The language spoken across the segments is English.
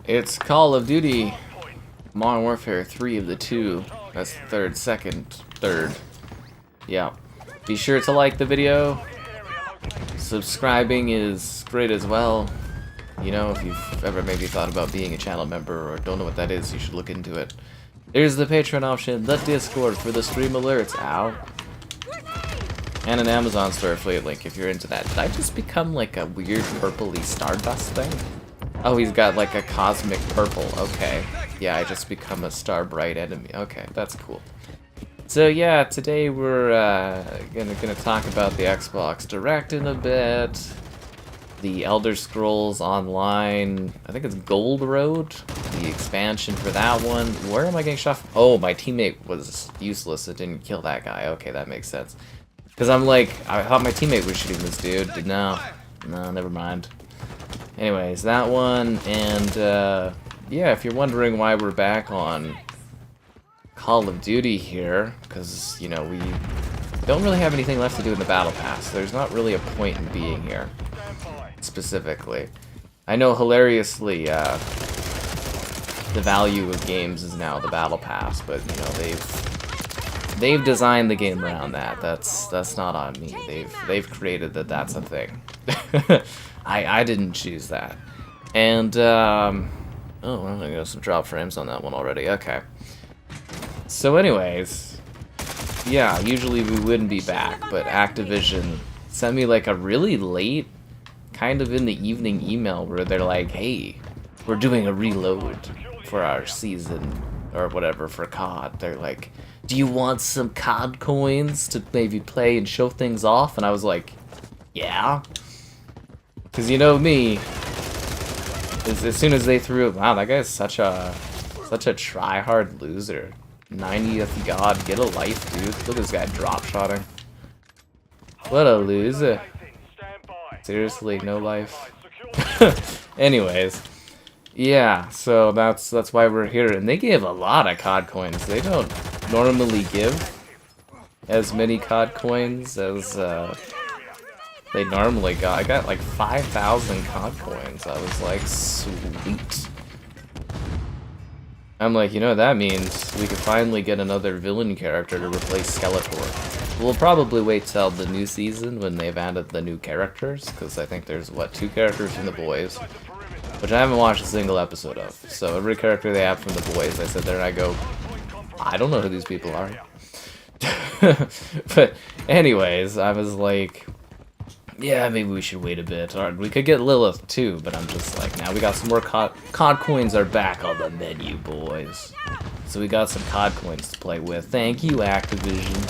It's Call of Duty Modern Warfare 3 of the 2. That's the third. Yeah. Be sure to like the video. Subscribing is great as well. You know, if you've ever maybe thought about being a channel member or don't know what that is, you should look into it. There's the Patreon option, the Discord for the stream alerts, ow. And an Amazon store affiliate link if you're into that. Did I just become like a weird purpley stardust thing? Oh, he's got like a cosmic purple, okay. Yeah, I just become a star bright enemy. Okay, that's cool. So yeah, today we're gonna talk about the Xbox Direct in a bit. The Elder Scrolls Online, I think it's Gold Road, the expansion for that one. Where am I getting shot from? Oh, my teammate was useless, it didn't kill that guy. Okay, that makes sense. Because I'm like, I thought my teammate was shooting this dude. No, never mind. Anyways, that one, and yeah, if you're wondering why we're back on Call of Duty here, because, you know, we don't really have anything left to do in the Battle Pass. There's not really a point in being here, specifically. I know, hilariously, the value of games is now the Battle Pass, but, you know, they've designed the game around that. That's not on me. They've created that. That's a thing. I didn't choose that. And oh, well, I got some drop frames on that one already. Okay. So, anyways, yeah. Usually we wouldn't be back, but Activision sent me like a really late, kind of in the evening email where they're like, "Hey, we're doing a reload for our season or whatever for COD." They're like, "Do you want some COD coins to maybe play and show things off?" And I was like, "Yeah." Because you know me, as soon as they threw it, wow, that guy's such a try-hard loser. 90th god, get a life, dude. Look at this guy drop-shotting. What a loser. Seriously, no life. Anyways. Yeah, so that's why we're here, and they gave a lot of COD coins. They don't normally give as many COD coins as they normally got. I got like 5,000 COD coins. I was like, sweet. I'm like, you know what that means? We could finally get another villain character to replace Skeletor. We'll probably wait till the new season when they've added the new characters, because I think there's, what, 2 characters from The Boys, which I haven't watched a single episode of. So every character they have from The Boys, I sit there and I go, I don't know who these people are. But anyways, I was like, yeah, maybe we should wait a bit. Or we could get Lilith too, but I'm just like, now we got some more COD coins are back on the menu, boys. So we got some COD coins to play with. Thank you, Activision.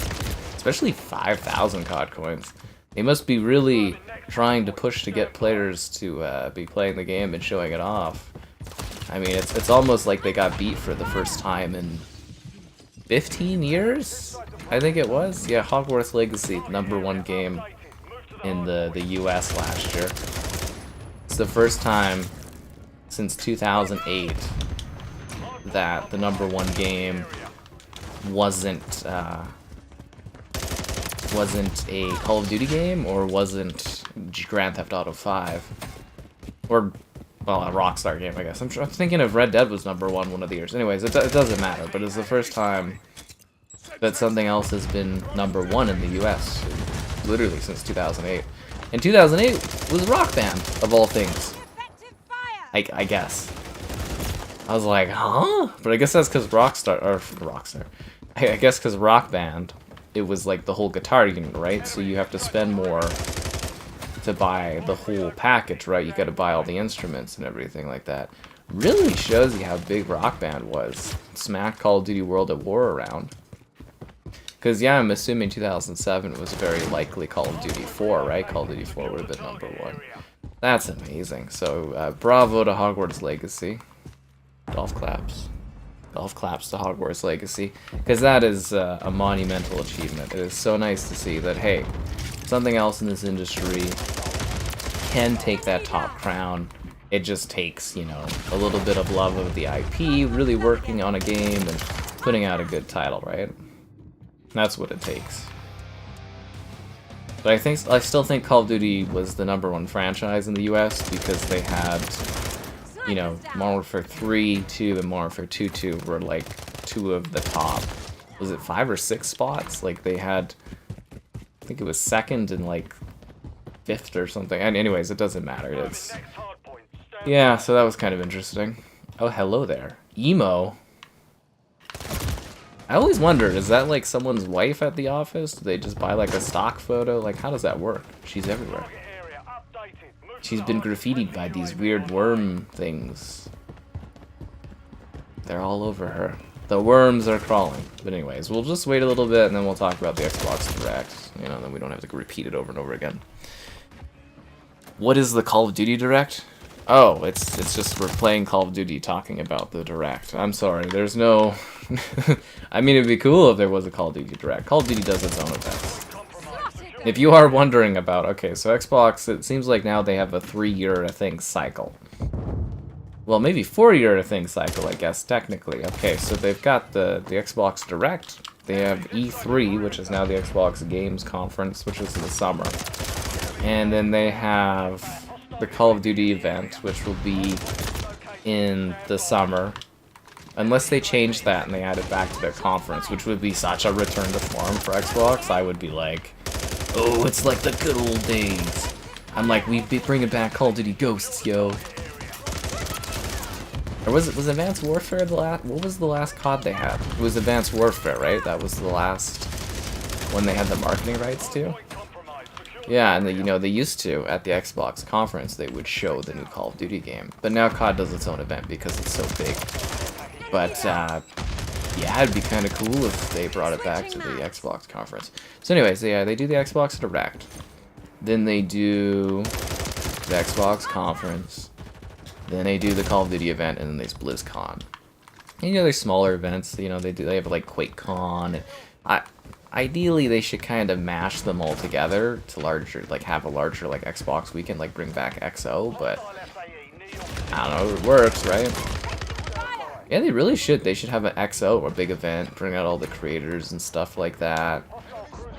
Especially 5,000 COD coins. They must be really trying to push to get players to be playing the game and showing it off. I mean, it's almost like they got beat for the first time in 15 years? I think it was. Yeah, Hogwarts Legacy, #1 game in the US last year. It's the first time since 2008 that the #1 game wasn't a Call of Duty game, or wasn't Grand Theft Auto 5, or, well, a Rockstar game, I guess. I'm thinking of Red Dead was #1 one of the years. Anyways, it doesn't matter, but it's the first time that something else has been #1 in the US, literally since 2008. And 2008 was Rock Band, of all things. I guess. I was like, huh? But I guess that's because Rockstar. I guess because Rock Band, it was like the whole guitar unit, right? So you have to spend more to buy the whole package, right? You gotta buy all the instruments and everything like that. Really shows you how big Rock Band was. Smacked Call of Duty World at War around. Because, yeah, I'm assuming 2007 was very likely Call of Duty 4, right? Call of Duty 4 would have been #1. That's amazing. So, bravo to Hogwarts Legacy. Golf claps. Golf claps to Hogwarts Legacy. Because that is a monumental achievement. It is so nice to see that, hey, something else in this industry can take that top crown. It just takes, you know, a little bit of love of the IP, really working on a game, and putting out a good title, right? That's what it takes. But I still think Call of Duty was the #1 franchise in the US because they had you know, Modern Warfare 3, 2, and Modern Warfare 2, 2 were like two of the top, was it 5 or 6 spots? Like they had, I think it was second and like 5th or something. And anyways, it doesn't matter. It's, yeah, so that was kind of interesting. Oh, hello there. Emo? I always wondered, is that like someone's wife at the office? Do they just buy like a stock photo? Like, how does that work? She's everywhere. She's been graffitied by these weird worm things. They're all over her. The worms are crawling. But anyways, we'll just wait a little bit and then we'll talk about the Xbox Direct. You know, then we don't have to repeat it over and over again. What is the Call of Duty Direct? Oh, it's just we're playing Call of Duty talking about the Direct. I'm sorry, there's no... I mean, it'd be cool if there was a Call of Duty Direct. Call of Duty does its own events. If you are wondering about... Okay, so Xbox, it seems like now they have a 3-year, I think, cycle. Well, maybe 4-year, I think, cycle, I guess, technically. Okay, so they've got the Xbox Direct. They have E3, which is now the Xbox Games Conference, which is in the summer. And then they have the Call of Duty event, which will be in the summer. Unless they change that and they add it back to their conference, which would be such a return to form for Xbox. I would be like, oh, it's like the good old days. I'm like, we'd be bringing back Call of Duty Ghosts, yo. Or was Advanced Warfare the last? What was the last COD they had? It was Advanced Warfare, right? That was the last one they had the marketing rights to. Yeah, and you know, they used to, at the Xbox conference, they would show the new Call of Duty game. But now COD does its own event because it's so big. But, yeah, it'd be kind of cool if they brought it back to the Xbox conference. So anyways, yeah, they do the Xbox Direct. Then they do the Xbox conference. Then they do the Call of Duty event, and then there's BlizzCon. And, you know, there's smaller events, you know, they have, like, QuakeCon. Ideally, they should kind of mash them all together to larger, like, have a larger, like, Xbox weekend, like, bring back XO, but I don't know, it works, right? Yeah, they really should. They should have an XO, a big event, bring out all the creators and stuff like that.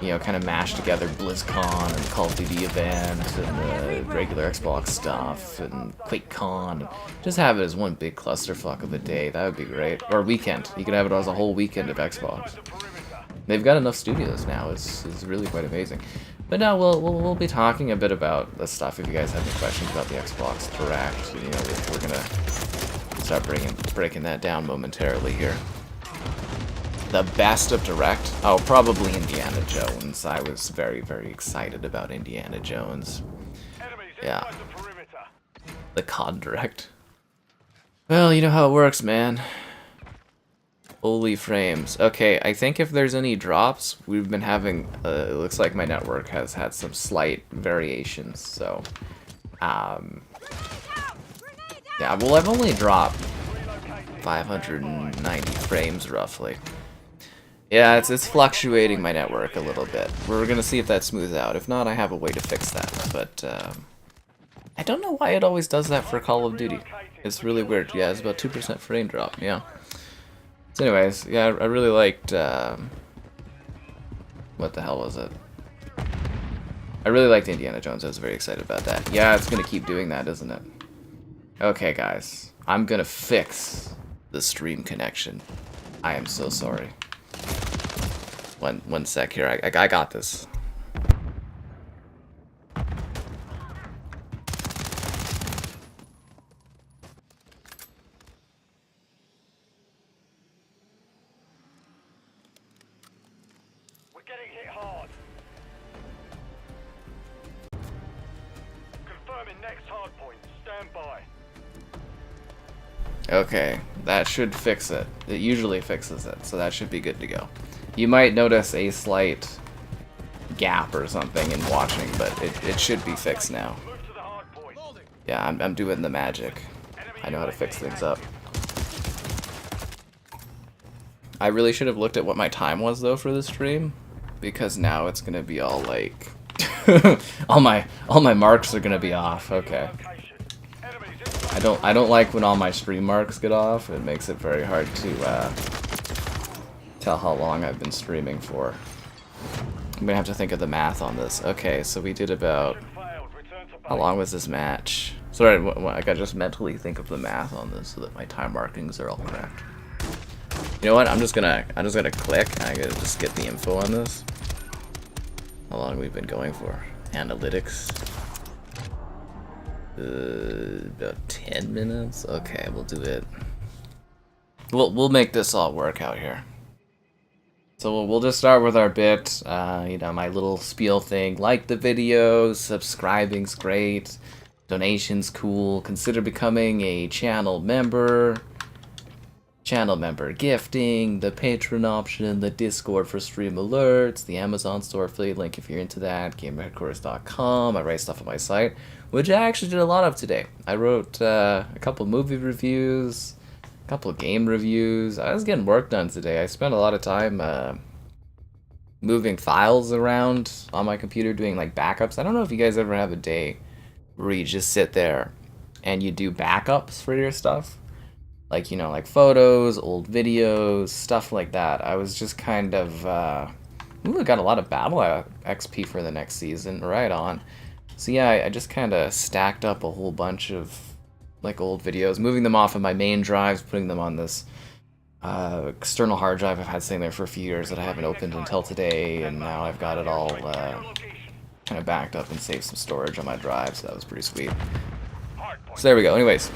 You know, kind of mash together BlizzCon and Call of Duty event and the regular Xbox stuff and QuakeCon. And just have it as one big clusterfuck of a day. That would be great. Or a weekend. You could have it as a whole weekend of Xbox. They've got enough studios now. It's really quite amazing. But now we'll be talking a bit about the stuff. If you guys have any questions about the Xbox Direct, you know, we're gonna start breaking that down momentarily here. The best of Direct? Oh, probably Indiana Jones. I was very, very excited about Indiana Jones. Yeah. The COD Direct. Well, you know how it works, man. Holy frames. Okay, I think if there's any drops, we've been having, it looks like my network has had some slight variations, so, yeah, well, I've only dropped 590 frames, roughly. Yeah, it's fluctuating my network a little bit. We're gonna see if that smooths out. If not, I have a way to fix that, but, I don't know why it always does that for Call of Duty. It's really weird. Yeah, it's about 2% frame drop, yeah. So anyways, yeah, I really liked, what the hell was it? I really liked Indiana Jones. I was very excited about that. Yeah, it's gonna keep doing that, isn't it? Okay, guys. I'm gonna fix the stream connection. I am so sorry. One sec here. I got this. Okay, that should fix it. It usually fixes it, so that should be good to go. You might notice a slight gap or something in watching, but it should be fixed now. Yeah, I'm doing the magic. I know how to fix things up. I really should have looked at what my time was, though, for the stream, because now it's gonna be all like... all my marks are gonna be off. Okay. I don't like when all my stream marks get off. It makes it very hard to tell how long I've been streaming for. I'm gonna have to think of the math on this. Okay, so we did about... How long was this match? Sorry, I gotta just mentally think of the math on this so that my time markings are all correct. You know what? I'm just gonna click and I gotta just get the info on this. How long we've been going for? Analytics. About 10 minutes. Okay, we'll do it. We'll make this all work out here. So we'll just start with our bit. You know, my little spiel thing. Like the video, subscribing's great, donation's cool. Consider becoming a channel member. Channel member gifting, the Patreon option, the Discord for stream alerts, the Amazon store affiliate link if you're into that, gamerheadquarters.com. I write stuff on my site, which I actually did a lot of today. I wrote a couple movie reviews, a couple game reviews. I was getting work done today. I spent a lot of time moving files around on my computer, doing like backups. I don't know if you guys ever have a day where you just sit there and you do backups for your stuff. Like, you know, like photos, old videos, stuff like that. I was just kind of, ooh, I got a lot of battle XP for the next season, right on. So yeah, I just kind of stacked up a whole bunch of, like, old videos, moving them off of my main drives, putting them on this external hard drive I've had sitting there for a few years that I haven't opened until today, and now I've got it all kind of backed up and saved some storage on my drive, so that was pretty sweet. So there we go. Anyways.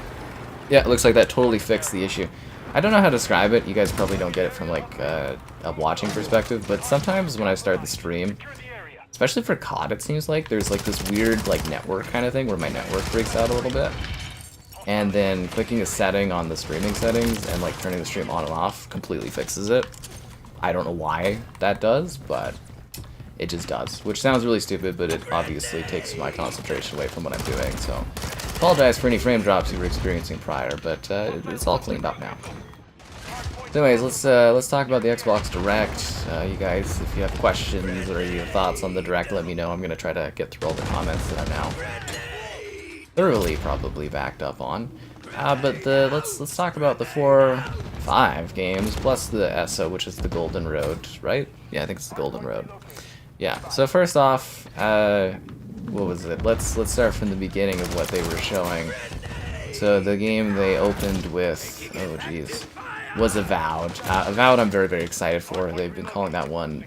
Yeah, it looks like that totally fixed the issue. I don't know how to describe it. You guys probably don't get it from like a watching perspective, but sometimes when I start the stream, especially for COD, it seems like there's like this weird like network kind of thing where my network breaks out a little bit, and then clicking a setting on the streaming settings and like turning the stream on and off completely fixes it. I don't know why that does, but it just does, which sounds really stupid, but it obviously takes my concentration away from what I'm doing. So apologize for any frame drops you were experiencing prior, but it's all cleaned up now. So anyways, let's talk about the Xbox Direct. You guys, if you have questions or your thoughts on the Direct, let me know. I'm gonna try to get through all the comments that I'm now thoroughly probably backed up on. But let's talk about the 4-5 games plus the ESO, which is the Golden Road, right? Yeah, I think it's the Golden Road. Yeah. So first off, what was it? Let's start from the beginning of what they were showing. So the game they opened with, oh geez, was Avowed. Avowed I'm very, very excited for. They've been calling that one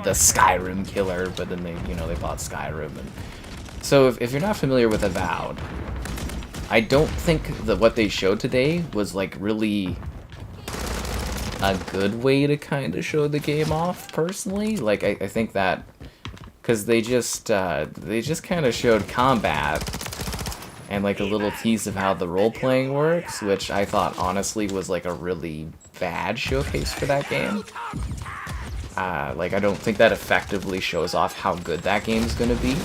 the Skyrim killer, but then they bought Skyrim. And so if you're not familiar with Avowed, I don't think that what they showed today was like really a good way to kind of show the game off, personally. Like I think that because they just kind of showed combat and like a little tease of how the role-playing works, which I thought honestly was like a really bad showcase for that game. Like I don't think that effectively shows off how good that game's gonna be.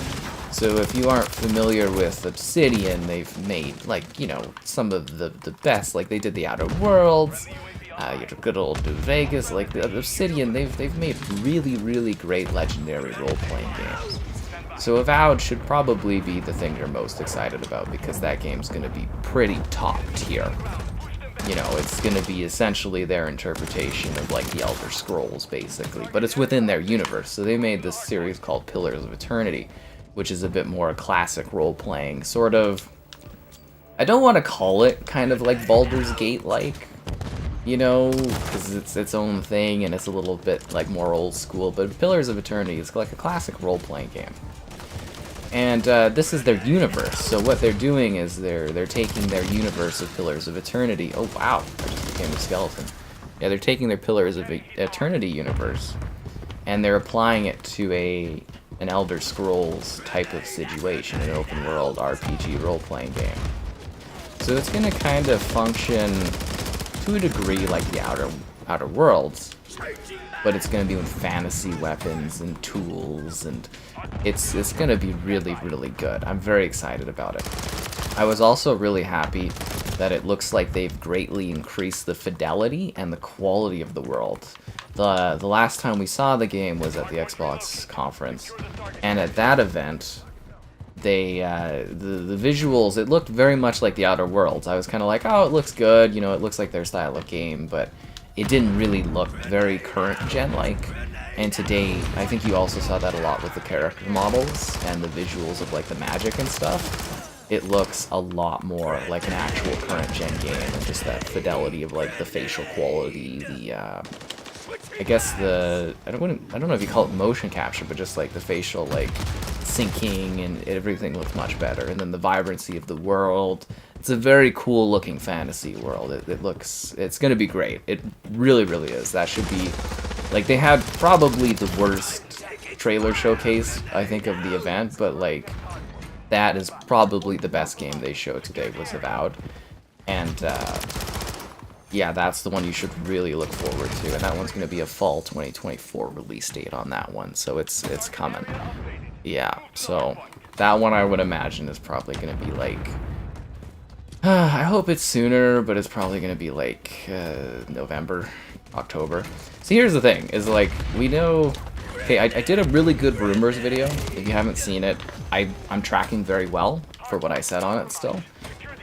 So if you aren't familiar with Obsidian, they've made like, you know, some of the best, like they did the Outer Worlds, your good old New Vegas, like the Obsidian, they've made really, really great legendary role-playing games. So Avowed should probably be the thing you're most excited about, because that game's going to be pretty top tier. You know, it's going to be essentially their interpretation of like the Elder Scrolls, basically, but it's within their universe. So they made this series called Pillars of Eternity, which is a bit more classic role-playing, sort of. I don't want to call it kind of like Baldur's Gate-like, you know, because it's its own thing and it's a little bit like more old school, but Pillars of Eternity is like a classic role-playing game. And this is their universe, so what they're doing is they're taking their universe of Pillars of Eternity. Oh wow, I just became a skeleton. Yeah, they're taking their Pillars of Eternity universe, and they're applying it to an Elder Scrolls type of situation, an open world RPG role-playing game. So it's going to kind of function to a degree like the Outer Worlds, but it's going to be with fantasy weapons and tools, and it's going to be really, really good. I'm very excited about it. I was also really happy that it looks like they've greatly increased the fidelity and the quality of the world. The last time we saw the game was at the Xbox conference, and at that event, they the visuals, it looked very much like the Outer Worlds. I was kind of like, oh, it looks good, you know, it looks like their style of game, but it didn't really look very current gen-like. And today, I think you also saw that a lot with the character models and the visuals of like the magic and stuff. it looks a lot more like an actual current gen game, and just that fidelity of like the facial quality, the I guess I don't know if you call it motion capture, but just like the facial like syncing, and everything looks much better. And then the vibrancy of the world. It's a very cool looking fantasy world. It's gonna be great. It really, really is. That should be, like, they had probably the worst trailer showcase, I think, of the event, but like, that is probably the best game they showed today was Avowed. And yeah, that's the one you should really look forward to, and that one's gonna be a fall 2024 release date on that one, so it's coming. Yeah, so that one I would imagine is probably gonna be like, I hope it's sooner, but it's probably going to be like November, October. See, here's the thing, is like, we know... Okay, I did a really good rumors video. If you haven't seen it, I'm tracking very well for what I said on it still.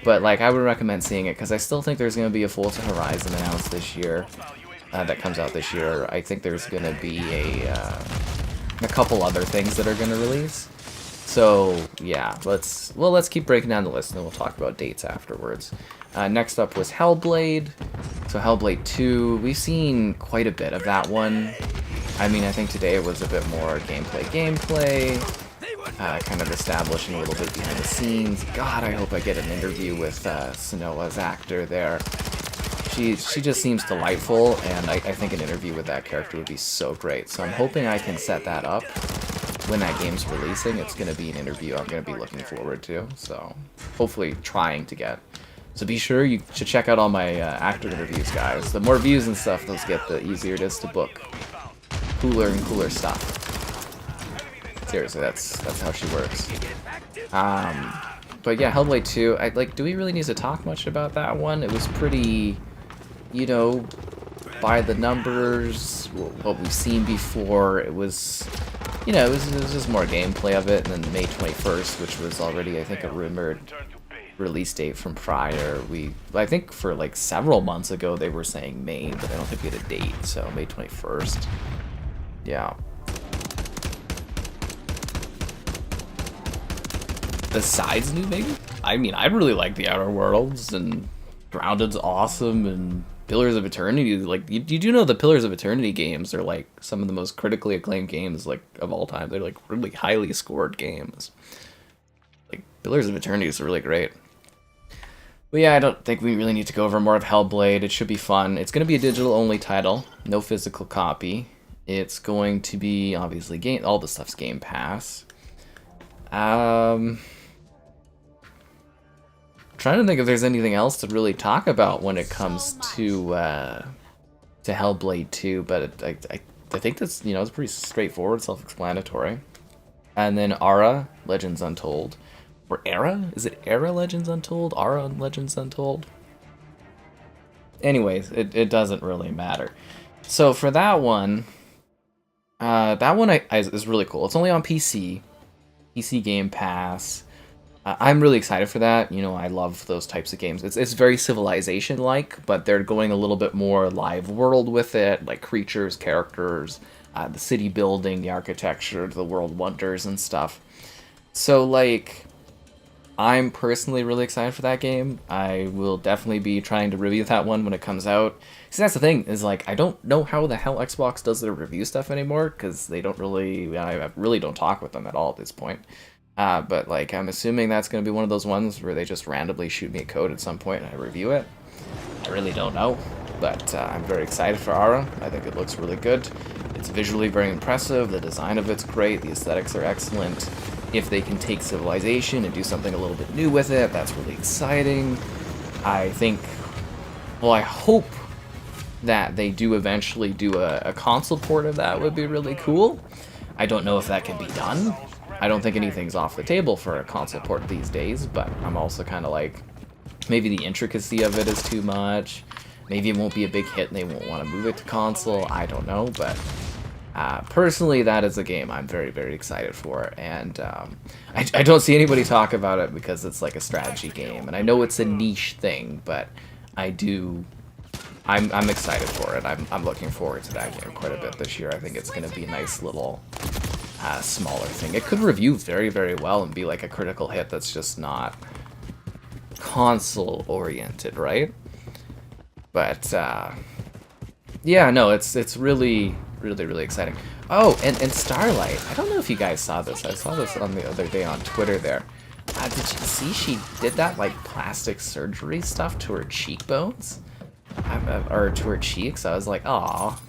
But like, I would recommend seeing it, because I still think there's going to be a Forza Horizon announced this year. That comes out this year. I think there's going to be a couple other things that are going to release. So, yeah, let's keep breaking down the list, and then we'll talk about dates afterwards. Next up was Hellblade. So Hellblade 2, we've seen quite a bit of that one. I mean, I think today it was a bit more gameplay, kind of establishing a little bit behind the scenes. God, I hope I get an interview with Sonoa's actor there. She just seems delightful, and I think an interview with that character would be so great. So I'm hoping I can set that up. When that game's releasing, it's going to be an interview I'm going to be looking forward to, so hopefully trying to get. So be sure you should check out all my actor interviews, guys. The more views and stuff those get, the easier it is to book cooler and cooler stuff. Seriously, that's how she works. But yeah, Hellblade 2, do we really need to talk much about that one? It was pretty, you know, by the numbers, what we've seen before. It was... You know, it was just more gameplay of it, and then May 21st, which was already, I think, a rumored release date from prior. I think for like several months ago they were saying May, but I don't think we had a date, so May 21st. Yeah. The side's new, maybe? I mean, I really like the Outer Worlds, and Grounded's awesome, and Pillars of Eternity, like, you do know the Pillars of Eternity games are like some of the most critically acclaimed games like of all time. They're like really highly scored games. Like, Pillars of Eternity is really great. But yeah, I don't think we really need to go over more of Hellblade. It should be fun. It's going to be a digital only title, no physical copy. It's going to be obviously all the stuff's Game Pass. Trying to think if there's anything else to really talk about when it comes to Hellblade 2, but I think that's, you know, it's pretty straightforward, self-explanatory. And then Ara, Legends Untold. Or Era? Is it Era Legends Untold? Ara Legends Untold? Anyways, it doesn't really matter. So for that one is really cool. It's only on PC Game Pass. I'm really excited for that. You know, I love those types of games. It's very Civilization-like, but they're going a little bit more live world with it, like creatures, characters, the city building, the architecture, the world wonders and stuff. So, like, I'm personally really excited for that game. I will definitely be trying to review that one when it comes out. See, that's the thing, is like, I don't know how the hell Xbox does their review stuff anymore, because they don't really, I really don't talk with them at all at this point. But like, I'm assuming that's going to be one of those ones where they just randomly shoot me a code at some point and I review it. I really don't know, but I'm very excited for Ara. I think it looks really good. It's visually very impressive, the design of it's great, the aesthetics are excellent. If they can take Civilization and do something a little bit new with it, that's really exciting. I think, well, I hope that they do eventually do a console port of that would be really cool. I don't know if that can be done. I don't think anything's off the table for a console port these days, but I'm also kind of like, maybe the intricacy of it is too much. Maybe it won't be a big hit and they won't want to move it to console. I don't know, but personally, that is a game I'm very, very excited for. And I don't see anybody talk about it because it's like a strategy game. And I know it's a niche thing, but I'm excited for it. I'm looking forward to that game quite a bit this year. I think it's going to be a nice little smaller thing. It could review very, very well and be like a critical hit that's just not console-oriented, right? But, yeah, no, it's really, really, really exciting. Oh, and Starlight. I don't know if you guys saw this. I saw this on the other day on Twitter there. Did you see she did that, like, plastic surgery stuff to her cheekbones? Or to her cheeks? I was like, aw.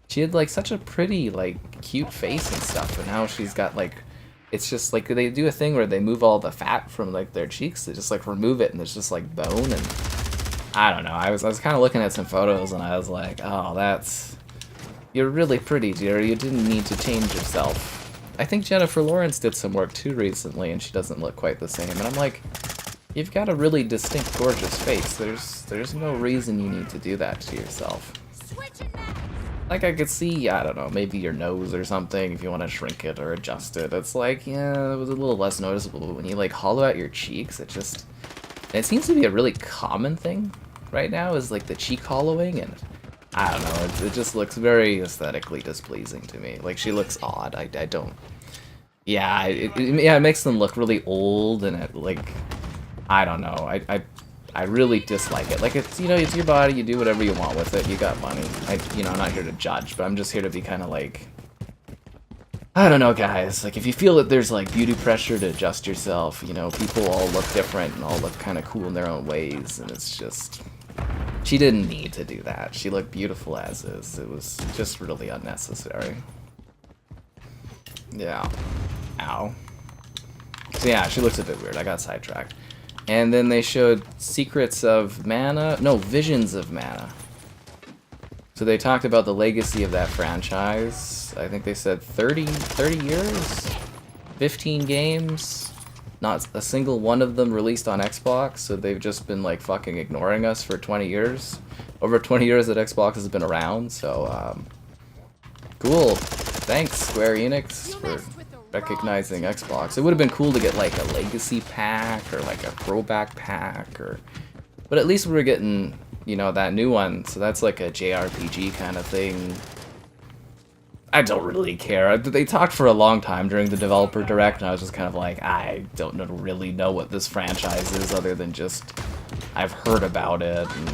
She had, like, such a pretty, like, cute face and stuff, but now she's got, like, it's just, like, they do a thing where they move all the fat from, like, their cheeks. They just, like, remove it, and there's just, like, bone, and I don't know. I was kind of looking at some photos, and I was like, oh, that's... You're really pretty, dear. You didn't need to change yourself. I think Jennifer Lawrence did some work, too, recently, and she doesn't look quite the same, and I'm like, you've got a really distinct, gorgeous face. There's no reason you need to do that to yourself. Like, I could see, I don't know, maybe your nose or something, if you want to shrink it or adjust it. It's like, yeah, it was a little less noticeable, but when you, like, hollow out your cheeks, it just... And it seems to be a really common thing right now, is, like, the cheek hollowing, and I don't know, it just looks very aesthetically displeasing to me. Like, she looks odd. I don't... Yeah, it makes them look really old, and it, like... I don't know, I really dislike it. Like, it's, you know, it's your body, you do whatever you want with it, you got money. You know, I'm not here to judge, but I'm just here to be kind of like... I don't know, guys. Like, if you feel that there's, like, beauty pressure to adjust yourself, you know, people all look different and all look kind of cool in their own ways, and it's just... She didn't need to do that. She looked beautiful as is. It was just really unnecessary. Yeah. Ow. So yeah, she looks a bit weird. I got sidetracked. And then they showed Secrets of Mana. No, Visions of Mana. So they talked about the legacy of that franchise. I think they said 30 years? 15 games? Not a single one of them released on Xbox, so they've just been, like, fucking ignoring us for 20 years. Over 20 years that Xbox has been around, so, cool. Thanks, Square Enix, for recognizing Xbox. It would have been cool to get, like, a legacy pack or, like, a throwback pack, or... But at least we were getting, you know, that new one, so that's like a JRPG kind of thing. I don't really care. They talked for a long time during the developer direct, and I was just kind of like, I don't really know what this franchise is, other than just, I've heard about it, and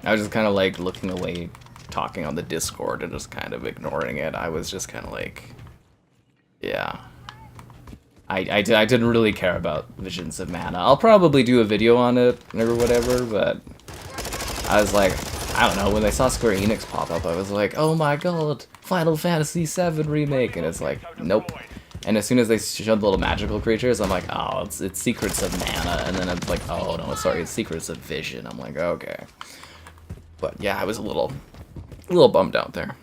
I was just kind of like looking away, talking on the Discord, and just kind of ignoring it. I was just kind of like... Yeah. I didn't really care about Visions of Mana. I'll probably do a video on it or whatever, but I was like, I don't know, when I saw Square Enix pop up, I was like, oh my god, Final Fantasy VII Remake, and it's like, nope. And as soon as they showed the little magical creatures, I'm like, oh, it's Secrets of Mana, and then it's like, oh no, sorry, it's Secrets of Vision. I'm like, okay. But yeah, I was a little bummed out there.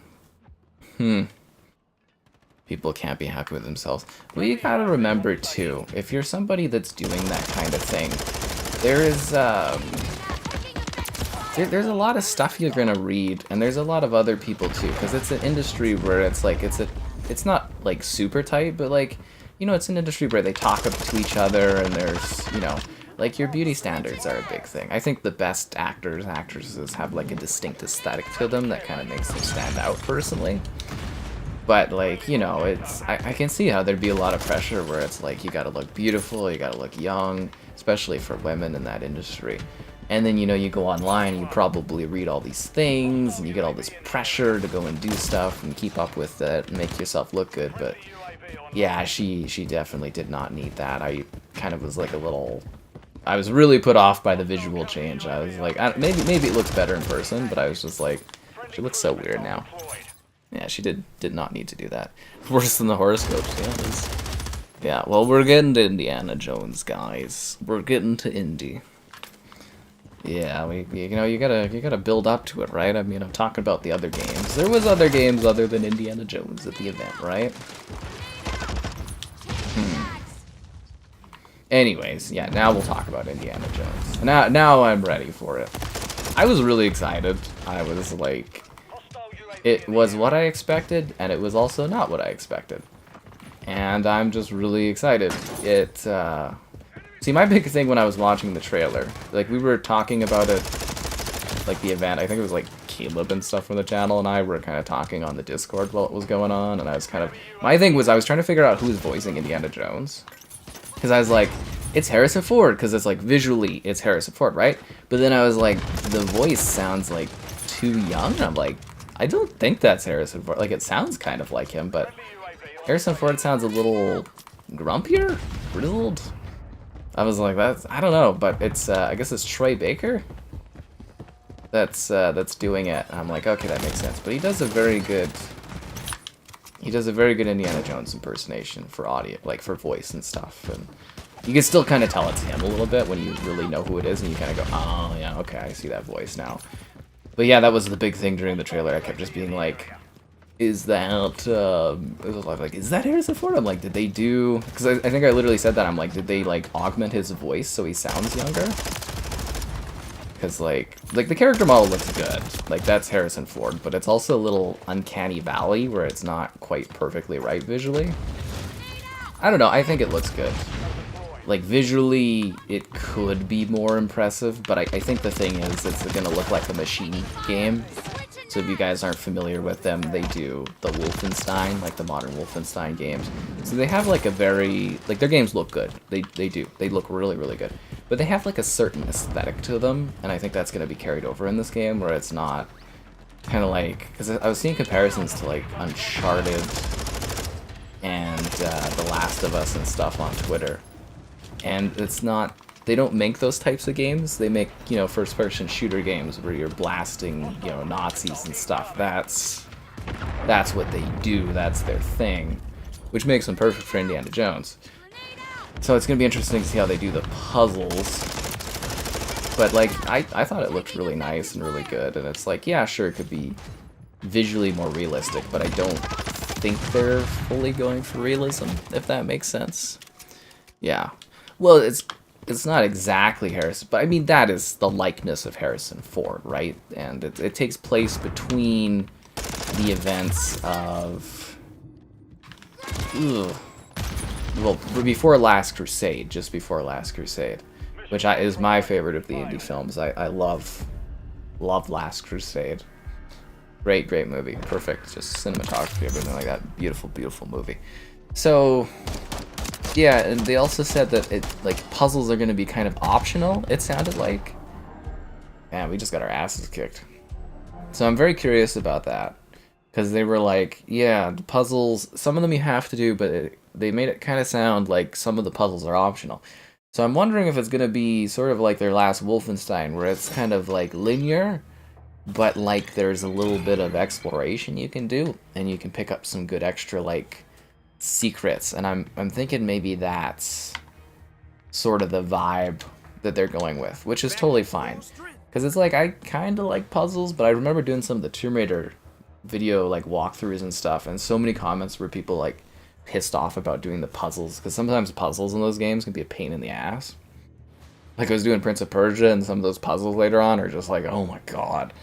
People can't be happy with themselves. Well, you gotta remember, too, if you're somebody that's doing that kind of thing, there is, there's a lot of stuff you're gonna read, and there's a lot of other people, too, because it's an industry where it's, like, it's not, like, super tight, but, like, you know, it's an industry where they talk up to each other, and there's, you know, like, your beauty standards are a big thing. I think the best actors and actresses have, like, a distinct aesthetic to them that kind of makes them stand out, personally. But, like, you know, it's... I can see how there'd be a lot of pressure where it's like, you gotta look beautiful, you gotta look young, especially for women in that industry. And then, you know, you go online and you probably read all these things, and you get all this pressure to go and do stuff and keep up with it and make yourself look good. But, yeah, she definitely did not need that. I kind of was like a little... I was really put off by the visual change. I was like, maybe it looks better in person, but I was just like, she looks so weird now. Yeah, she did not need to do that. Worse than the horoscopes, yeah. Yeah, well, we're getting to Indiana Jones, guys. We're getting to Indy. Yeah, you know, you gotta build up to it, right? I mean, I'm talking about the other games. There was other games other than Indiana Jones at the event, right? Anyways, yeah, now we'll talk about Indiana Jones. Now I'm ready for it. I was really excited. I was like... It was what I expected, and it was also not what I expected. And I'm just really excited. See, my big thing when I was watching the trailer, like, we were talking about it, like, the event, I think it was, like, Caleb and stuff from the channel and I were kind of talking on the Discord while it was going on, and I was kind of... My thing was I was trying to figure out who's voicing Indiana Jones. Because I was like, it's Harrison Ford, because it's like, visually, it's Harrison Ford, right? But then I was like, the voice sounds like too young, and I'm like, I don't think that's Harrison Ford. Like, it sounds kind of like him, but Harrison Ford sounds a little grumpier? Grizzled? I was like, that's... I don't know, but it's, I guess it's Troy Baker that's doing it. I'm like, okay, that makes sense. But he does a very good... He does a very good Indiana Jones impersonation for audio, like for voice and stuff. And you can still kind of tell it's him a little bit when you really know who it is, and you kind of go, oh, yeah, okay, I see that voice now. But yeah, that was the big thing during the trailer. I kept just being like, is that, is that Harrison Ford? I'm like, did they do, because I think I literally said that, I'm like, did they, like, augment his voice so he sounds younger? Because, like, the character model looks good. Like, that's Harrison Ford, but it's also a little uncanny valley where it's not quite perfectly right visually. I don't know, I think it looks good. Like, visually, it could be more impressive, but I think the thing is, it's gonna look like a Machine game. So if you guys aren't familiar with them, they do the Wolfenstein, like the modern Wolfenstein games. So they have like a very, like their games look good. They do. They look really, really good. But they have like a certain aesthetic to them, and I think that's gonna be carried over in this game, where it's not kind of like, because I was seeing comparisons to like Uncharted and The Last of Us and stuff on Twitter. And it's not, they don't make those types of games. They make, you know, first-person shooter games where you're blasting, you know, Nazis and stuff. That's what they do. That's their thing, which makes them perfect for Indiana Jones. So it's gonna be interesting to see how they do the puzzles. But like, I thought it looked really nice and really good. And it's like, yeah, sure, it could be visually more realistic, but I don't think they're fully going for realism, if that makes sense. Yeah. Well, it's not exactly Harrison, but I mean, that is the likeness of Harrison Ford, right? And it takes place between the events of... well, before Last Crusade, just before Last Crusade, which is my favorite of the indie films. I love Last Crusade. Great movie. Perfect. Just cinematography, everything like that. Beautiful, beautiful movie. So... yeah, and they also said that puzzles are going to be kind of optional, it sounded like. Man, we just got our asses kicked. So I'm very curious about that. Because they were like, yeah, the puzzles, some of them you have to do, but they made it kind of sound like some of the puzzles are optional. So I'm wondering if it's going to be sort of like their last Wolfenstein, where it's kind of like linear, but like there's a little bit of exploration you can do, and you can pick up some good extra, like, secrets, and I'm thinking maybe that's sort of the vibe that they're going with, which is totally fine, because it's like, I kind of like puzzles, but I remember doing some of the Tomb Raider video like walkthroughs and stuff, and so many comments where people like pissed off about doing the puzzles, because sometimes puzzles in those games can be a pain in the ass. Like I was doing Prince of Persia, and some of those puzzles later on are just like, oh my god.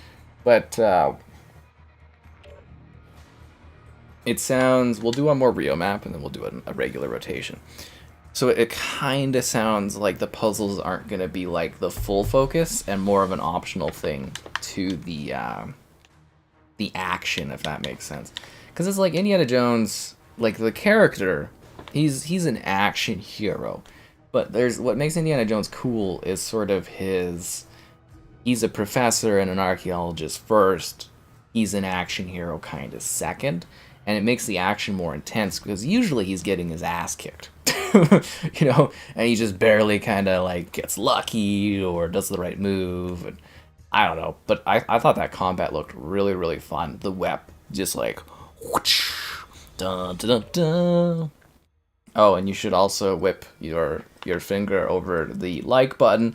But it sounds... we'll do one more Rio map, and then we'll do a regular rotation. So it kind of sounds like the puzzles aren't going to be like the full focus, and more of an optional thing to the action, if that makes sense. Because it's like Indiana Jones, like the character, he's an action hero. But there's what makes Indiana Jones cool is sort of his... he's a professor and an archaeologist first. He's an action hero kind of second. And it makes the action more intense, because usually he's getting his ass kicked. You know? And he just barely kind of, like, gets lucky or does the right move. And I don't know. But I thought that combat looked really, really fun. The whip, just like... whoosh, dun, dun, dun, dun. Oh, and you should also whip your finger over the like button.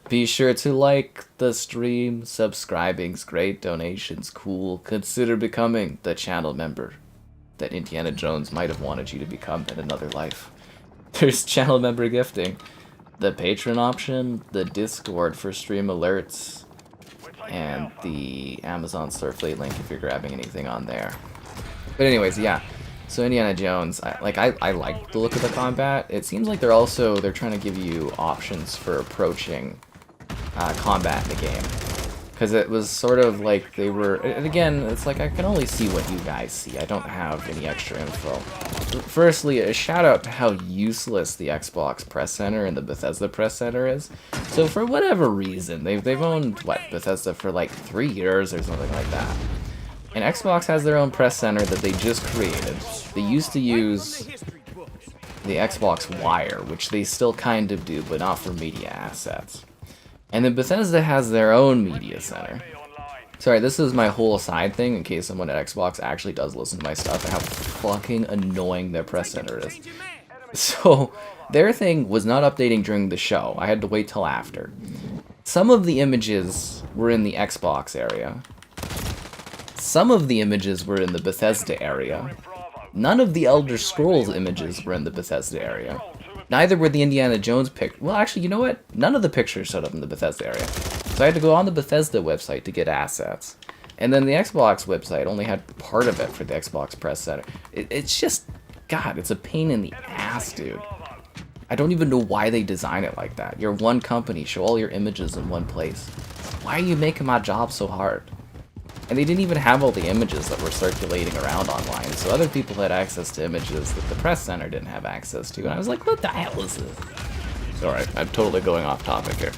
Be sure to like the stream. Subscribing's great. Donations cool. Consider becoming the channel member that Indiana Jones might have wanted you to become in another life. There's channel member gifting, the patron option, the Discord for stream alerts, and the Amazon Starfleet link if you're grabbing anything on there. But anyways, yeah. So Indiana Jones, I like the look of the combat. It seems like they're trying to give you options for approaching combat in the game. Because it was sort of like they were, and again, it's like I can only see what you guys see. I don't have any extra info. Firstly, a shout out to how useless the Xbox Press Center and the Bethesda Press Center is. So for whatever reason, they've owned, what, Bethesda for like 3 years or something like that. And Xbox has their own press center that they just created. They used to use the Xbox Wire, which they still kind of do, but not for media assets. And then Bethesda has their own media center. Sorry, this is my whole aside thing in case someone at Xbox actually does listen to my stuff and how fucking annoying their press center is. So, their thing was not updating during the show. I had to wait till after. Some of the images were in the Xbox area. Some of the images were in the Bethesda area. None of the Elder Scrolls images were in the Bethesda area. Neither were the Indiana Jones well, actually, you know what? None of the pictures showed up in the Bethesda area. So I had to go on the Bethesda website to get assets. And then the Xbox website only had part of it for the Xbox Press Center. It's just, God, it's a pain in the ass, dude. I don't even know why they design it like that. You're one company, show all your images in one place. Why are you making my job so hard? And they didn't even have all the images that were circulating around online, so other people had access to images that the press center didn't have access to, and I was like, what the hell is this? Alright, I'm totally going off topic here.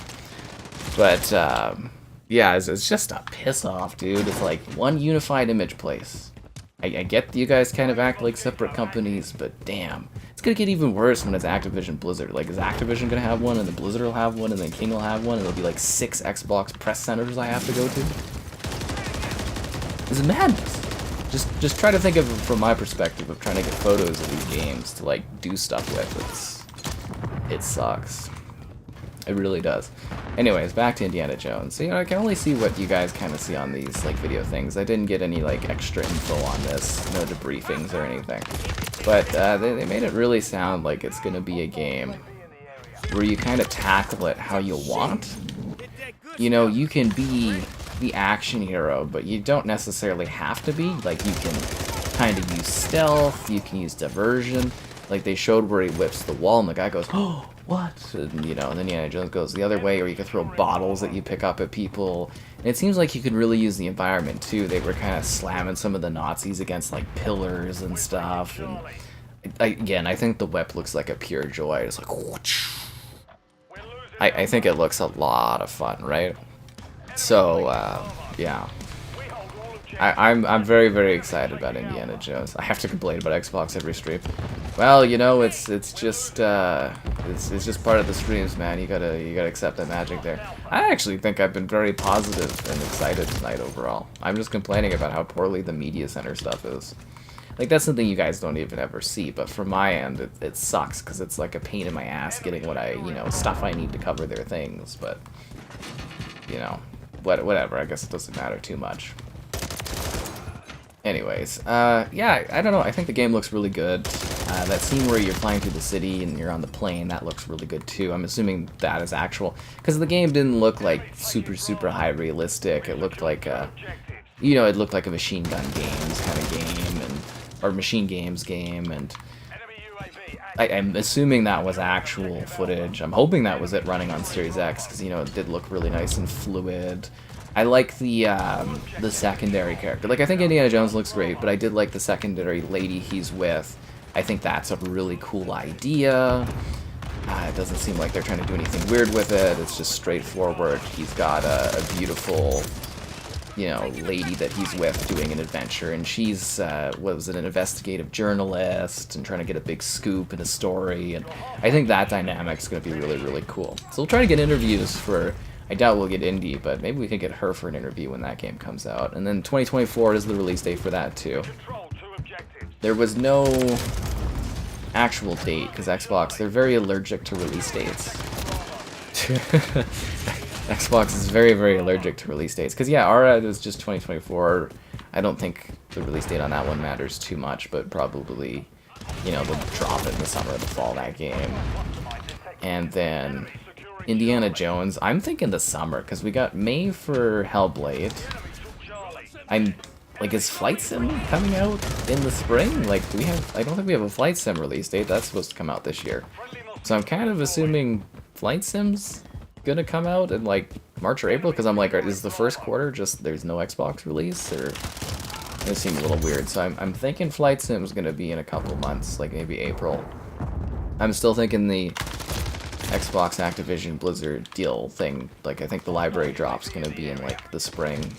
But, yeah, it's just a piss off, dude. It's like one unified image place. I get that you guys kind of act like separate companies, but damn. It's gonna get even worse when it's Activision Blizzard. Like, is Activision gonna have one, and then Blizzard will have one, and then King will have one, and there'll be like 6 Xbox press centers I have to go to? It's madness. Just try to think of it from my perspective of trying to get photos of these games to like do stuff with. It sucks. It really does. Anyways, back to Indiana Jones. So, you know, I can only see what you guys kind of see on these like video things. I didn't get any like extra info on this, no debriefings or anything. But they made it really sound like it's gonna be a game where you kind of tackle it how you want. You know, you can be the action hero, but you don't necessarily have to be. Like, you can kind of use stealth, you can use diversion. Like, they showed where he whips the wall and the guy goes, oh, what? And, you know, and then Indiana Jones goes the other way, or you can throw bottles that you pick up at people. And it seems like you could really use the environment, too. They were kind of slamming some of the Nazis against, like, pillars and stuff. And again, I think the whip looks like a pure joy. It's like, whoosh. I think it looks a lot of fun, right? So, yeah. I'm very, very excited about Indiana Jones. I have to complain about Xbox every stream. Well, you know, it's just part of the streams, man. You gotta accept the magic there. I actually think I've been very positive and excited tonight overall. I'm just complaining about how poorly the media center stuff is. Like, that's something you guys don't even ever see, but from my end, it sucks, because it's like a pain in my ass getting what stuff I need to cover their things, but, you know, whatever, I guess it doesn't matter too much. Anyways, yeah, I don't know, I think the game looks really good. That scene where you're flying through the city and you're on the plane, that looks really good too. I'm assuming that is actual, because the game didn't look like super high realistic. It looked like it looked like a Machine Gun Games kind of game, or Machine Games game, and I'm assuming that was actual footage. I'm hoping that was it running on Series X, because, you know, it did look really nice and fluid. I like the secondary character. Like, I think Indiana Jones looks great, but I did like the secondary lady he's with. I think that's a really cool idea. It doesn't seem like they're trying to do anything weird with it. It's just straightforward. He's got a beautiful, you know, lady that he's with doing an adventure, and she's, an investigative journalist and trying to get a big scoop in a story, and I think that dynamic's going to be really, really cool. So we'll try to get interviews for, I doubt we'll get Indy, but maybe we can get her for an interview when that game comes out. And then 2024 is the release date for that, too. There was no actual date, because Xbox, they're very allergic to release dates. Xbox is very, very allergic to release dates. Because, yeah, our is just 2024. I don't think the release date on that one matters too much, but probably, you know, they'll drop it in the summer or the fall, that game. And then Indiana Jones, I'm thinking the summer, because we got May for Hellblade. Is Flight Sim coming out in the spring? Like, I don't think we have a Flight Sim release date. That's supposed to come out this year. So I'm kind of assuming Flight Sim's gonna come out in like March or April? Because I'm like, is the first quarter just there's no Xbox release, or it seemed a little weird. So I'm thinking Flight Sim is gonna be in a couple months, like maybe April. I'm still thinking the Xbox Activision Blizzard deal thing, like I think the library drop's gonna be in like the spring.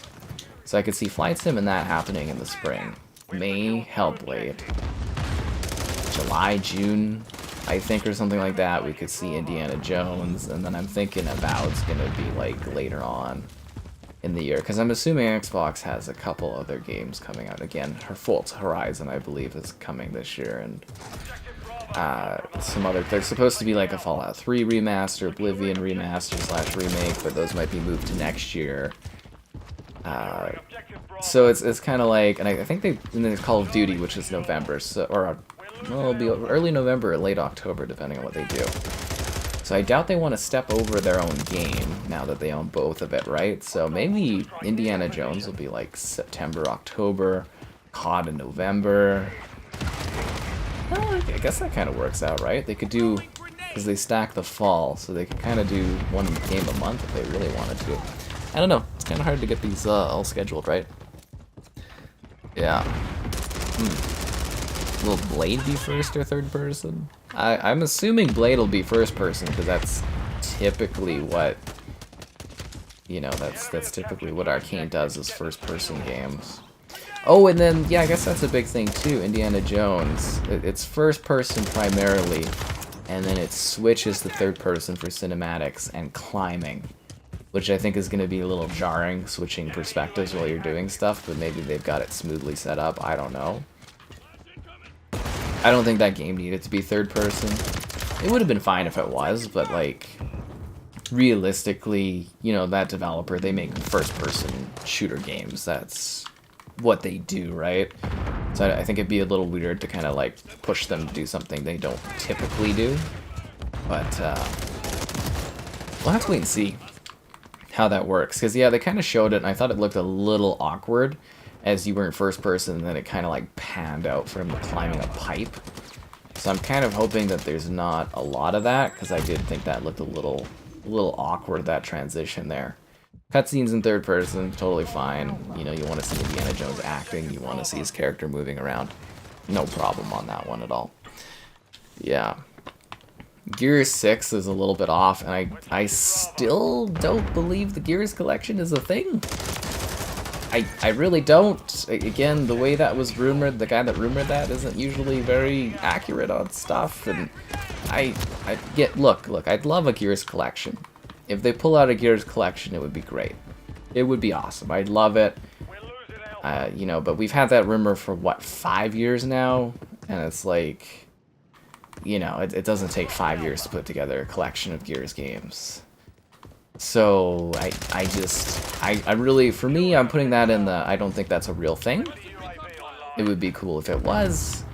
So I could see Flight Sim and that happening in the spring. May, Hellblade. July, June, I think, or something like that, we could see Indiana Jones, and then I'm thinking Avowed's gonna be like later on in the year, because I'm assuming Xbox has a couple other games coming out. Again, her Forza Horizon, I believe, is coming this year, and some other, there's supposed to be like a Fallout 3 remaster, Oblivion remaster / remake, but those might be moved to next year. So it's kind of like, and I think they, and then there's Call of Duty, which is November, so, or well, it'll be early November or late October, depending on what they do. So I doubt they want to step over their own game now that they own both of it, right? So maybe Indiana Jones will be like September, October, COD in November. Well, I guess that kind of works out, right? They could do, because they stack the fall, so they could kind of do one game a month if they really wanted to. I don't know. It's kind of hard to get these all scheduled, right? Yeah. Will Blade be first or third person? I'm assuming Blade will be first person, because that's typically what, you know, that's typically what Arcane does, is first person games. Oh, and then, yeah, I guess that's a big thing too, Indiana Jones. It's first person primarily, and then it switches to third person for cinematics and climbing, which I think is going to be a little jarring, switching perspectives while you're doing stuff, but maybe they've got it smoothly set up, I don't know. I don't think that game needed to be third person. It would have been fine if it was, but like, realistically, you know, that developer, they make first person shooter games. That's what they do, right? So I think it'd be a little weird to kind of like push them to do something they don't typically do. But we'll have to wait and see how that works. Because yeah, they kind of showed it and I thought it looked a little awkward as you were in first person, and then it kind of like panned out for him climbing a pipe. So I'm kind of hoping that there's not a lot of that, because I did think that looked a little awkward, that transition there. Cutscenes in third person, totally fine. You know, you want to see Indiana Jones acting, you want to see his character moving around. No problem on that one at all. Yeah. Gears 6 is a little bit off, and I still don't believe the Gears collection is a thing. I really don't. Again, the way that was rumored, the guy that rumored that isn't usually very accurate on stuff, and look, I'd love a Gears collection. If they pull out a Gears collection, it would be great. It would be awesome. I'd love it. You know, but we've had that rumor for, what, 5 years now? And it's like, you know, it doesn't take 5 years to put together a collection of Gears games. So, I really, for me, I'm putting that in the, I don't think that's a real thing. It would be cool if it was.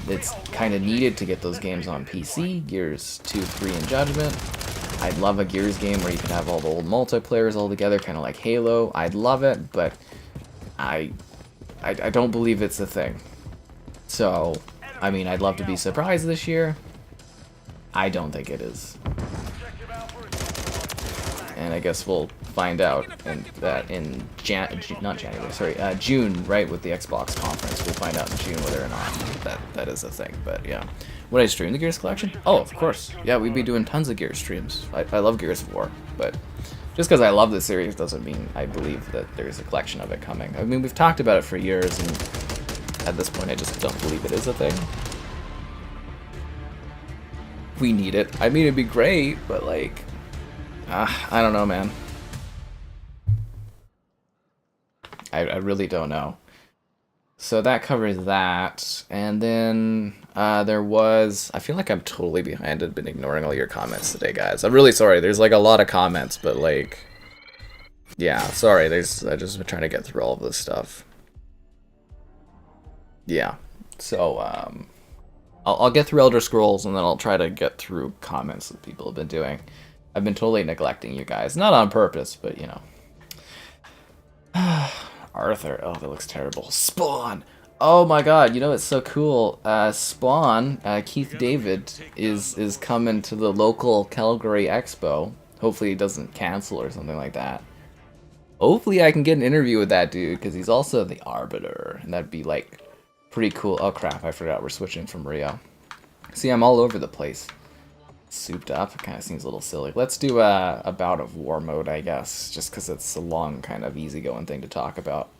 It's kind of needed to get those games on PC, Gears 2, 3, and Judgment. I'd love a Gears game where you can have all the old multiplayers all together, kind of like Halo. I'd love it, but I don't believe it's a thing. So, I mean, I'd love to be surprised this year. I don't think it is. And I guess we'll find out in June, right, with the Xbox conference. We'll find out in June whether or not that is a thing. But yeah, would I stream the Gears collection? Oh, of course. Yeah, we'd be doing tons of Gears streams. I love Gears 4, but just because I love the series doesn't mean I believe that there's a collection of it coming. I mean, we've talked about it for years, and at this point, I just don't believe it is a thing. We need it. I mean, it'd be great, but like, I don't know, man. I really don't know. So that covers that. And then there was... I feel like I'm totally behind. I've been ignoring all your comments today, guys. I'm really sorry. There's like a lot of comments, but like... Yeah, sorry. I just been trying to get through all of this stuff. Yeah. So, I'll get through Elder Scrolls, and then I'll try to get through comments that people have been doing. I've been totally neglecting you guys. Not on purpose, but, you know. Arthur. Oh, that looks terrible. Spawn! Oh my god, you know, it's so cool. Spawn, Keith David, is coming to the local Calgary Expo. Hopefully he doesn't cancel or something like that. Hopefully I can get an interview with that dude, because he's also the Arbiter, and that'd be, like, pretty cool. Oh crap, I forgot we're switching from Rio. See, I'm all over the place. Souped up, it kind of seems a little silly. Let's do a bout of war mode, I guess, just because it's a long, kind of easygoing thing to talk about.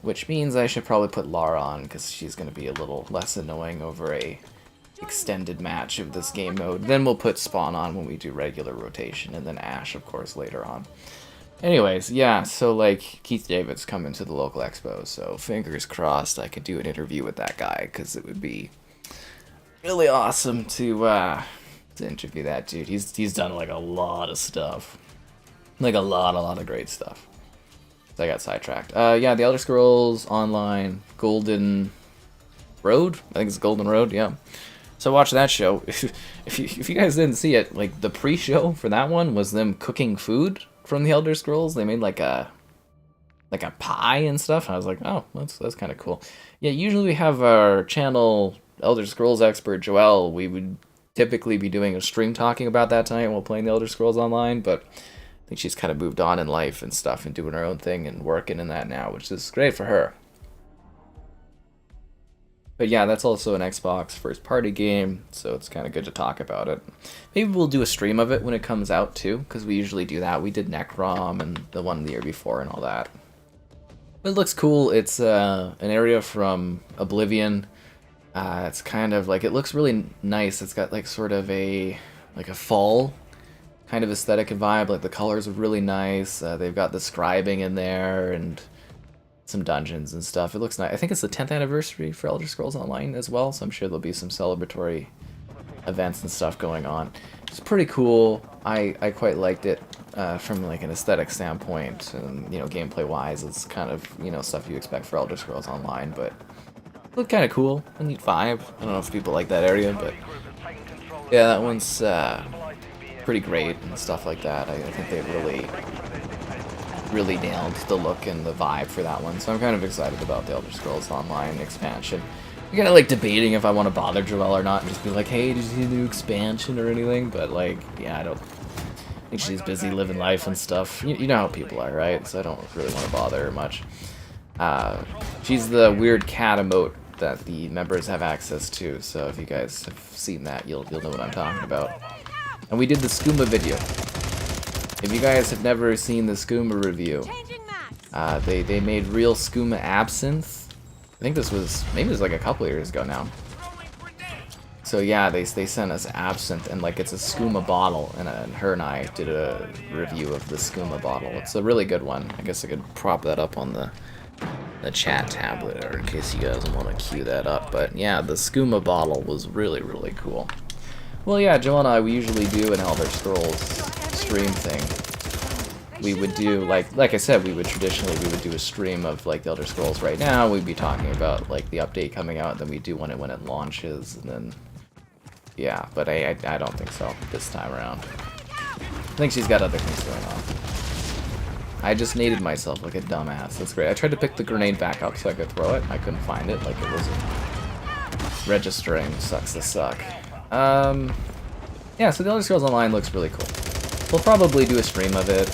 Which means I should probably put Lara on, because she's going to be a little less annoying over a extended match of this game mode. Then we'll put Spawn on when we do regular rotation, and then Ash, of course, later on. Anyways, yeah, so, like, Keith David's coming to the local expo, so fingers crossed I could do an interview with that guy, because it would be really awesome to interview that dude. He's done, like, a lot of stuff. Like, a lot of great stuff. So I got sidetracked. Yeah, the Elder Scrolls Online Golden Road? I think it's Golden Road, yeah. So watch that show. If you guys didn't see it, like, the pre-show for that one was them cooking food from the Elder Scrolls. They made like a pie and stuff. And I was like, oh, that's kind of cool. Yeah, usually we have our channel Elder Scrolls expert Joelle. We would typically be doing a stream talking about that tonight while playing the Elder Scrolls Online, but I think she's kind of moved on in life and stuff and doing her own thing and working in that now, which is great for her. But yeah, that's also an Xbox first-party game, so it's kind of good to talk about it. Maybe we'll do a stream of it when it comes out, too, because we usually do that. We did Necrom and the one the year before and all that. But it looks cool. It's an area from Oblivion. It's kind of like, it looks really nice. It's got like sort of a fall kind of aesthetic and vibe. Like the colors are really nice. They've got the scribing in there and some dungeons and stuff. It looks nice. I think it's the 10th anniversary for Elder Scrolls Online as well, so I'm sure there'll be some celebratory events and stuff going on. It's pretty cool. I quite liked it from like an aesthetic standpoint, and you know, gameplay wise, it's kind of, you know, stuff you expect for Elder Scrolls Online, but it looked kind of cool. A neat vibe. I don't know if people like that area, but yeah, that one's pretty great and stuff like that. I think they really nailed the look and the vibe for that one, so I'm kind of excited about the Elder Scrolls Online expansion. I'm kind of like debating if I want to bother Joelle or not and just be like, hey, did you see the new expansion or anything? But like, yeah, I think she's busy living life and stuff. You know how people are, right? So I don't really want to bother her much. She's the weird cat emote that the members have access to, so if you guys have seen that, you'll know what I'm talking about. And we did the skooma video. If you guys have never seen the skooma review, they made real skooma absinthe. I think this was, maybe it was like a couple years ago now. So yeah, they sent us absinthe, and like it's a skooma bottle, and her and I did a review of the skooma bottle. It's a really good one. I guess I could prop that up on the chat tablet, or in case you guys want to queue that up. But yeah, the skooma bottle was really cool. Well, yeah, Joe and I, we usually do an Elder Scrolls stream thing. We would do, like I said, we would do a stream of like the Elder Scrolls right now. We'd be talking about like the update coming out, then we do one when it launches, and then yeah. But I don't think so this time around. I think she's got other things going on. I just naded myself like a dumbass. That's great. I tried to pick the grenade back up so I could throw it. I couldn't find it. Like it wasn't registering. Sucks to suck. Yeah, so the Elder Scrolls Online looks really cool. We'll probably do a stream of it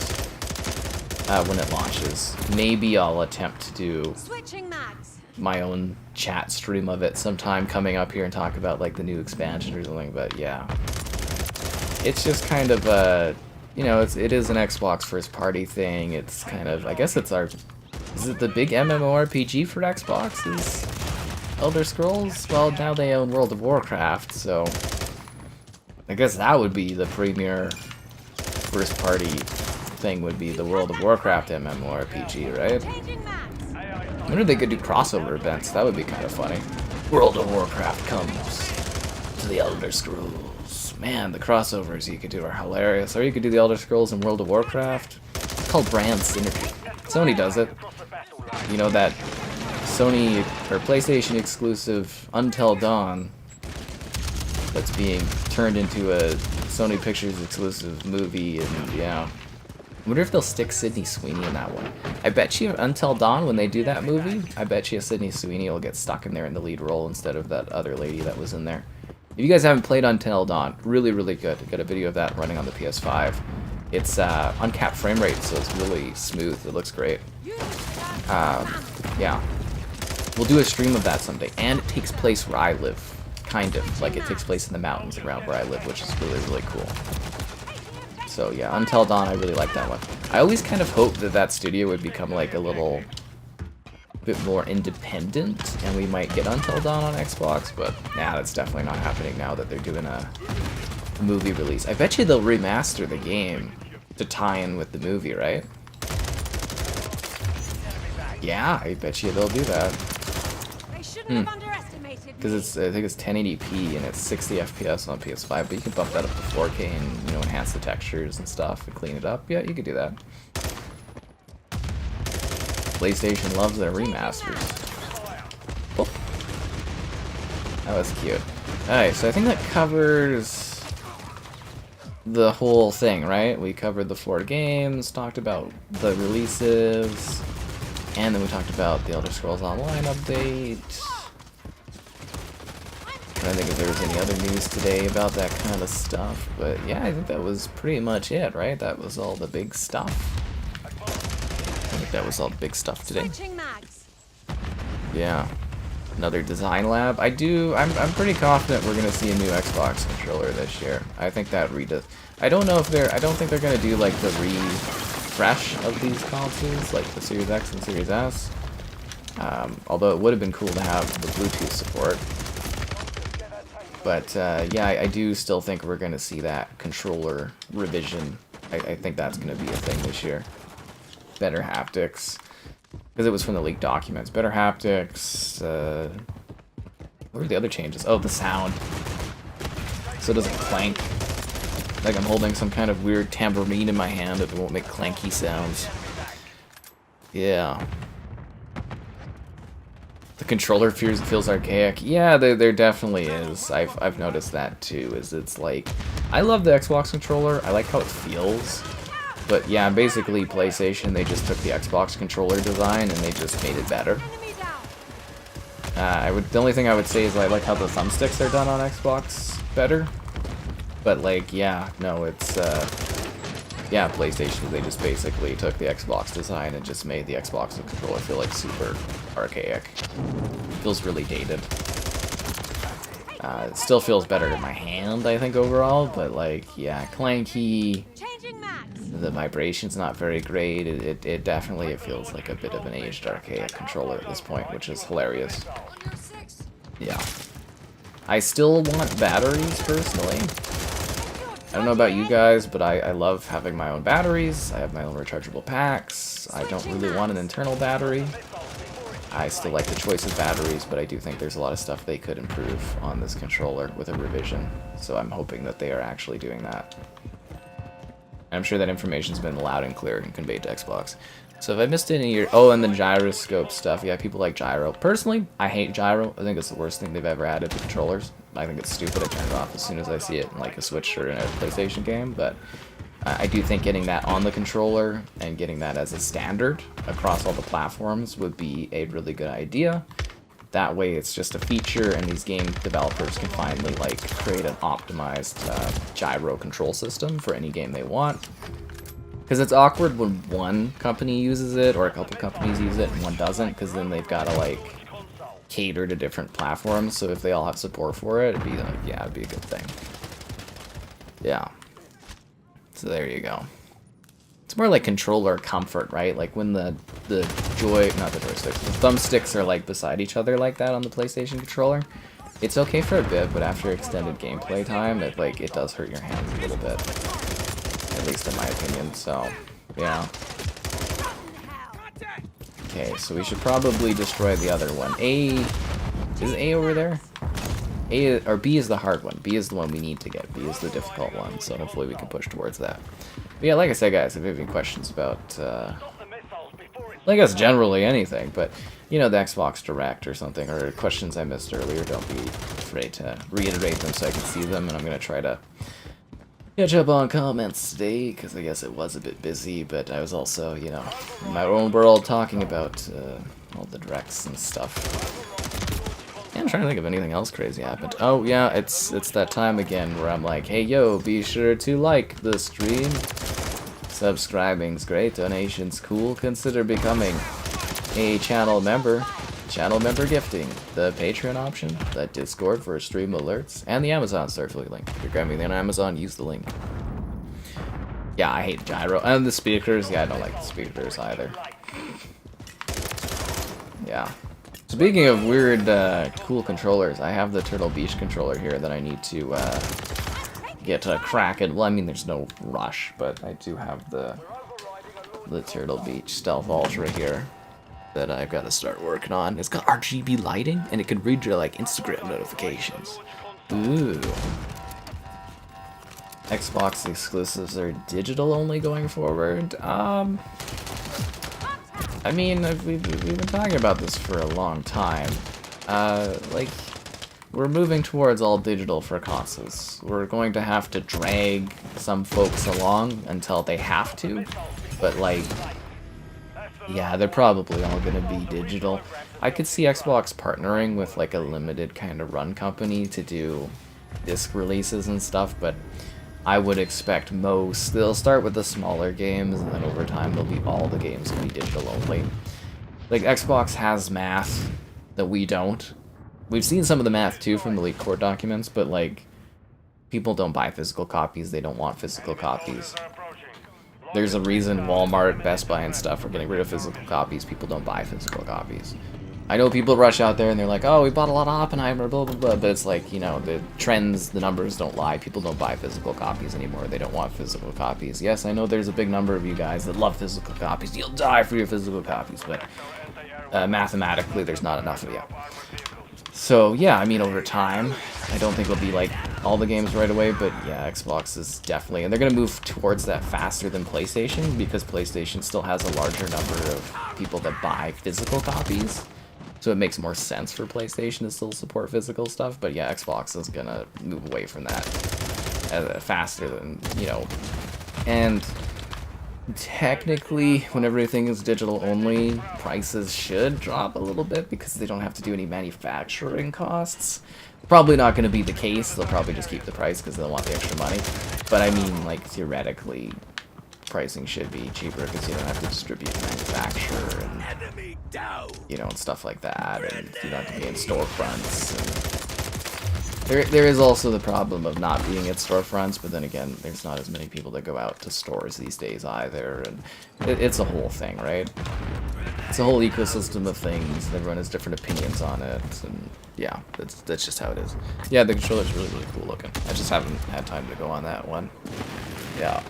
when it launches. Maybe I'll attempt to do my own chat stream of it sometime coming up here and talk about like the new expansion or something, but yeah. It's just kind of a, you know, it is an Xbox first party thing. It's kind of, I guess it's is it the big MMORPG for Xbox? Is Elder Scrolls? Well, now they own World of Warcraft, so I guess that would be the premier first party thing, would be the World of Warcraft MMORPG, right? I wonder if they could do crossover events. That would be kind of funny. World of Warcraft comes to the Elder Scrolls. Man, the crossovers you could do are hilarious. Or you could do the Elder Scrolls and World of Warcraft. It's called brand synergy. Sony does it. You know that Sony or PlayStation exclusive Until Dawn that's being turned into a Sony Pictures exclusive movie, and yeah. I wonder if they'll stick Sydney Sweeney in that one. I bet you Until Dawn, when they do that movie, I bet you Sydney Sweeney will get stuck in there in the lead role instead of that other lady that was in there. If you guys haven't played Until Dawn, really good. I got a video of that running on the PS5. It's uncapped frame rate, so it's really smooth. It looks great. Yeah. We'll do a stream of that someday. And it takes place where I live. Kind of. Like, it takes place in the mountains around where I live, which is really, really cool. So, yeah, Until Dawn, I really like that one. I always kind of hoped that that studio would become, like, a little bit more independent, and we might get Until Dawn on Xbox, but, nah, that's definitely not happening now that they're doing a movie release. I bet you they'll remaster the game to tie in with the movie, right? Yeah, I bet you they'll do that. Because it's, I think it's 1080p and it's 60 FPS on PS5, but you can bump that up to 4K and, you know, enhance the textures and stuff and clean it up. Yeah, you could do that. PlayStation loves their remasters. Oh. That was cute. Alright, so I think that covers the whole thing, right? We covered the 4 games, talked about the releases, and then we talked about the Elder Scrolls Online update. I don't think if there was any other news today about that kind of stuff, but yeah, I think that was pretty much it, right? That was all the big stuff. I think that was all the big stuff today. Yeah. Another design lab. I'm pretty confident we're gonna see a new Xbox controller this year. I think that I don't think they're gonna do like the refresh of these consoles, like the Series X and Series S. Although it would have been cool to have the Bluetooth support. But yeah, I do still think we're going to see that controller revision. I think that's going to be a thing this year. Better haptics. Because it was from the leaked documents. Better haptics. What were the other changes? Oh, the sound. So it doesn't clank. Like I'm holding some kind of weird tambourine in my hand that won't make clanky sounds. Yeah. The controller feels archaic. Yeah, there definitely is. I've noticed that too. It's like, I love the Xbox controller. I like how it feels. But yeah, basically PlayStation, they just took the Xbox controller design and they just made it better. The only thing I would say is I like how the thumbsticks are done on Xbox better. But like, yeah, no, it's yeah, PlayStation, they just basically took the Xbox design and just made the Xbox controller feel like super archaic. Feels really dated. It still feels better in my hand, I think, overall, but like, yeah, clanky. The vibration's not very great. It definitely feels like a bit of an aged archaic controller at this point, which is hilarious. Yeah. I still want batteries, personally. I don't know about you guys, but I love having my own batteries. I have my own rechargeable packs. I don't really want an internal battery. I still like the choice of batteries, but I do think there's a lot of stuff they could improve on this controller with a revision. So I'm hoping that they are actually doing that. I'm sure that information's been loud and clear and conveyed to Xbox. So if I missed any of your... Oh, and the gyroscope stuff. Yeah, people like gyro. Personally, I hate gyro. I think it's the worst thing they've ever added to controllers. I think it's stupid. I turn it off as soon as I see it in like a Switch or in a PlayStation game. But I do think getting that on the controller and getting that as a standard across all the platforms would be a really good idea. That way it's just a feature and these game developers can finally like create an optimized gyro control system for any game they want. Because it's awkward when one company uses it or a couple companies use it and one doesn't, because then they've got to like cater to different platforms. So if they all have support for it, it'd be like, yeah, it'd be a good thing. Yeah. So there you go. It's more like controller comfort, right? Like when the thumbsticks, the thumbsticks are like beside each other like that on the PlayStation controller. It's okay for a bit, but after extended gameplay time, it does hurt your hands a little bit. At least in my opinion, so, yeah. Okay, so we should probably destroy the other one. Is A over there? Or B is the hard one. B is the one we need to get. B is the difficult one, so hopefully we can push towards that. But yeah, like I said, guys, if you have any questions about, I guess generally anything, but, you know, the Xbox Direct or something, or questions I missed earlier, don't be afraid to reiterate them so I can see them, and I'm going to try to catch up on comments today, because I guess it was a bit busy, but I was also, you know, in my own world talking about all the directs and stuff. Yeah, I'm trying to think of anything else crazy happened. Oh, yeah, it's that time again where I'm like, hey, yo, be sure to like the stream. Subscribing's great, donation's cool. Consider becoming a channel member. Channel member gifting, the Patreon option, the Discord for stream alerts, and the Amazon store affiliate link. If you're grabbing on Amazon, use the link. Yeah, I hate gyro. And the speakers, yeah, I don't like the speakers either. Yeah. Speaking of weird, cool controllers, I have the Turtle Beach controller here that I need to get a crack at. Well, I mean, there's no rush, but I do have the Turtle Beach Stealth Ultra here that I've got to start working on. It's got RGB lighting, and it can read your, like, Instagram notifications. Ooh. Xbox exclusives are digital only going forward. I mean, we've been talking about this for a long time. Like, we're moving towards all digital for consoles. We're going to have to drag some folks along until they have to, but, like, yeah, they're probably all gonna be digital. I could see Xbox partnering with, like, a limited kind of run company to do disc releases and stuff, but I would expect most, they'll start with the smaller games, and then over time they'll be, all the games will be digital only. Like, Xbox has math that we don't. We've seen some of the math too from the leaked court documents, but, like, people don't buy physical copies, they don't want physical copies. There's a reason Walmart, Best Buy, and stuff are getting rid of physical copies. People don't buy physical copies. I know people rush out there and they're like, oh, we bought a lot of Oppenheimer, blah, blah, blah, but it's like, you know, the trends, the numbers don't lie. People don't buy physical copies anymore. They don't want physical copies. Yes, I know there's a big number of you guys that love physical copies. You'll die for your physical copies, but mathematically, there's not enough of you. So, yeah, I mean, over time, I don't think it'll be, like, all the games right away, but, yeah, Xbox is definitely... And they're going to move towards that faster than PlayStation, because PlayStation still has a larger number of people that buy physical copies. So it makes more sense for PlayStation to still support physical stuff, but, yeah, Xbox is going to move away from that faster than, you know... And... technically, when everything is digital only, prices should drop a little bit because they don't have to do any manufacturing costs. Probably not going to be the case. They'll probably just keep the price because they'll want the extra money. But I mean, like, theoretically, pricing should be cheaper because you don't have to distribute and manufacture and, you know, and stuff like that. And you don't have to be in storefronts. And there is also the problem of not being at storefronts, but then again, there's not as many people that go out to stores these days either, and it's a whole thing, right? It's a whole ecosystem of things, and everyone has different opinions on it, and yeah, that's just how it is. Yeah, the controller's really, really cool looking. I just haven't had time to go on that one. Yeah.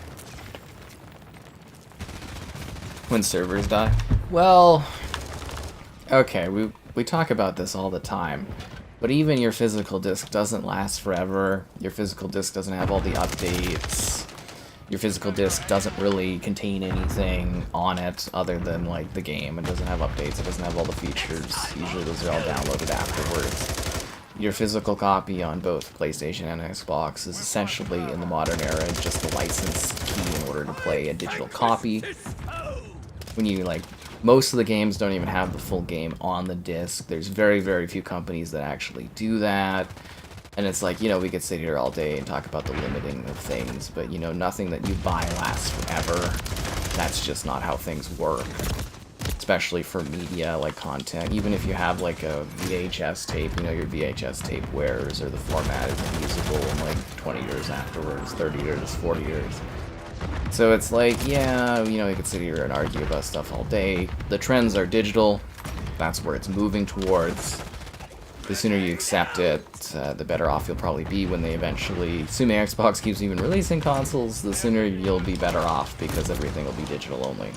When servers die? Well, okay, we talk about this all the time. But even your physical disc doesn't last forever. Your physical disc doesn't have all the updates. Your physical disc doesn't really contain anything on it other than, like, the game. It doesn't have updates. It doesn't have all the features. Usually those are all downloaded afterwards. Your physical copy on both PlayStation and Xbox is essentially, in the modern era, just the license key in order to play a digital copy. When you, like... Most of the games don't even have the full game on the disc. There's very, very few companies that actually do that. And it's like, you know, we could sit here all day and talk about the limiting of things, but, you know, nothing that you buy lasts forever. That's just not how things work. Especially for media, like content. Even if you have, like, a VHS tape, you know, your VHS tape wears, or the format is usable in, like, 20 years afterwards, 30 years, 40 years. So it's like, yeah, you know, you could sit here and argue about stuff all day. The trends are digital. That's where it's moving towards. The sooner you accept it, the better off you'll probably be when they eventually, assuming Xbox keeps even releasing consoles, the sooner you'll be better off because everything will be digital only.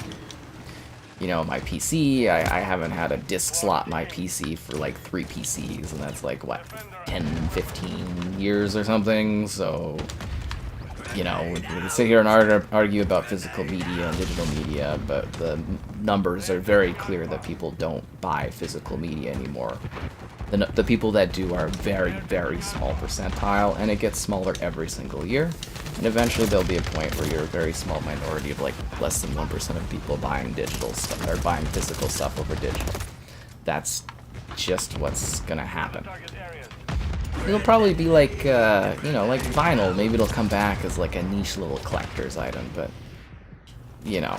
You know, my PC, I haven't had a disc slot in my PC for like 3 PCs, and that's like, what, 10, 15 years or something, so... You know, we can sit here and argue about physical media and digital media, but the numbers are very clear that people don't buy physical media anymore. The people that do are a very, very small percentile, and it gets smaller every single year. And eventually there'll be a point where you're a very small minority of, like, less than 1% of people buying digital stuff, or buying physical stuff over digital. That's just what's gonna happen. It'll probably be like, you know, like vinyl. Maybe it'll come back as like a niche little collector's item, but you know,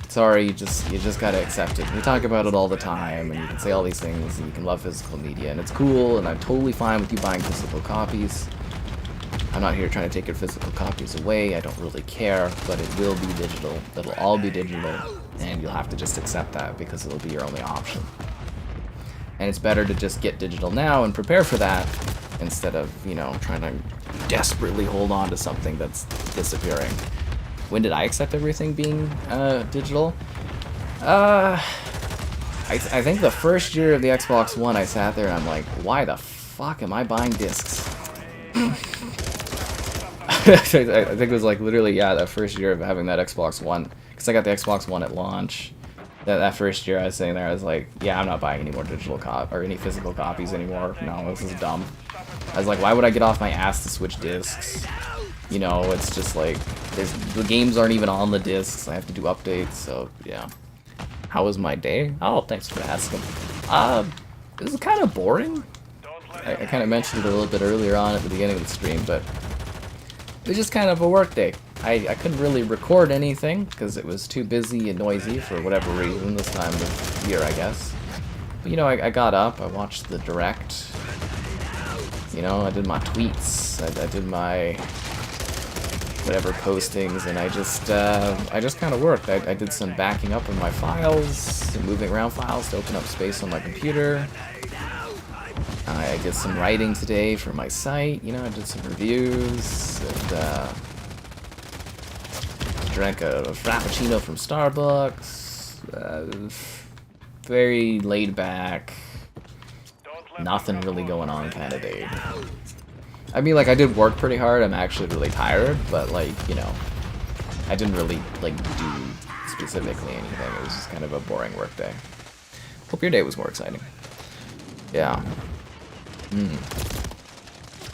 sorry, you just gotta accept it. We talk about it all the time, and you can say all these things, and you can love physical media, and it's cool, and I'm totally fine with you buying physical copies. I'm not here trying to take your physical copies away, I don't really care, but it will be digital. It'll all be digital, and you'll have to just accept that because it'll be your only option. And it's better to just get digital now and prepare for that, instead of, you know, trying to desperately hold on to something that's disappearing. When did I accept everything being digital? I think the first year of the Xbox One, I sat there and I'm like, why the fuck am I buying discs? I think it was like literally, yeah, that first year of having that Xbox One, because I got the Xbox One at launch. That first year I was sitting there, I was like, yeah, I'm not buying any more digital or any physical copies anymore. No, this is dumb. I was like, why would I get off my ass to switch discs? You know, it's just like, the games aren't even on the discs. I have to do updates, so yeah. How was my day? Oh, thanks for asking. It was kind of boring. I kind of mentioned it a little bit earlier on at the beginning of the stream, but it was just kind of a work day. I couldn't really record anything because it was too busy and noisy for whatever reason this time of year, I guess. But, you know, I got up, I watched the direct. You know, I did my tweets, I did my whatever postings, and I just kind of worked. I did some backing up of my files, some moving around files to open up space on my computer. I did some writing today for my site, you know, I did some reviews, and drank a Frappuccino from Starbucks. Very laid back, nothing really going on kind of day. I mean, like, I did work pretty hard, I'm actually really tired, but, like, you know, I didn't really, like, do specifically anything. It was just kind of a boring work day. Hope your day was more exciting. Yeah.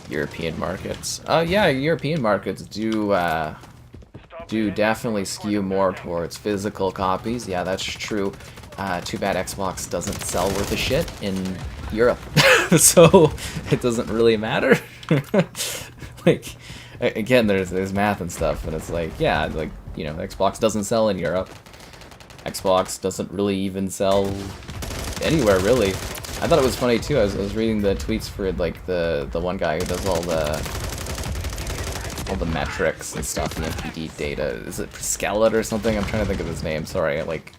European markets. Yeah, European markets do definitely skew more towards physical copies. Yeah, that's true. Too bad Xbox doesn't sell worth a shit in Europe. So it doesn't really matter. Like, again, there's math and stuff, and it's like, yeah, like, you know, Xbox doesn't sell in Europe. Xbox doesn't really even sell anywhere, really. I thought it was funny too. I was reading the tweets for like the one guy who does all the metrics and stuff, the MPD data. Is it Skelet or something? I'm trying to think of his name. Sorry, like,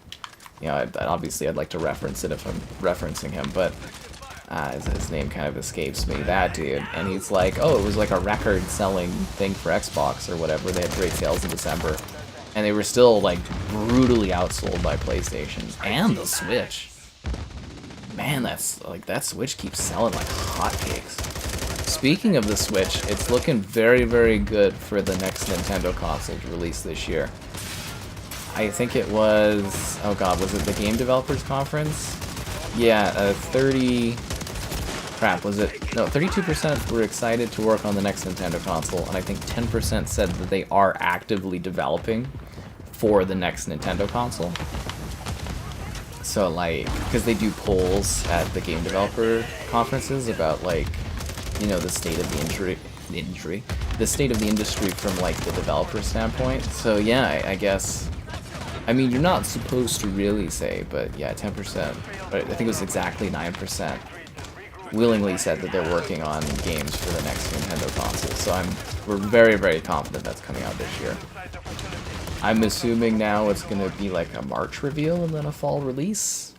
you know, obviously I'd like to reference it if I'm referencing him, but his name kind of escapes me. That dude, and he's like, oh, it was like a record-selling thing for Xbox or whatever. They had great sales in December, and they were still like brutally outsold by PlayStation and the Switch. Man, that's like, that Switch keeps selling like hotcakes. Speaking of the Switch, it's looking very, very good for the next Nintendo console to release this year. I think it was, oh god, was it the Game Developers Conference? Yeah, 32% were excited to work on the next Nintendo console, and I think 10% said that they are actively developing for the next Nintendo console. So, like, because they do polls at the game developer conferences about, like, you know, the state of the state of the industry from, like, the developer standpoint. So, yeah, I guess, I mean, you're not supposed to really say, but yeah, 10%, but I think it was exactly 9%, willingly said that they're working on games for the next Nintendo console. So we're very, very confident that's coming out this year. I'm assuming now it's going to be like a March reveal and then a fall release.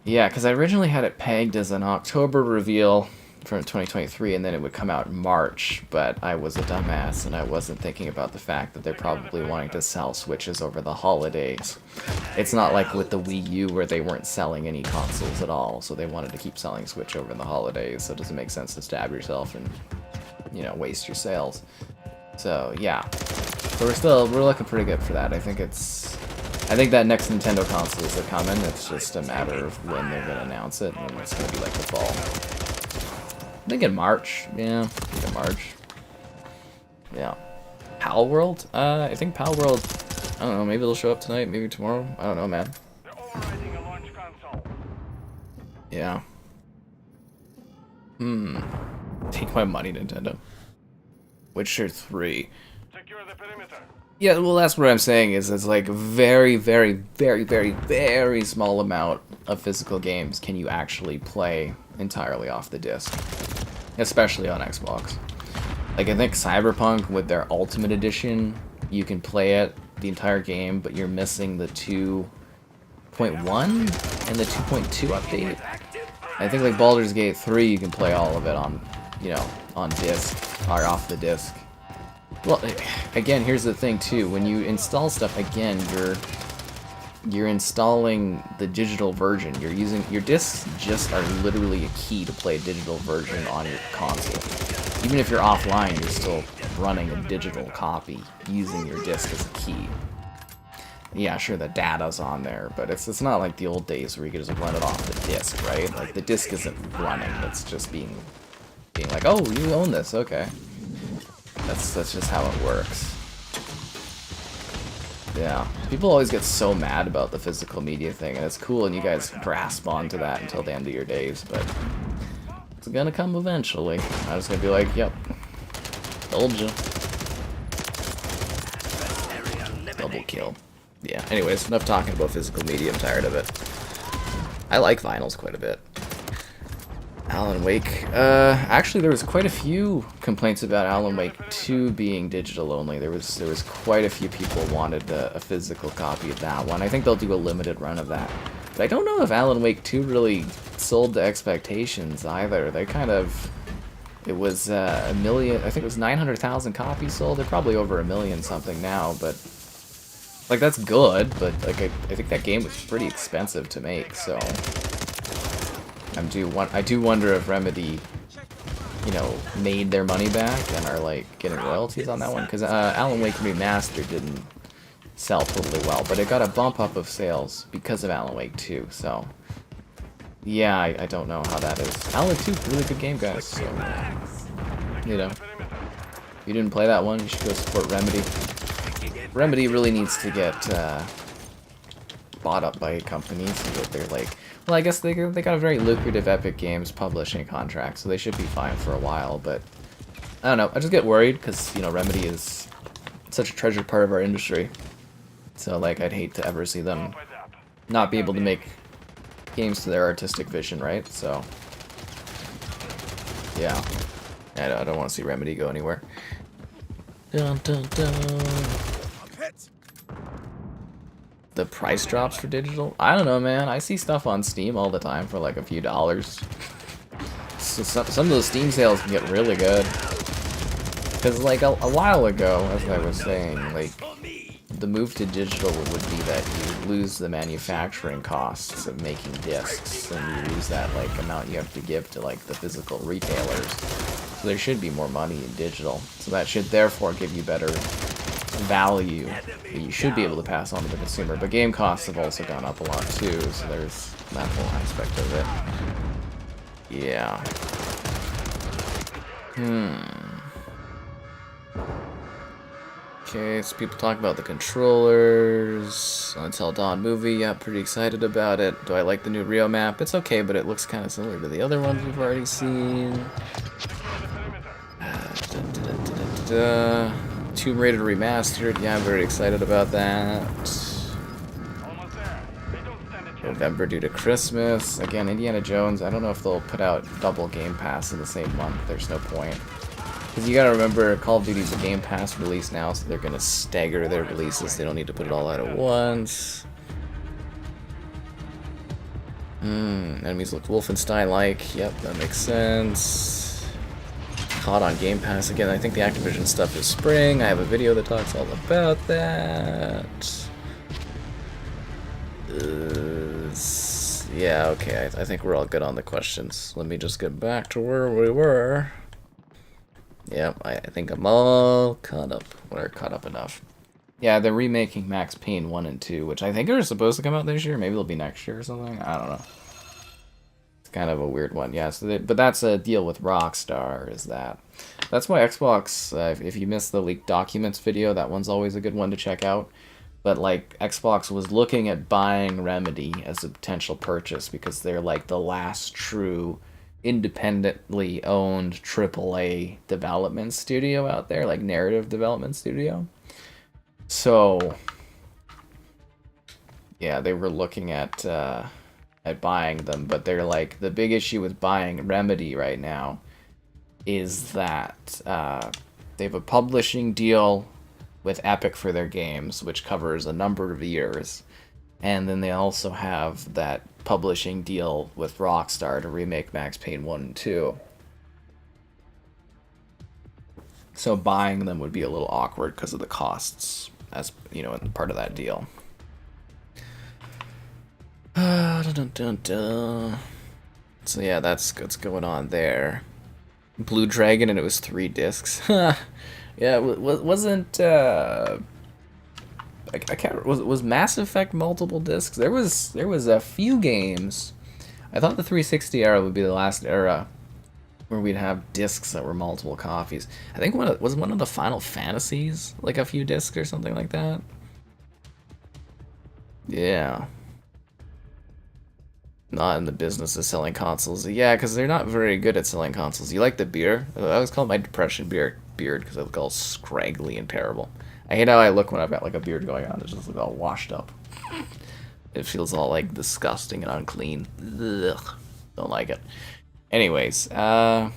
Yeah, because I originally had it pegged as an October reveal from 2023, and then it would come out in March, but I was a dumbass and I wasn't thinking about the fact that they're probably wanting to sell Switches over the holidays. It's not like with the Wii U where they weren't selling any consoles at all, so they wanted to keep selling Switch over the holidays, so it doesn't make sense to stab yourself and, you know, waste your sales. So, yeah. So we're looking pretty good for that. I think that next Nintendo consoles are coming. It's just a matter of when they're going to announce it, and it's going to be like the fall. I think in March. Yeah, I think in March. Yeah. Pal World? I think Pal World, I don't know, maybe it'll show up tonight, maybe tomorrow. I don't know, man. Yeah. Take my money, Nintendo. Witcher 3. Yeah, well, that's what I'm saying is it's like very, very, very, very, very small amount of physical games can you actually play entirely off the disc, especially on Xbox. Like, I think Cyberpunk with their Ultimate Edition, you can play it the entire game, but you're missing the 2.1 and the 2.2 update. I think like Baldur's Gate 3, you can play all of it on, you know, on disc or off the disc. Well, again, here's the thing too. When you install stuff, again, you're installing the digital version. You're using your discs just are literally a key to play a digital version on your console. Even if you're offline, you're still running a digital copy using your disc as a key. Yeah, sure, the data's on there, but it's not like the old days where you could just run it off the disc, right? Like the disc isn't running; it's just being like, oh, you own this, okay. That's just how it works. Yeah, people always get so mad about the physical media thing, and it's cool, and you guys grasp onto that until the end of your days, but it's gonna come eventually. I'm just gonna be like, yep, told you. Double kill. Yeah, anyways, enough talking about physical media, I'm tired of it. I like vinyls quite a bit. Alan Wake. Actually, there was quite a few complaints about Alan Wake 2 being digital only. There was quite a few people wanted a physical copy of that one. I think they'll do a limited run of that. But I don't know if Alan Wake 2 really sold to expectations either. They kind of... It was a million... I think it was 900,000 copies sold. They're probably over a million something now, but... Like, that's good, but like I think that game was pretty expensive to make, so... I do wonder if Remedy, you know, made their money back and are like getting royalties on that one, because Alan Wake Remaster didn't sell totally well, but it got a bump up of sales because of Alan Wake 2. So yeah, I don't know how that is. Alan Wake 2, really good game, guys. So you know, if you didn't play that one, you should go support Remedy. Remedy really needs to get bought up by companies so that they're like. Well, I guess they got a very lucrative Epic Games publishing contract, so they should be fine for a while, but I don't know, I just get worried, because, you know, Remedy is such a treasured part of our industry, so, like, I'd hate to ever see them not be able to make games to their artistic vision, right? So, yeah, I don't want to see Remedy go anywhere. Dun, dun, dun. The price drops for digital? I don't know, man. I see stuff on Steam all the time for like a few dollars. So some of those Steam sales can get really good. Because like a while ago, as I was saying, like the move to digital would be that you lose the manufacturing costs of making discs, and you lose that like amount you have to give to like the physical retailers. So there should be more money in digital. So that should therefore give you better value that you should be able to pass on to the consumer, but game costs have also gone up a lot too, so there's that whole aspect of it. Yeah. Okay, so people talk about the controllers. Until Dawn movie, yeah, pretty excited about it. Do I like the new Rio map? It's okay, but it looks kind of similar to the other ones we've already seen. Tomb Raider Remastered, yeah, I'm very excited about that. November due to Christmas. Again, Indiana Jones, I don't know if they'll put out double Game Pass in the same month. There's no point. Because you gotta remember, Call of Duty's a Game Pass release now, so they're gonna stagger their releases. They don't need to put it all out at once. Enemies look Wolfenstein-like. Yep, that makes sense. Hot on Game Pass again. I think the Activision stuff is spring. I have a video that talks all about that. Yeah, okay. I think we're all good on the questions. Let me just get back to where we were. Yep, I think I'm all caught up. We're caught up enough. Yeah, they're remaking Max Payne 1 and 2, which I think are supposed to come out this year. Maybe they'll be next year or something. I don't know. Kind of a weird one, yeah. So but that's a deal with Rockstar, is that. That's why Xbox, if you missed the leaked documents video, that one's always a good one to check out. But like Xbox was looking at buying Remedy as a potential purchase because they're like the last true independently owned AAA development studio out there, like narrative development studio. So yeah, they were looking at buying them, but they're like, the big issue with buying Remedy right now is that they have a publishing deal with Epic for their games, which covers a number of years, and then they also have that publishing deal with Rockstar to remake Max Payne 1 and 2. So buying them would be a little awkward because of the costs, as you know, part of that deal. So yeah, that's what's going on there. Blue Dragon, and it was 3 discs. Yeah, wasn't I can't, was Mass Effect multiple discs? There was a few games. I thought the 360 era would be the last era where we'd have discs that were multiple copies. I think was one of the Final Fantasies like a few discs or something like that. Yeah. Not in the business of selling consoles. Yeah, because they're not very good at selling consoles. You like the beer? I always call it my depression beard because I look all scraggly and terrible. I hate how I look when I've got like a beard going on. It just looks all washed up. It feels all like disgusting and unclean. Ugh. Don't like it. Anyways, yeah,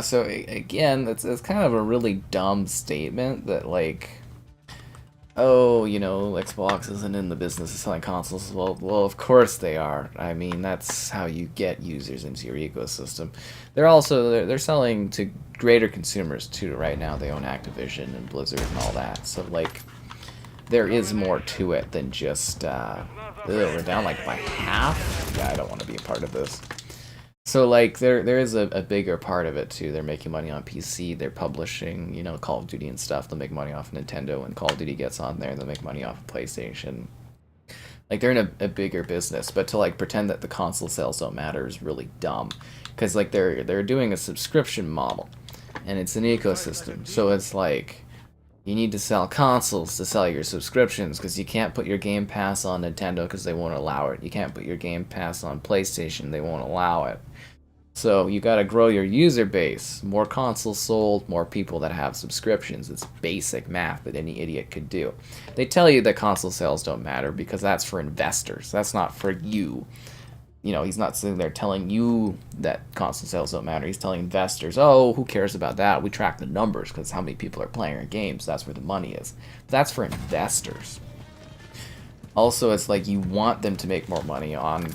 so again, it's kind of a really dumb statement that like, oh, you know, Xbox isn't in the business of selling consoles. Well, of course they are. I mean, that's how you get users into your ecosystem. They're selling to greater consumers too. Right now, they own Activision and Blizzard and all that. So like, there is more to it than just we're down like by half. Yeah, I don't want to be a part of this. So like there is a bigger part of it too. They're making money on PC. They're publishing, you know, Call of Duty and stuff. They'll make money off Nintendo. When Call of Duty gets on there, they'll make money off of PlayStation. Like they're in a bigger business. But to like pretend that the console sales don't matter is really dumb. Because like they're doing a subscription model, and it's an ecosystem. So it's like you need to sell consoles to sell your subscriptions, because you can't put your Game Pass on Nintendo because they won't allow it. You can't put your Game Pass on PlayStation, they won't allow it. So you gotta grow your user base. More consoles sold, more people that have subscriptions. It's basic math that any idiot could do. They tell you that console sales don't matter because that's for investors. That's not for you. You know, he's not sitting there telling you that console sales don't matter. He's telling investors, oh, who cares about that? We track the numbers because how many people are playing our games. That's where the money is. But that's for investors. Also, it's like you want them to make more money on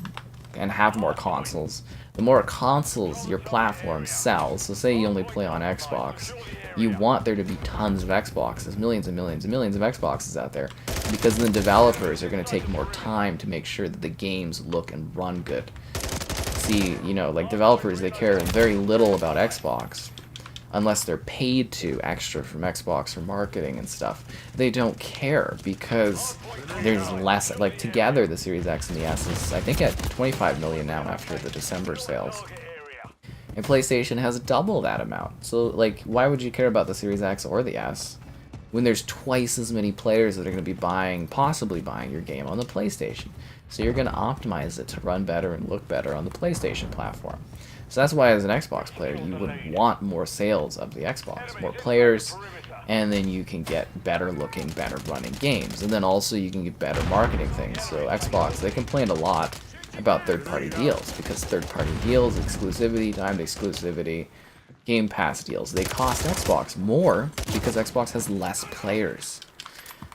and have more consoles. The more consoles your platform sells, so say you only play on Xbox, you want there to be tons of Xboxes, millions and millions and millions of Xboxes out there, because the developers are going to take more time to make sure that the games look and run good. See, you know, like developers, they care very little about Xbox, unless they're paid to extra from Xbox for marketing and stuff. They don't care because there's less, like together the Series X and the S is, I think, at 25 million now after the December sales. And PlayStation has double that amount. So like, why would you care about the Series X or the S when there's twice as many players that are going to be possibly buying your game on the PlayStation? So you're going to optimize it to run better and look better on the PlayStation platform. So that's why as an Xbox player, you would want more sales of the Xbox, more players, and then you can get better looking, better running games. And then also you can get better marketing things. So Xbox, they complained a lot about third-party deals, because third-party deals, exclusivity, timed exclusivity, Game Pass deals, they cost Xbox more because Xbox has less players.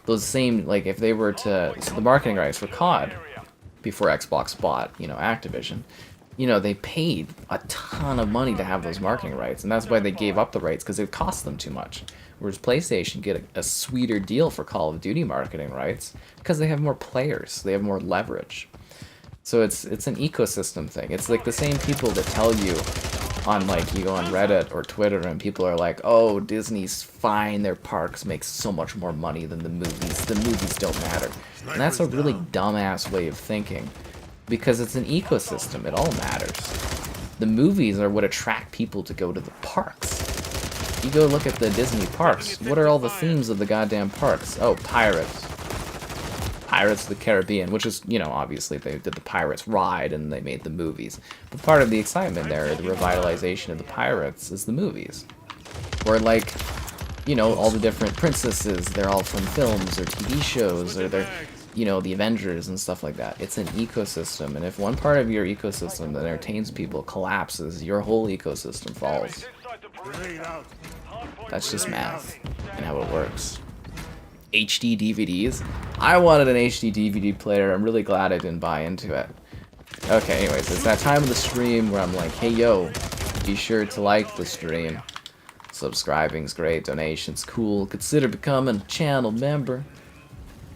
Those same, like if they were to, so the marketing rights for COD, before Xbox bought, you know, Activision, you know, they paid a ton of money to have those marketing rights, and that's why they gave up the rights, because it cost them too much. Whereas PlayStation get a sweeter deal for Call of Duty marketing rights because they have more players, they have more leverage. So it's an ecosystem thing. It's like the same people that tell you on, like, you go on Reddit or Twitter and people are like, oh, Disney's fine, their parks make so much more money than the movies don't matter. And that's a really dumbass way of thinking, because it's an ecosystem, it all matters. The movies are what attract people to go to the parks. You go look at the Disney parks, what are all the themes of the goddamn parks? Oh, pirates. Pirates of the Caribbean, which is, you know, obviously they did the Pirates ride and they made the movies. But part of the excitement there, the revitalization of the Pirates, is the movies. Where, like, you know, all the different princesses, they're all from films or TV shows, or they're, you know, the Avengers and stuff like that. It's an ecosystem, and if one part of your ecosystem that entertains people collapses, your whole ecosystem falls. That's just math and how it works. HD DVDs? I wanted an HD DVD player. I'm really glad I didn't buy into it. Okay, anyways, it's that time of the stream where I'm like, hey yo, be sure to like the stream. Subscribing's great, donations cool. Consider becoming a channel member.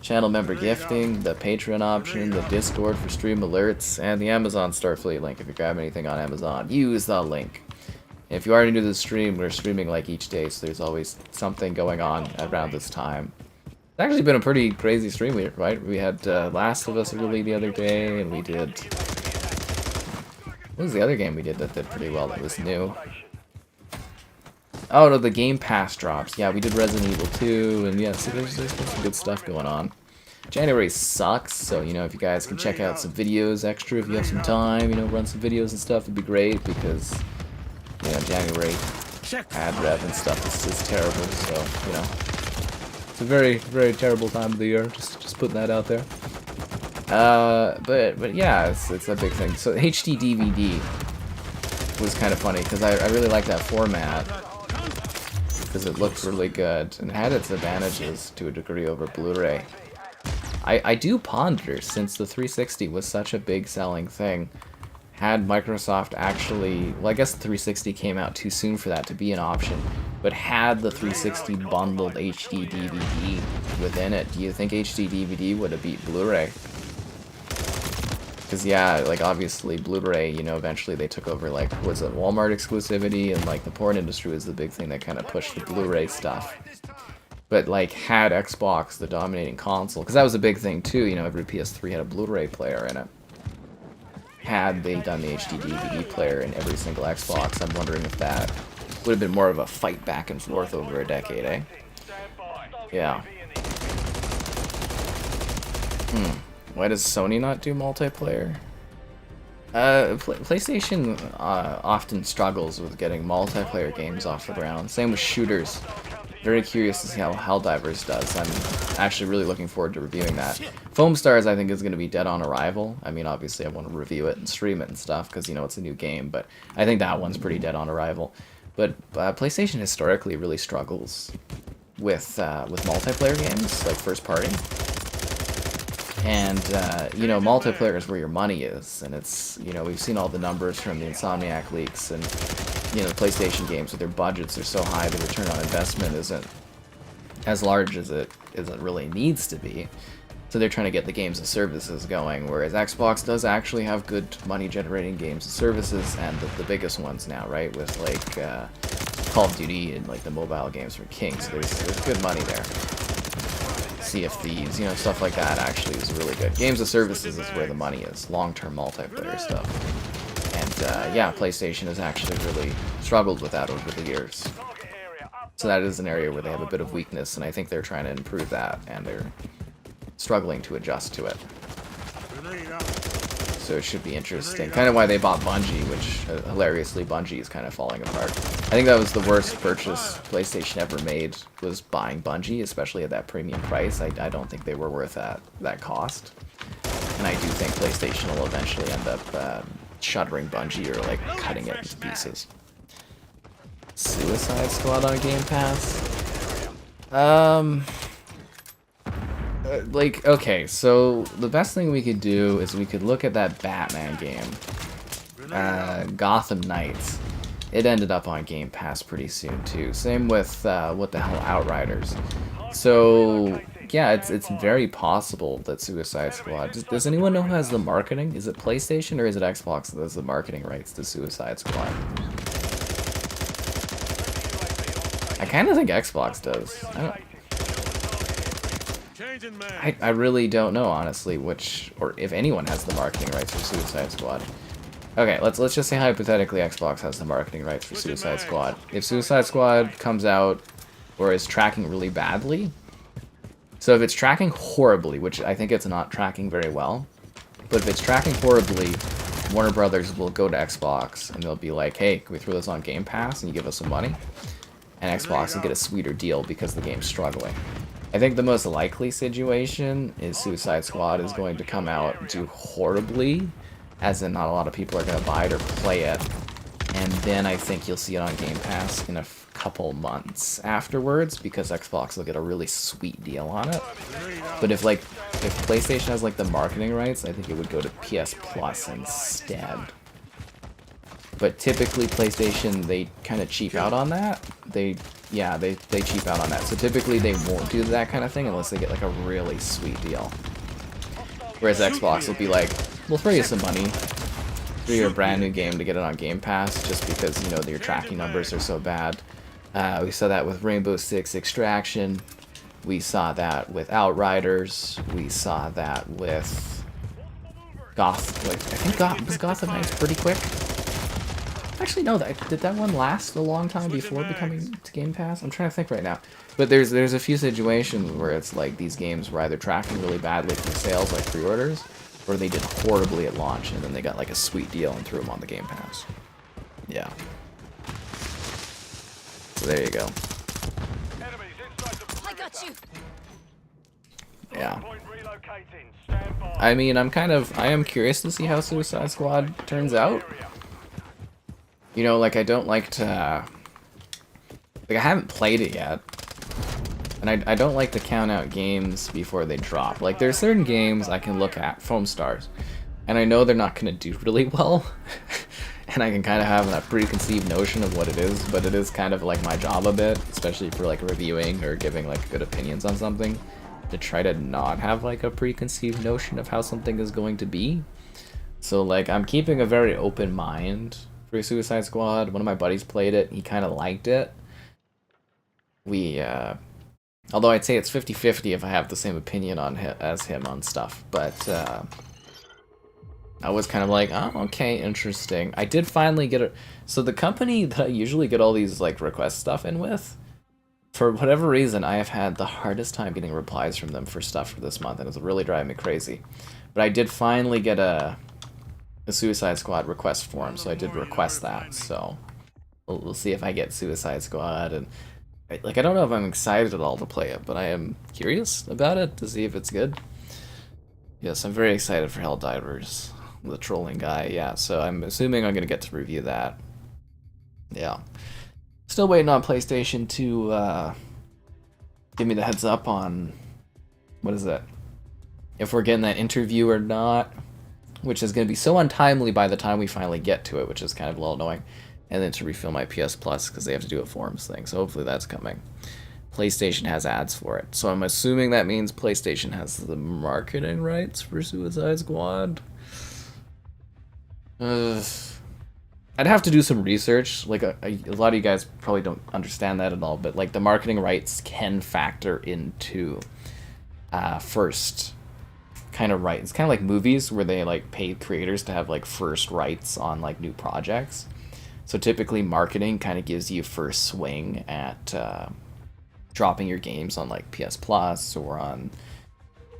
Channel member gifting, the Patreon option, the Discord for stream alerts, and the Amazon Starfleet link if you grab anything on Amazon. Use the link. If you already knew the stream, we're streaming like each day, so there's always something going on around this time. It's actually been a pretty crazy stream week, right? We had Last of Us early the other day, and we did... What was the other game we did that did pretty well that was new? Oh no, the Game Pass drops. Yeah, we did Resident Evil 2, and yeah, so there's some good stuff going on. January sucks, so, you know, if you guys can check out some videos extra, if you have some time, you know, run some videos and stuff, it'd be great, because, you know, January ad rev and stuff is terrible, so, you know, it's a very, very terrible time of the year, just putting that out there. But yeah, it's a big thing. So HD DVD was kind of funny, because I really like that format. Because it looked really good and had its advantages to a degree over Blu-ray. I do ponder, since the 360 was such a big selling thing, had Microsoft actually, well, I guess the 360 came out too soon for that to be an option, but had the 360 bundled HD DVD within it, do you think HD DVD would have beat Blu-ray? Because, yeah, like, obviously, Blu-ray, you know, eventually they took over, like, was it Walmart exclusivity, and, like, the porn industry was the big thing that kind of pushed the Blu-ray stuff. But, like, had Xbox the dominating console, because that was a big thing, too, you know, every PS3 had a Blu-ray player in it. Had they done the HD DVD player in every single Xbox, I'm wondering if that would have been more of a fight back and forth over a decade, eh? Yeah. Why does Sony not do multiplayer? PlayStation often struggles with getting multiplayer games off the ground. Same with shooters. Very curious to see how Helldivers does. I'm actually really looking forward to reviewing that. Foam Stars, I think, is going to be dead on arrival. I mean, obviously, I want to review it and stream it and stuff because, you know, it's a new game. But I think that one's pretty dead on arrival. But PlayStation historically really struggles with multiplayer games, like first party. And, you know, multiplayer is where your money is, and it's, you know, we've seen all the numbers from the Insomniac leaks, and, you know, the PlayStation games with their budgets are so high, the return on investment isn't as large as it really needs to be, so they're trying to get the games and services going, whereas Xbox does actually have good money-generating games and services, and the biggest ones now, right, with, like, Call of Duty and, like, the mobile games from King, so there's good money there. Sea of Thieves, you know, stuff like that actually is really good. Games of services is where the money is, long-term multiplayer stuff. And, yeah, PlayStation has actually really struggled with that over the years. So that is an area where they have a bit of weakness, and I think they're trying to improve that, and they're struggling to adjust to it. So it should be interesting. Kind of why they bought Bungie, which, hilariously, Bungie is kind of falling apart. I think that was the worst purchase PlayStation ever made, was buying Bungie, especially at that premium price. I don't think they were worth that cost. And I do think PlayStation will eventually end up shuttering Bungie or, like, cutting it into pieces. Suicide Squad on Game Pass? Like, okay, so the best thing we could do is we could look at that Batman game, Gotham Knights. It ended up on Game Pass pretty soon too. Same with what the hell, Outriders. So yeah, it's very possible that Suicide Squad. Does anyone know who has the marketing? Is it PlayStation or is it Xbox that has the marketing rights to Suicide Squad? I kind of think Xbox does. I really don't know, honestly, which, or if anyone has the marketing rights for Suicide Squad. Okay, let's just say hypothetically Xbox has the marketing rights for Suicide Squad. If Suicide Squad comes out or is tracking really badly, So if it's tracking horribly, which I think it's not tracking very well, but if it's tracking horribly, Warner Brothers will go to Xbox and they'll be like, hey, can we throw this on Game Pass and you give us some money? And Xbox will get a sweeter deal because the game's struggling. I think the most likely situation is Suicide Squad is going to come out, do horribly, as in not a lot of people are going to buy it or play it, and then I think you'll see it on Game Pass in a couple months afterwards because Xbox will get a really sweet deal on it. But if PlayStation has like the marketing rights, I think it would go to PS Plus instead. But typically PlayStation, they kind of cheap out on that. They cheap out on that. So typically they won't do that kind of thing unless they get like a really sweet deal. Whereas Xbox will be like, we'll throw you some money for your brand new game to get it on Game Pass just because, you know, your tracking numbers are so bad. We saw that with Rainbow Six Extraction. We saw that with Outriders. We saw that with was Gotham Knights pretty quick? Actually, no. Did that one last a long time before becoming to Game Pass? I'm trying to think right now. But there's a few situations where it's like these games were either tracking really badly from sales, like pre-orders, or they did horribly at launch, and then they got like a sweet deal and threw them on the Game Pass. Yeah. So there you go. I got you. Yeah. I mean, I am curious to see how Suicide Squad turns out. You know, like, I don't like to, like, I haven't played it yet, and I don't like to count out games before they drop. Like, there's certain games I can look at, Foam Stars, and I know they're not going to do really well, and I can kind of have a preconceived notion of what it is, but it is kind of like my job a bit, especially for, like, reviewing or giving, like, good opinions on something, to try to not have, like, a preconceived notion of how something is going to be. So, like, I'm keeping a very open mind for Suicide Squad. One of my buddies played it. He kind of liked it. Although I'd say it's 50-50 if I have the same opinion on as him on stuff. But I was kind of like, oh, okay, interesting. I did finally get it. So the company that I usually get all these like request stuff in with, for whatever reason, I have had the hardest time getting replies from them for stuff for this month, and it's really driving me crazy. But I did finally get a Suicide Squad request form, so I did request that, so we'll see if I get Suicide Squad, and I don't know if I'm excited at all to play it, but I am curious about it to see if it's good. Yes, I'm very excited for Helldivers, the trolling guy, yeah, so I'm assuming I'm gonna get to review that. Yeah. Still waiting on PlayStation to give me the heads up on, what is it, if we're getting that interview or not, which is going to be so untimely by the time we finally get to it, which is kind of a little annoying. And then to refill my PS Plus, because they have to do a forums thing, so hopefully that's coming. PlayStation has ads for it, so I'm assuming that means PlayStation has the marketing rights for Suicide Squad. I'd have to do some research. Like, a lot of you guys probably don't understand that at all, but like the marketing rights can factor into first kind of right. It's kind of like movies where they like pay creators to have like first rights on like new projects. So typically marketing kind of gives you first swing at dropping your games on like PS Plus or on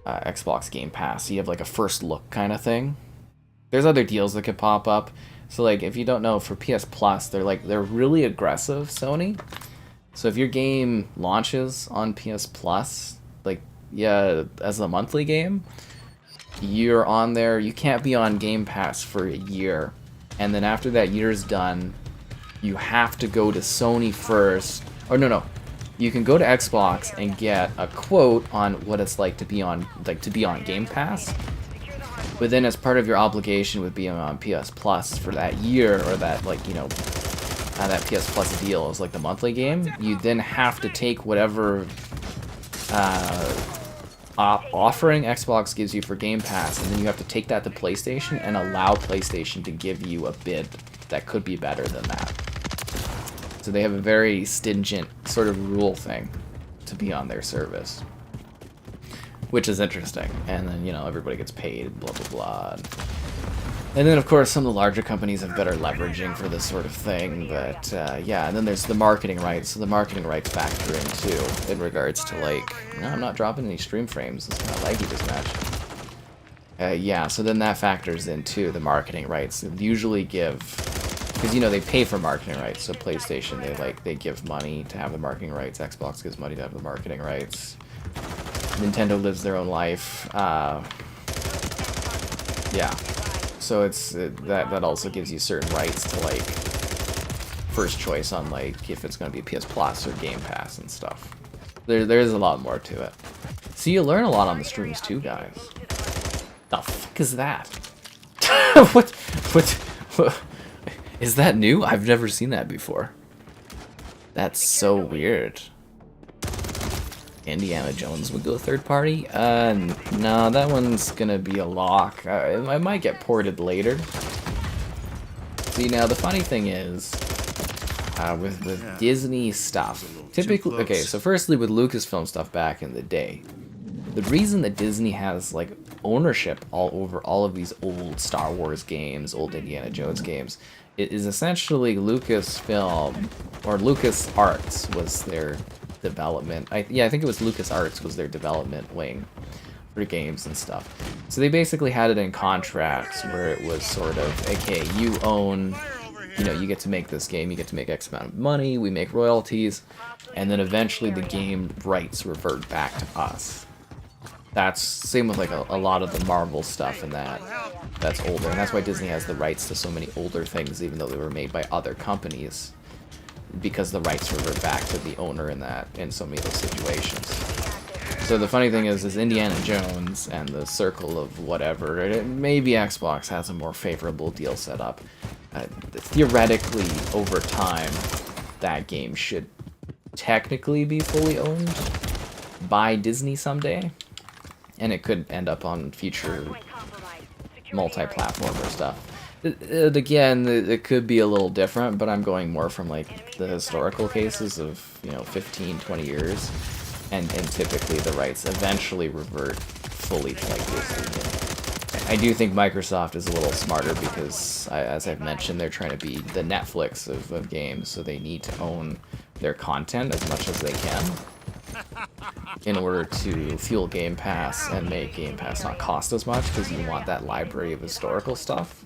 Xbox Game Pass. So you have like a first look kind of thing. There's other deals that could pop up. So like if you don't know, for PS Plus, they're really aggressive, Sony. So if your game launches on PS Plus, like yeah, as a monthly game, you're on there, you can't be on Game Pass for a year, and then after that year's done, you have to go to Sony first, or no, you can go to Xbox and get a quote on what it's like to be on Game Pass, but then as part of your obligation with being on PS Plus for that year, or that like, you know, that PS Plus deal is like the monthly game, you then have to take whatever offering Xbox gives you for Game Pass, and then you have to take that to PlayStation and allow PlayStation to give you a bid that could be better than that. So they have a very stringent sort of rule thing to be on their service, which is interesting. And then, you know, everybody gets paid, blah blah blah. And then, of course, some of the larger companies have better leveraging for this sort of thing, but yeah, and then there's the marketing rights, so the marketing rights factor in too, in regards to, like, no, I'm not dropping any stream frames, it's not laggy this match. Yeah, so then that factors in too, the marketing rights. They usually give, because, you know, they pay for marketing rights, so PlayStation, they give money to have the marketing rights, Xbox gives money to have the marketing rights, Nintendo lives their own life, yeah. So it's that also gives you certain rights to, like, first choice on, like, if it's going to be PS Plus or Game Pass and stuff. There's a lot more to it. So you learn a lot on the streams too, guys. The fuck is that? What is that new? I've never seen that before. That's so weird. Indiana Jones would go third party? No, that one's gonna be a lock. It might get ported later. See, now the funny thing is, with Disney stuff, typically, okay, so firstly with Lucasfilm stuff back in the day, the reason that Disney has, like, ownership all over all of these old Star Wars games, old Indiana Jones games, it is essentially Lucasfilm, or LucasArts was their development. I think it was LucasArts was their development wing for games and stuff. So they basically had it in contracts where it was sort of, okay, you own, you know, you get to make this game, you get to make X amount of money, we make royalties, and then eventually the game rights revert back to us. That's same with, like, a lot of the Marvel stuff and that's older, and that's why Disney has the rights to so many older things, even though they were made by other companies, because the rights revert back to the owner in so many of those situations. So the funny thing is Indiana Jones and the circle of whatever, maybe Xbox has a more favorable deal set up. Theoretically, over time, that game should technically be fully owned by Disney someday, and it could end up on future multi-platform or stuff. Again, it could be a little different, but I'm going more from, like, the historical cases of, you know, 15, 20 years, and typically the rights eventually revert fully to, like, Disney. And I do think Microsoft is a little smarter because, as I've mentioned, they're trying to be the Netflix of games, so they need to own their content as much as they can in order to fuel Game Pass and make Game Pass not cost as much, because you want that library of historical stuff.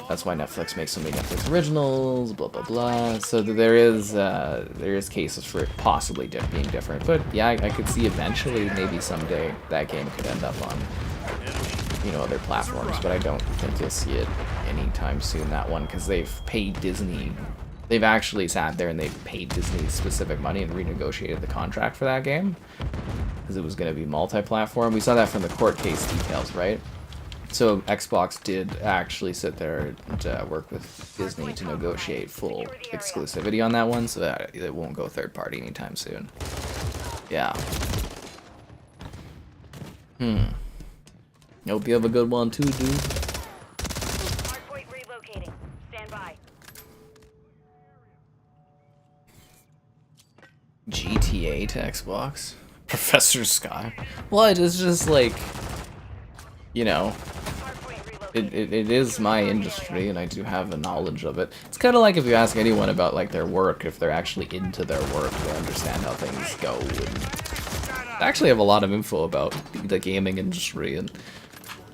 That's why Netflix makes so many Netflix originals, blah blah blah. So there is cases for it possibly being different. But yeah, I could see eventually, maybe someday, that game could end up on, you know, other platforms. But I don't think you'll see it anytime soon, that one, because they've paid Disney. They've actually sat there and they've paid Disney specific money and renegotiated the contract for that game, because it was going to be multi-platform. We saw that from the court case details, right? So Xbox did actually sit there and work with Disney to negotiate full exclusivity on that one, so that it won't go third party anytime soon. Yeah. Hope you have a good one too, dude. Hardpoint relocating. Stand by. GTA to Xbox? Professor Sky? What? It's just like, you know, it is my industry, and I do have a knowledge of it. It's kind of like if you ask anyone about, like, their work, if they're actually into their work, they understand how things go. And I actually have a lot of info about the gaming industry, and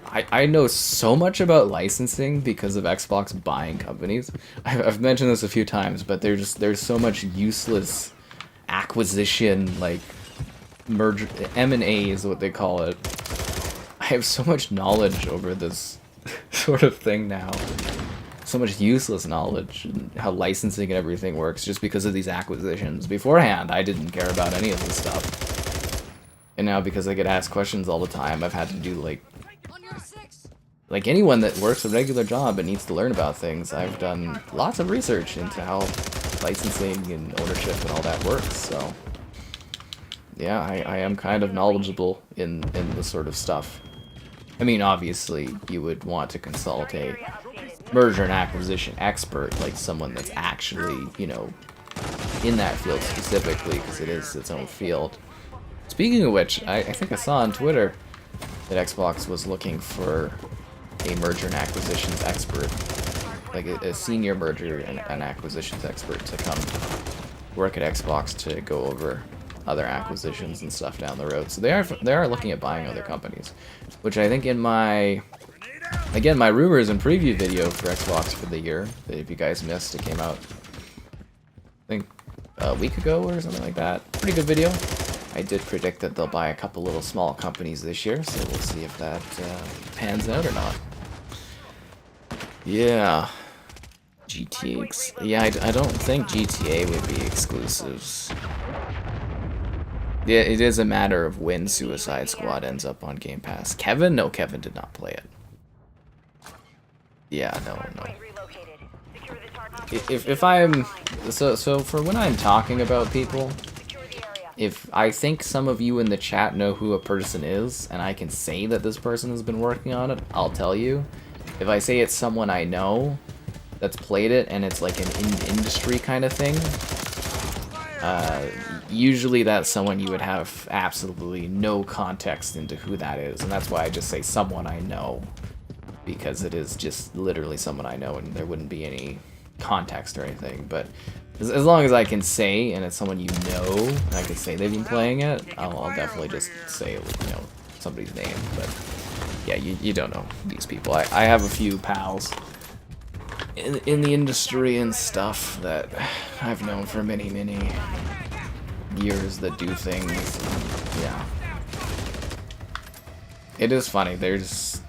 I know so much about licensing because of Xbox buying companies. I've mentioned this a few times, but there's so much useless acquisition, like, merger, M&A is what they call it. I have so much knowledge over this sort of thing now. So much useless knowledge and how licensing and everything works just because of these acquisitions. Beforehand, I didn't care about any of this stuff. And now, because I get asked questions all the time, I've had to do, like anyone that works a regular job and needs to learn about things, I've done lots of research into how licensing and ownership and all that works, so yeah, I am kind of knowledgeable in this sort of stuff. I mean, obviously, you would want to consult a merger and acquisition expert, like someone that's actually, you know, in that field specifically, because it is its own field. Speaking of which, I think I saw on Twitter that Xbox was looking for a merger and acquisitions expert, like a senior merger and acquisitions expert, to come work at Xbox to go over other acquisitions and stuff down the road. So they are looking at buying other companies, which I think in my rumors and preview video for Xbox for the year, that if you guys missed, it came out I think a week ago or something like that. Pretty good video. I did predict that they'll buy a couple little small companies this year, so we'll see if that pans out or not. Yeah. GTA. Yeah, I don't think GTA would be exclusives. Yeah, it is a matter of when Suicide Squad ends up on Game Pass. Kevin? No, Kevin did not play it. Yeah, no. If I'm... So for when I'm talking about people, if I think some of you in the chat know who a person is, and I can say that this person has been working on it, I'll tell you. If I say it's someone I know that's played it, and it's like an industry kind of thing, usually that's someone you would have absolutely no context into who that is, and that's why I just say someone I know, because it is just literally someone I know, and there wouldn't be any context or anything. But as long as I can say, and it's someone you know, and I can say they've been playing it, I'll definitely just say, somebody's name. But yeah, you don't know these people. I have a few pals in the industry and stuff that I've known for many years that do things. Yeah, it is funny. There's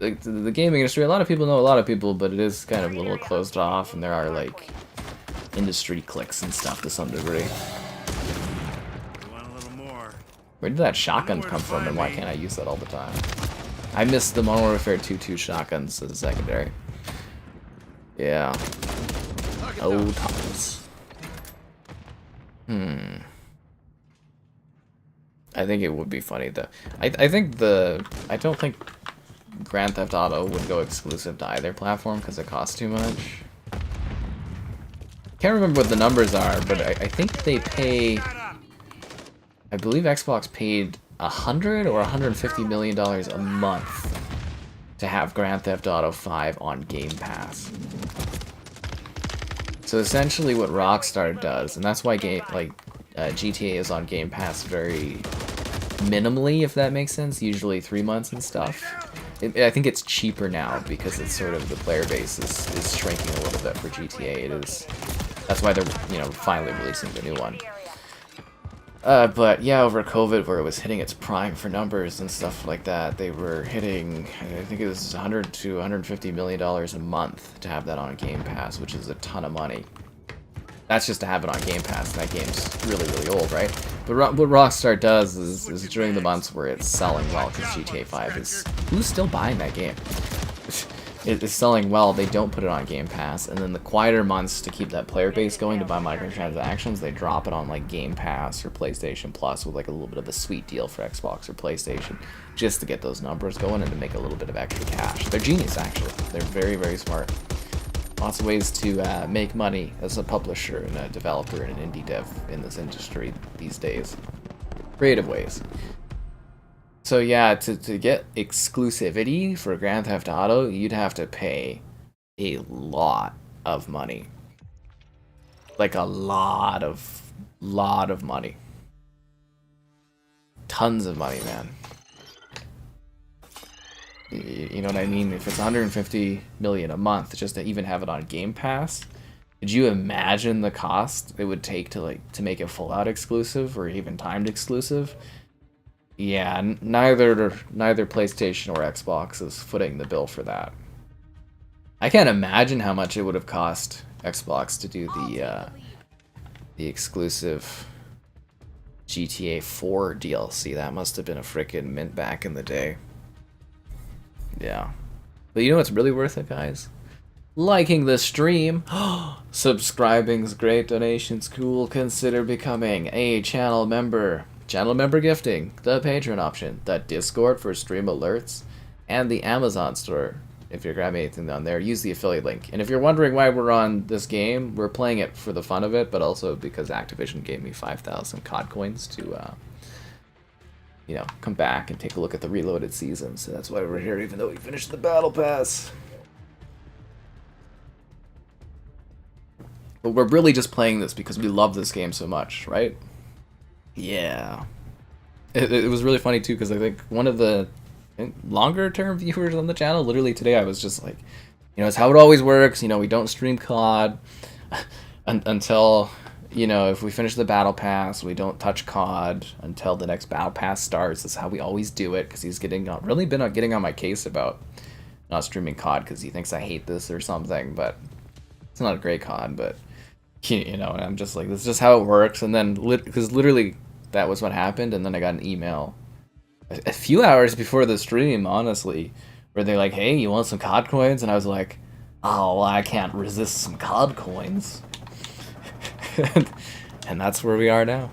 like the gaming industry. A lot of people know a lot of people, but it is kind of a little closed off, and there are like industry cliques and stuff to some degree. Where did that shotgun come from, and why can't I use that all the time? I missed the Modern Warfare 2 shotguns as a secondary. Yeah. Oh, Thomas. I think it would be funny though. I don't think Grand Theft Auto would go exclusive to either platform because it costs too much. Can't remember what the numbers are, but I think they pay. I believe Xbox paid $100 or $150 million a month to have Grand Theft Auto 5 on Game Pass. So essentially, what Rockstar does, and that's why GTA is on Game Pass very minimally, if that makes sense. Usually 3 months and stuff. I think it's cheaper now because it's sort of the player base is shrinking a little bit for GTA. It is. That's why they're finally releasing the new one. But yeah, over COVID, where it was hitting its prime for numbers and stuff like that, they were hitting, I think it was $100 to $150 million a month to have that on Game Pass, which is a ton of money. That's just to have it on Game Pass, and that game's really old, right? But what Rockstar does is during the months where it's selling well, because GTA 5 is... Who's still buying that game? It is selling well, they don't put it on Game Pass, and then the quieter months to keep that player base going to buy microtransactions, they drop it on like Game Pass or PlayStation Plus with like a little bit of a sweet deal for Xbox or PlayStation, just to get those numbers going and to make a little bit of extra cash. They're genius, actually. They're very smart. Lots of ways to make money as a publisher and a developer and an indie dev in this industry these days. Creative ways. So yeah, to get exclusivity for Grand Theft Auto, you'd have to pay a lot of money. Like a lot of money. Tons of money, man. You know what I mean? If it's 150 million a month just to even have it on Game Pass, could you imagine the cost it would take to make it full out exclusive or even timed exclusive? Yeah, neither PlayStation or Xbox is footing the bill for that. I can't imagine how much it would have cost Xbox to do the exclusive GTA 4 DLC. That must have been a frickin' mint back in the day. Yeah. But you know what's really worth it, guys? Liking the stream. Subscribing's great, donations cool. Consider becoming a channel member. Channel member gifting, the Patreon option, the Discord for stream alerts, and the Amazon store. If you're grabbing anything on there, use the affiliate link. And if you're wondering why we're on this game, we're playing it for the fun of it, but also because Activision gave me 5,000 COD coins you know, come back and take a look at the reloaded season. So that's why we're here, even though we finished the battle pass. But we're really just playing this because we love this game so much, right? Yeah. It was really funny too, because I think one of the longer term viewers on the channel, literally today I was just like, you know, it's how it always works, you know, we don't stream COD until, you know, if we finish the battle pass, we don't touch COD until the next battle pass starts. That's how we always do it, because he's getting getting on my case about not streaming COD because he thinks I hate this or something, but it's not a great COD, but you know, and I'm just like, this is just how it works. And then because literally that was what happened, and then I got an email a few hours before the stream, honestly, where they're like, hey, you want some COD coins? And I was like, oh, well, I can't resist some COD coins. And that's where we are now.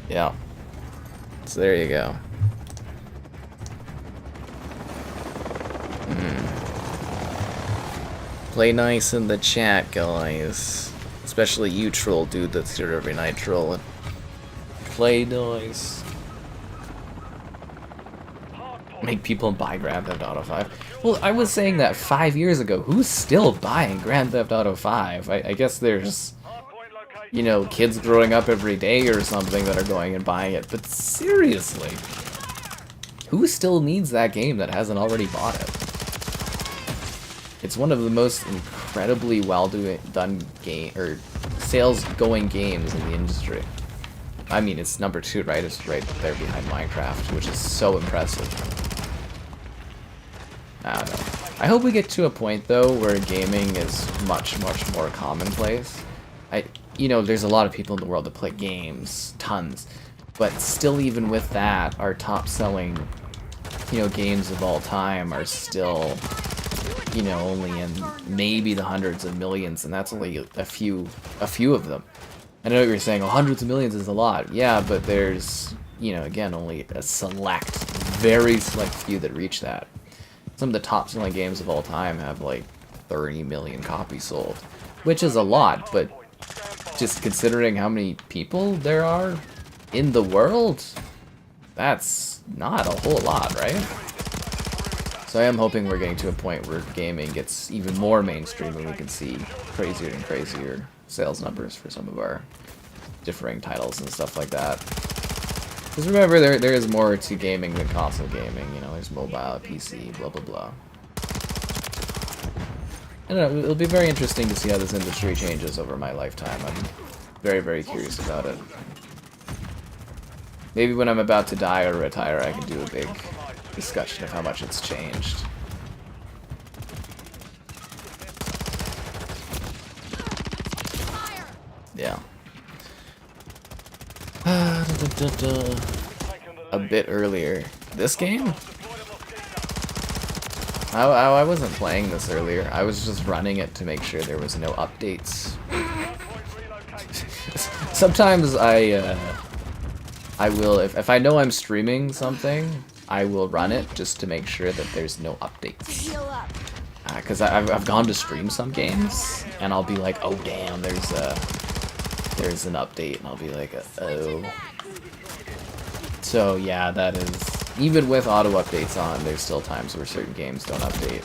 Yeah. So there you go. Play nice in the chat, guys. Especially you, troll dude that's here every night trolling. Play nice. Make people buy Grand Theft Auto 5. Well, I was saying that 5 years ago. Who's still buying Grand Theft Auto 5? I guess there's, you know, kids growing up every day or something that are going and buying it. But seriously, who still needs that game that hasn't already bought it? It's one of the most incredibly done game or sales going games in the industry. I mean, it's number 2, right? It's right there behind Minecraft, which is so impressive. I don't know. I hope we get to a point though where gaming is much more commonplace. You know, there's a lot of people in the world that play games, tons, but still, even with that, our top selling, you know, games of all time are still, you know, only in maybe the hundreds of millions, and that's only a few of them. I know what you're saying, well, hundreds of millions is a lot. Yeah, but there's, you know, again, only a very select few that reach that. Some of the top selling games of all time have like 30 million copies sold, which is a lot, but just considering how many people there are in the world, that's not a whole lot, right? So I am hoping we're getting to a point where gaming gets even more mainstream and we can see crazier and crazier sales numbers for some of our differing titles and stuff like that. Because remember, there is more to gaming than console gaming. You know, there's mobile, PC, blah blah blah. I don't know, it'll be very interesting to see how this industry changes over my lifetime. I'm very curious about it. Maybe when I'm about to die or retire, I can do a big discussion of how much it's changed. Yeah. A bit earlier. This game? I wasn't playing this earlier. I was just running it to make sure there was no updates. Sometimes I will, if I know I'm streaming something, I will run it just to make sure that there's no updates. Because I've gone to stream some games, and I'll be like, oh damn, there's an update, and I'll be like, oh. So yeah, that is, even with auto updates on, there's still times where certain games don't update.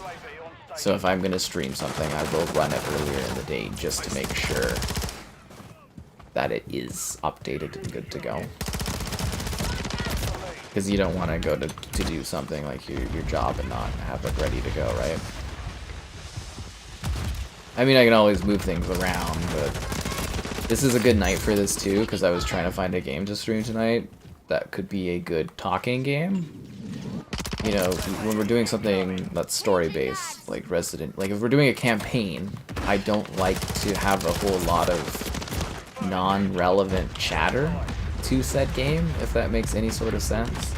So if I'm going to stream something, I will run it earlier in the day just to make sure that it is updated and good to go. Because you don't want to go to do something like your job and not have it ready to go, right? I mean, I can always move things around, but this is a good night for this too, because I was trying to find a game to stream tonight that could be a good talking game. You know, when we're doing something that's story-based, like if we're doing a campaign, I don't like to have a whole lot of non-relevant chatter to said game, if that makes any sort of sense.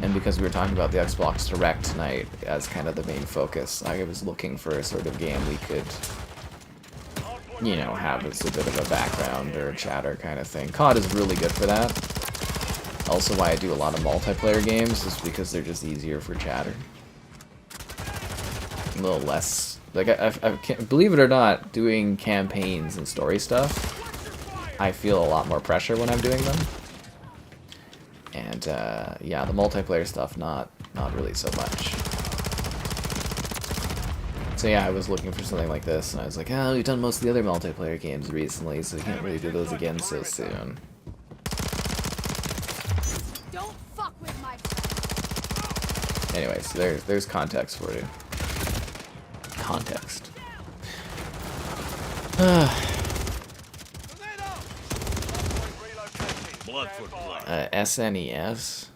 And because we were talking about the Xbox Direct tonight as kind of the main focus, I was looking for a sort of game we could, you know, have as a bit of a background or a chatter kind of thing. COD is really good for that. Also why I do a lot of multiplayer games is because they're just easier for chatter. A little less, like I can't, believe it or not, doing campaigns and story stuff, I feel a lot more pressure when I'm doing them. And And yeah, the multiplayer stuff, not really so much. So yeah, I was looking for something like this, and I was like, oh, we've done most of the other multiplayer games recently, so we can't really do those again so soon. Don't fuck with my friend. Anyways, there's context for you. Context. SNES.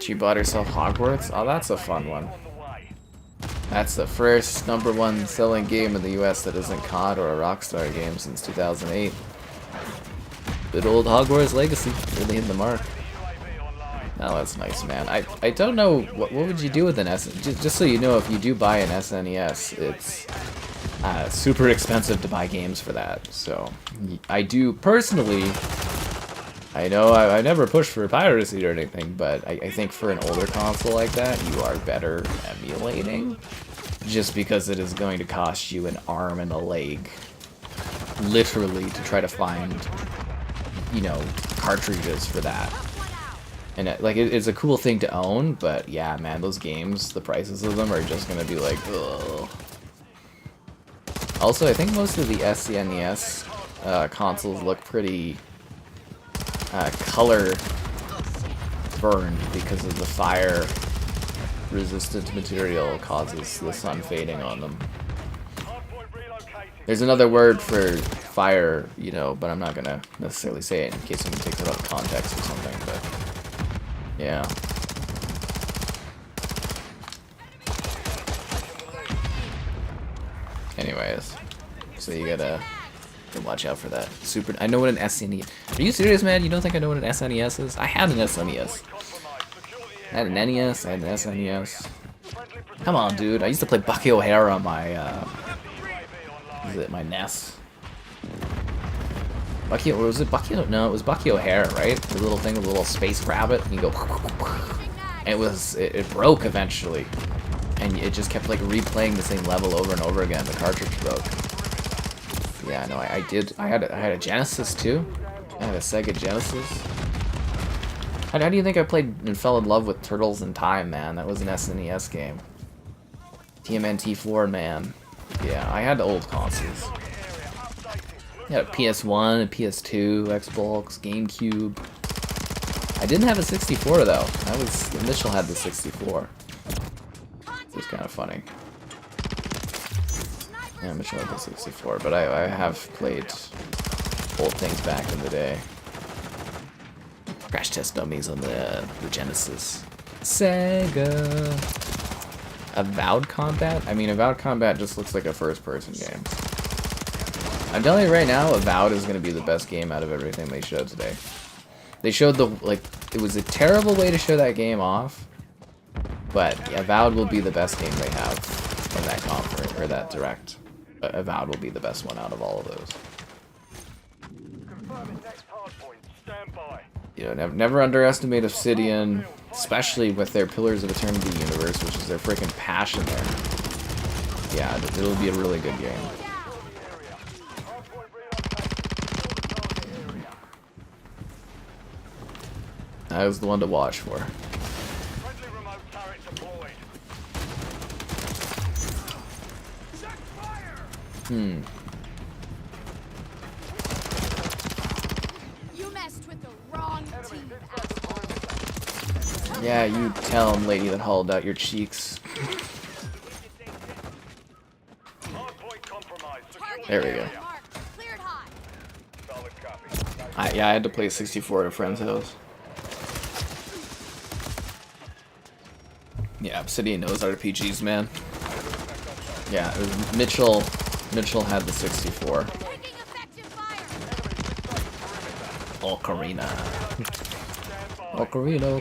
She bought herself Hogwarts? Oh, that's a fun one. That's the first #1 selling game in the US that isn't COD or a Rockstar game since 2008. Good old Hogwarts Legacy, really hitting the mark. Oh, that's nice, man. I don't know, what would you do with an SNES? Just so you know, if you do buy an SNES, it's super expensive to buy games for that. So, I do, personally, I know I never pushed for piracy or anything, but I think for an older console like that, you are better emulating. Just because it is going to cost you an arm and a leg, literally, to try to find, you know, cartridges for that. And it's a cool thing to own, but yeah, man, those games, the prices of them are just gonna be like, ugh. Also, I think most of the SNES consoles look pretty color burned because of the fire resistant material causes the sun fading on them. There's another word for fire, you know, but I'm not gonna necessarily say it in case someone takes it out of context or something, but yeah. Anyways, so you gotta watch out for that. I know what an SNES. Are you serious, man? You don't think I know what an SNES is? I had an SNES. I had an NES. I had an SNES. Come on, dude. I used to play Bucky O'Hara on my my NES. Bucky, or was it Bucky? No, it was Bucky O'Hara, right? The little thing, the little space rabbit, and you go. And it broke eventually, and it just kept like replaying the same level over and over again. The cartridge broke. Yeah, no, I did. I had a Genesis too. I had a Sega Genesis. How do you think I played and fell in love with Turtles in Time, man? That was an SNES game. TMNT4, man. Yeah, I had the old consoles. I had a PS1, a PS2, Xbox, GameCube. I didn't have a 64 though. Mitchell had the 64. It was kind of funny. Yeah, Mitchell had the 64, but I have played old things back in the day. Crash Test Dummies on the Genesis. Sega. Avowed Combat? I mean, Avowed Combat just looks like a first-person game. I'm telling you right now, Avowed is going to be the best game out of everything they showed today. They showed it was a terrible way to show that game off, but Avowed will be the best game they have in that conference, or that direct. Avowed will be the best one out of all of those. You know, never underestimate Obsidian, especially with their Pillars of Eternity universe, which is their freaking passion there. Yeah, it'll be a really good game. That was the one to watch for. You messed with the wrong team. Yeah, you tell him, lady that hauled out your cheeks. There we go. Yeah, I had to play 64 at a friend's house. Yeah, Obsidian knows RPGs, man. Yeah, it was Mitchell had the 64. Ocarina. Ocarina.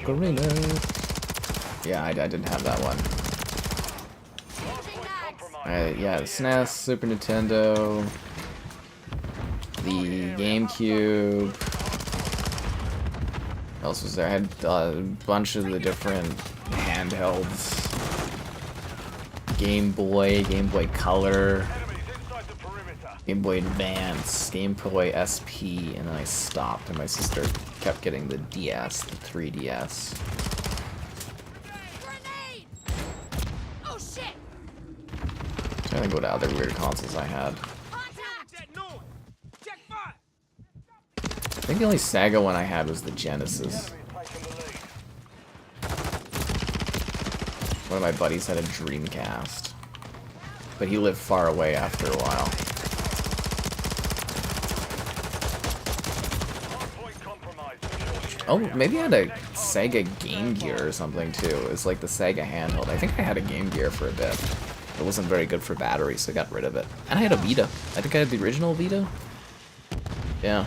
Yeah, I didn't have that one. Yeah, the SNES, Super Nintendo, the GameCube. What else was there? I had a bunch of the different handhelds. Game Boy Color. Game Boy Advance, Game Boy SP, and then I stopped, and my sister kept getting the DS, the 3DS. Grenade! Oh shit! I'm trying to go to other weird consoles I had. I think the only Sega one I had was the Genesis. One of my buddies had a Dreamcast, but he lived far away after a while. Oh, maybe I had a Sega Game Gear or something too. It's like the Sega handheld. I think I had a Game Gear for a bit. It wasn't very good for battery, so I got rid of it. And I had a Vita. I think I had the original Vita. Yeah.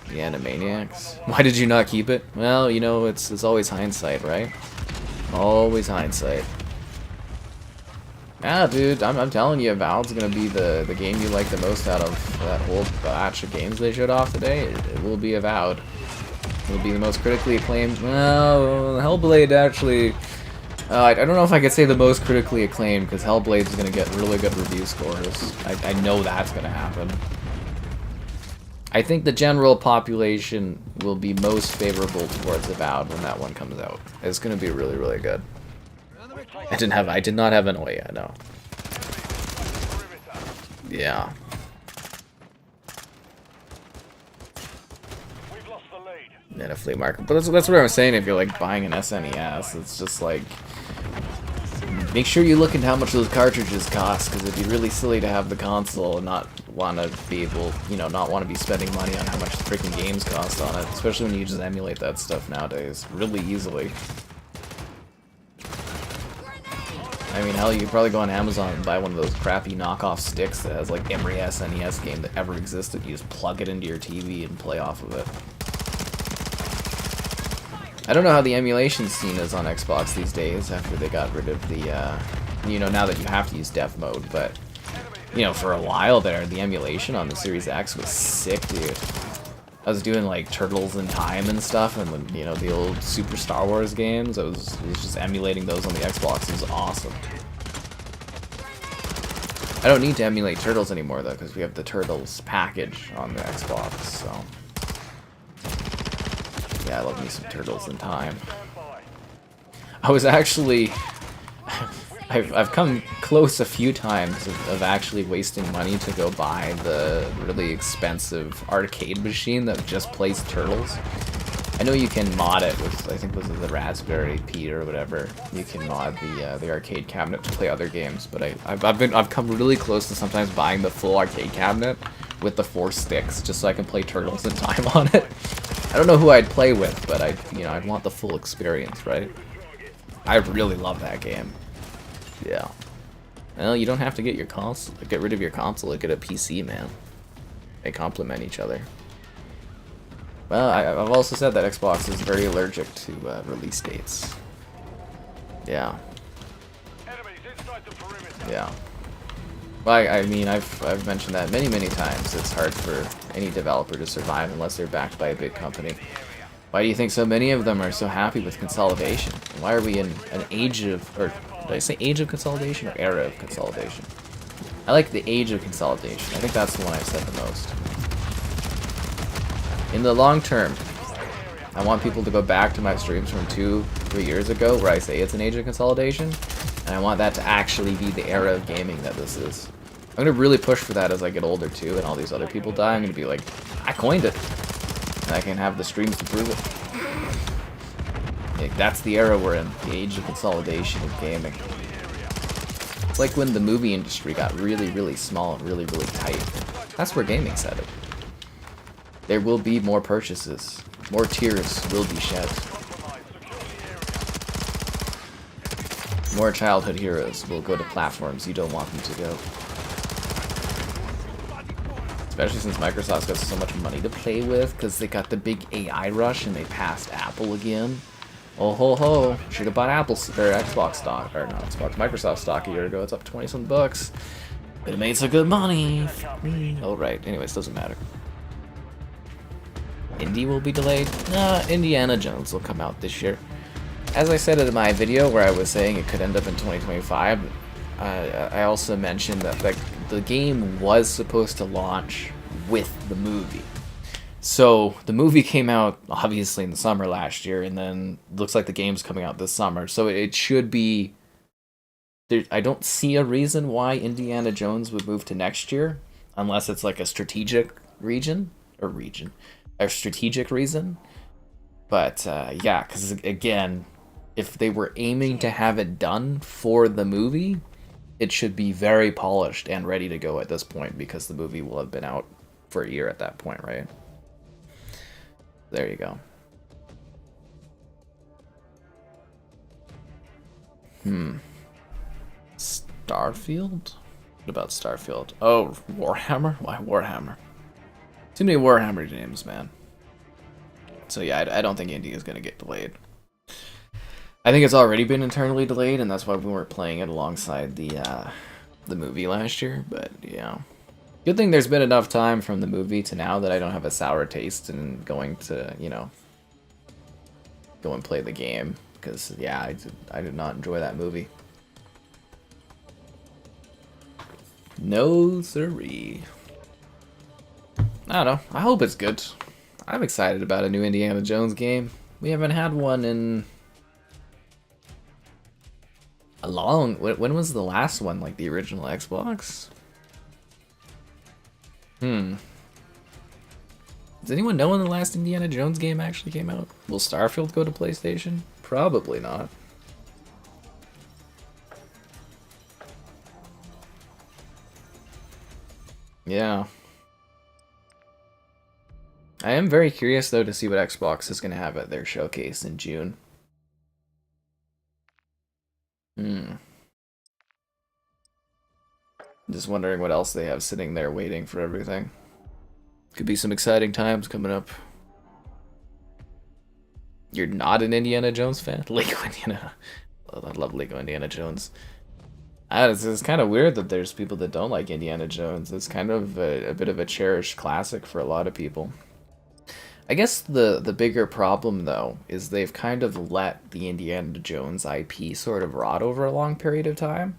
The Animaniacs. Why did you not keep it? Well, you know, it's always hindsight, right? Always hindsight. Yeah, dude, I'm telling you, Avowed's gonna be the game you like the most out of that whole batch of games they showed off today. It will be Avowed. It will be the most critically acclaimed. Well, Hellblade actually. I don't know if I could say the most critically acclaimed, because Hellblade's gonna get really good review scores. I know that's gonna happen. I think the general population will be most favorable towards Avowed when that one comes out. It's gonna be really, really good. I did not have an Oya, no. Yeah. And a flea market. But that's what I was saying, if you're like buying an SNES, it's just like, make sure you look into how much those cartridges cost, because it'd be really silly to have the console and not want to be able, you know, not want to be spending money on how much the freaking games cost on it, especially when you just emulate that stuff nowadays really easily. I mean, hell, you could probably go on Amazon and buy one of those crappy knockoff sticks that has like every SNES game that ever existed. You just plug it into your TV and play off of it. I don't know how the emulation scene is on Xbox these days after they got rid of the, you know, now that you have to use dev mode, but, you know, for a while there, the emulation on the Series X was sick, dude. I was doing, like, Turtles in Time and stuff, and, you know, the old Super Star Wars games. I was just emulating those on the Xbox. It was awesome. I don't need to emulate Turtles anymore, though, because we have the Turtles package on the Xbox, so... Yeah, I love me some Turtles in Time. I was actually... I've come close a few times of actually wasting money to go buy the really expensive arcade machine that just plays Turtles. I know you can mod it with, I think, was it the Raspberry Pi or whatever. You can mod the arcade cabinet to play other games, but I've come really close to sometimes buying the full arcade cabinet with the 4 sticks just so I can play Turtles in Time on it. I don't know who I'd play with, but I'd want the full experience, right? I really love that game. Yeah. Well, you don't have to get your console, get rid of your console to get a PC, man. They complement each other. Well, I've also said that Xbox is very allergic to release dates. Yeah. Yeah. Well, I mean, I've mentioned that many times. It's hard for any developer to survive unless they're backed by a big company. Why do you think so many of them are so happy with consolidation? Why are we in an age of, or did I say age of consolidation or era of consolidation? I like the age of consolidation. I think that's the one I've said the most. In the long term, I want people to go back to my streams from 2-3 years ago where I say it's an age of consolidation, and I want that to actually be the era of gaming that this is. I'm going to really push for that as I get older too, and all these other people die. I'm going to be like, I coined it, and I can have the streams to prove it. Like, that's the era we're in, the age of consolidation of gaming. It's like when the movie industry got really small and really tight. That's where gaming's headed. There will be more purchases. More tears will be shed. More childhood heroes will go to platforms you don't want them to go. Especially since Microsoft's got so much money to play with, because they got the big AI rush and they passed Apple again. Oh ho ho! Should have bought Apple or Xbox stock, or not Xbox, Microsoft stock a year ago. It's up 20-some bucks. But it made some good money. Oh right. Anyways, doesn't matter. Indie will be delayed. Indiana Jones will come out this year. As I said in my video where I was saying it could end up in 2025, I also mentioned that like the game was supposed to launch with the movie. So the movie came out obviously in the summer last year, and then looks like the game's coming out this summer. So it should be. I don't see a reason why Indiana Jones would move to next year, unless it's like a strategic strategic reason. But yeah, because again, if they were aiming to have it done for the movie, it should be very polished and ready to go at this point, because the movie will have been out for a year at that point, right? There you go. Starfield? What about Starfield? Oh, Warhammer? Why Warhammer? Too many Warhammer games, man. So yeah, I don't think Indy is going to get delayed. I think it's already been internally delayed, and that's why we weren't playing it alongside the movie last year, but yeah. Good thing there's been enough time from the movie to now that I don't have a sour taste in going to, you know, go and play the game, because yeah, I did not enjoy that movie. No siree. I don't know. I hope it's good. I'm excited about a new Indiana Jones game. We haven't had one in a long... When was the last one? Like the original Xbox? Does anyone know when the last Indiana Jones game actually came out? Will Starfield go to PlayStation? Probably not. Yeah. I am very curious, though, to see what Xbox is going to have at their showcase in June. Just wondering what else they have sitting there waiting for everything. Could be some exciting times coming up. You're not an Indiana Jones fan? Lego Indiana. I love Lego Indiana Jones. It's kind of weird that there's people that don't like Indiana Jones. It's kind of a bit of a cherished classic for a lot of people. I guess the bigger problem, though, is they've kind of let the Indiana Jones IP sort of rot over a long period of time.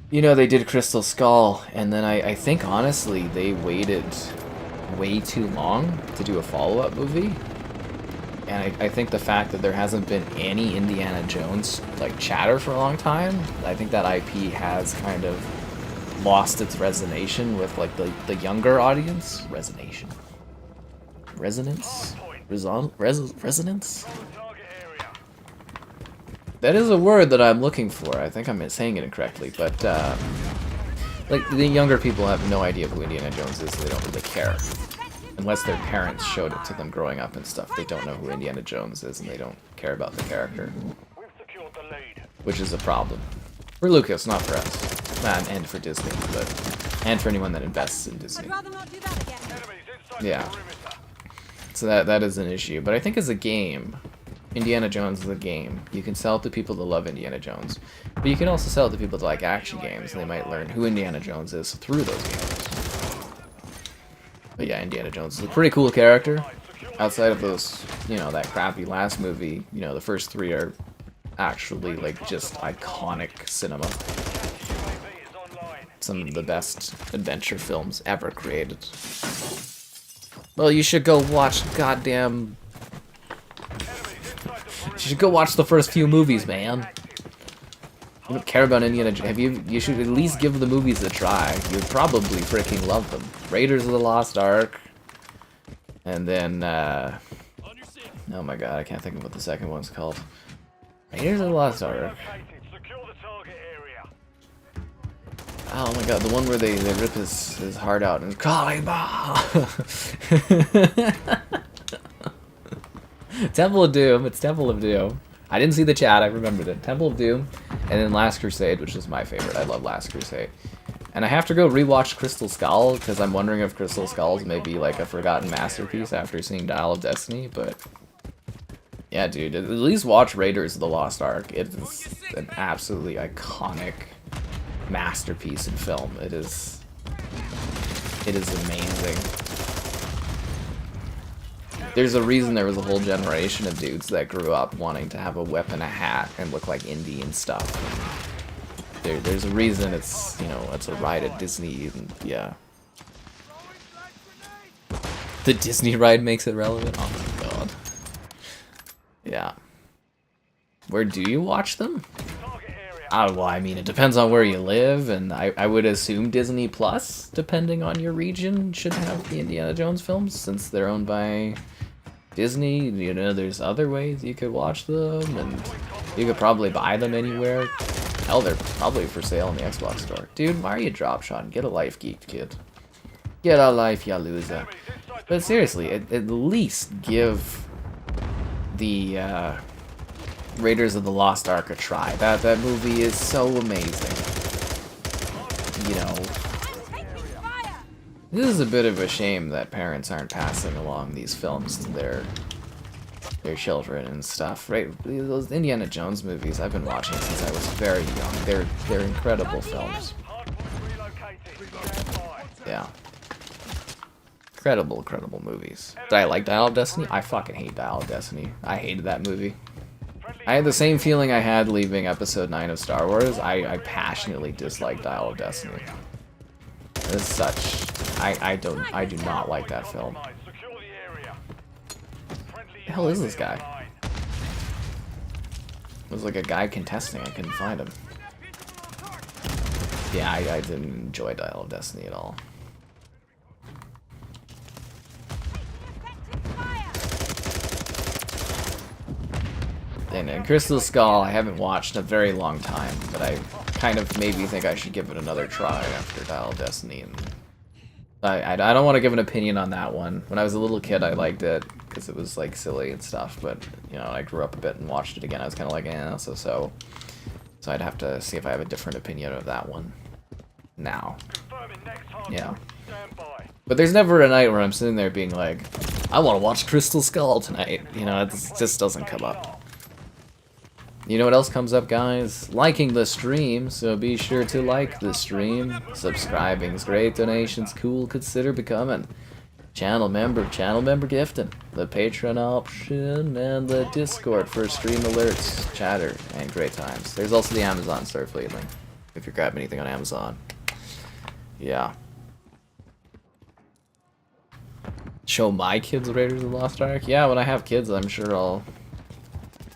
You know, they did Crystal Skull, and then I think, honestly, they waited way too long to do a follow-up movie. And I think the fact that there hasn't been any Indiana Jones, like, chatter for a long time, I think that IP has kind of lost its resonance with, like, the younger audience. Resonance? Resonance? That is a word that I'm looking for. I think I'm saying it incorrectly, but, like, the younger people have no idea who Indiana Jones is, so they don't really care. Unless their parents showed it to them growing up and stuff. They don't know who Indiana Jones is, and they don't care about the character. Which is a problem. For Lucas, not for us. And for Disney, and for anyone that invests in Disney. Yeah. So that is an issue. But I think as a game, Indiana Jones is a game. You can sell it to people that love Indiana Jones. But you can also sell it to people that like action games, and they might learn who Indiana Jones is through those games. But yeah, Indiana Jones is a pretty cool character. Outside of those, you know, that crappy last movie, you know, the first three are actually, like, just iconic cinema. Some of the best adventure films ever created. Well, you should go watch goddamn... You should go watch the first few movies, man. You don't care about Indiana Jones. You should at least give the movies a try. You'd probably freaking love them. Raiders of the Lost Ark. And then, oh my god, I can't think of what the second one's called. Raiders of the Lost Ark. Oh my god, the one where they rip his heart out and Kalima! Temple of Doom. It's Temple of Doom. I didn't see the chat, I remembered it. Temple of Doom, and then Last Crusade, which is my favorite. I love Last Crusade. And I have to go rewatch Crystal Skull, because I'm wondering if Crystal Skulls may be like a forgotten masterpiece after seeing Dial of Destiny, but... Yeah, dude, at least watch Raiders of the Lost Ark. It is an absolutely iconic masterpiece in film. It is amazing. There's a reason there was a whole generation of dudes that grew up wanting to have a whip and a hat and look like Indy and stuff. There's a reason it's, you know, it's a ride at Disney, and yeah. The Disney ride makes it relevant? Oh my god. Yeah. Where do you watch them? Well, I mean, it depends on where you live, and I would assume Disney Plus, depending on your region, should have the Indiana Jones films, since they're owned by Disney. You know, there's other ways you could watch them, and you could probably buy them anywhere. Hell, they're probably for sale in the Xbox store. Dude, why are you drop shotting? Get a life, geek kid. Get a life, ya loser. But seriously, at least give the Raiders of the Lost Ark a try. That movie is so amazing. You know, this is a bit of a shame that parents aren't passing along these films to their children and stuff, right? Those Indiana Jones movies I've been watching since I was very young. They're incredible films. Yeah. Incredible movies. Did I like Dial of Destiny? I fucking hate Dial of Destiny. I hated that movie. I had the same feeling I had leaving Episode 9 of Star Wars. I passionately dislike Dial of Destiny. As such, I do not like that film. The hell is this guy? It was like a guy contesting. I couldn't find him. Yeah, I didn't enjoy Dial of Destiny at all. And Crystal Skull, I haven't watched in a very long time, but I kind of maybe think I should give it another try after Dial of Destiny. And I don't want to give an opinion on that one. When I was a little kid, I liked it because it was like silly and stuff. But you know, I grew up a bit and watched it again. I was kind of like, eh, so. So I'd have to see if I have a different opinion of that one now. Yeah. But there's never a night where I'm sitting there being like, I want to watch Crystal Skull tonight. You know, it just doesn't come up. You know what else comes up, guys? Liking the stream, so be sure to like the stream. Subscribing's great, donations cool, consider becoming channel member gifting, the Patreon option, and the Discord for stream alerts, chatter, and great times. There's also the Amazon Starfleet link, if you're grabbing anything on Amazon. Yeah. Show my kids Raiders of the Lost Ark? Yeah, when I have kids, I'm sure I'll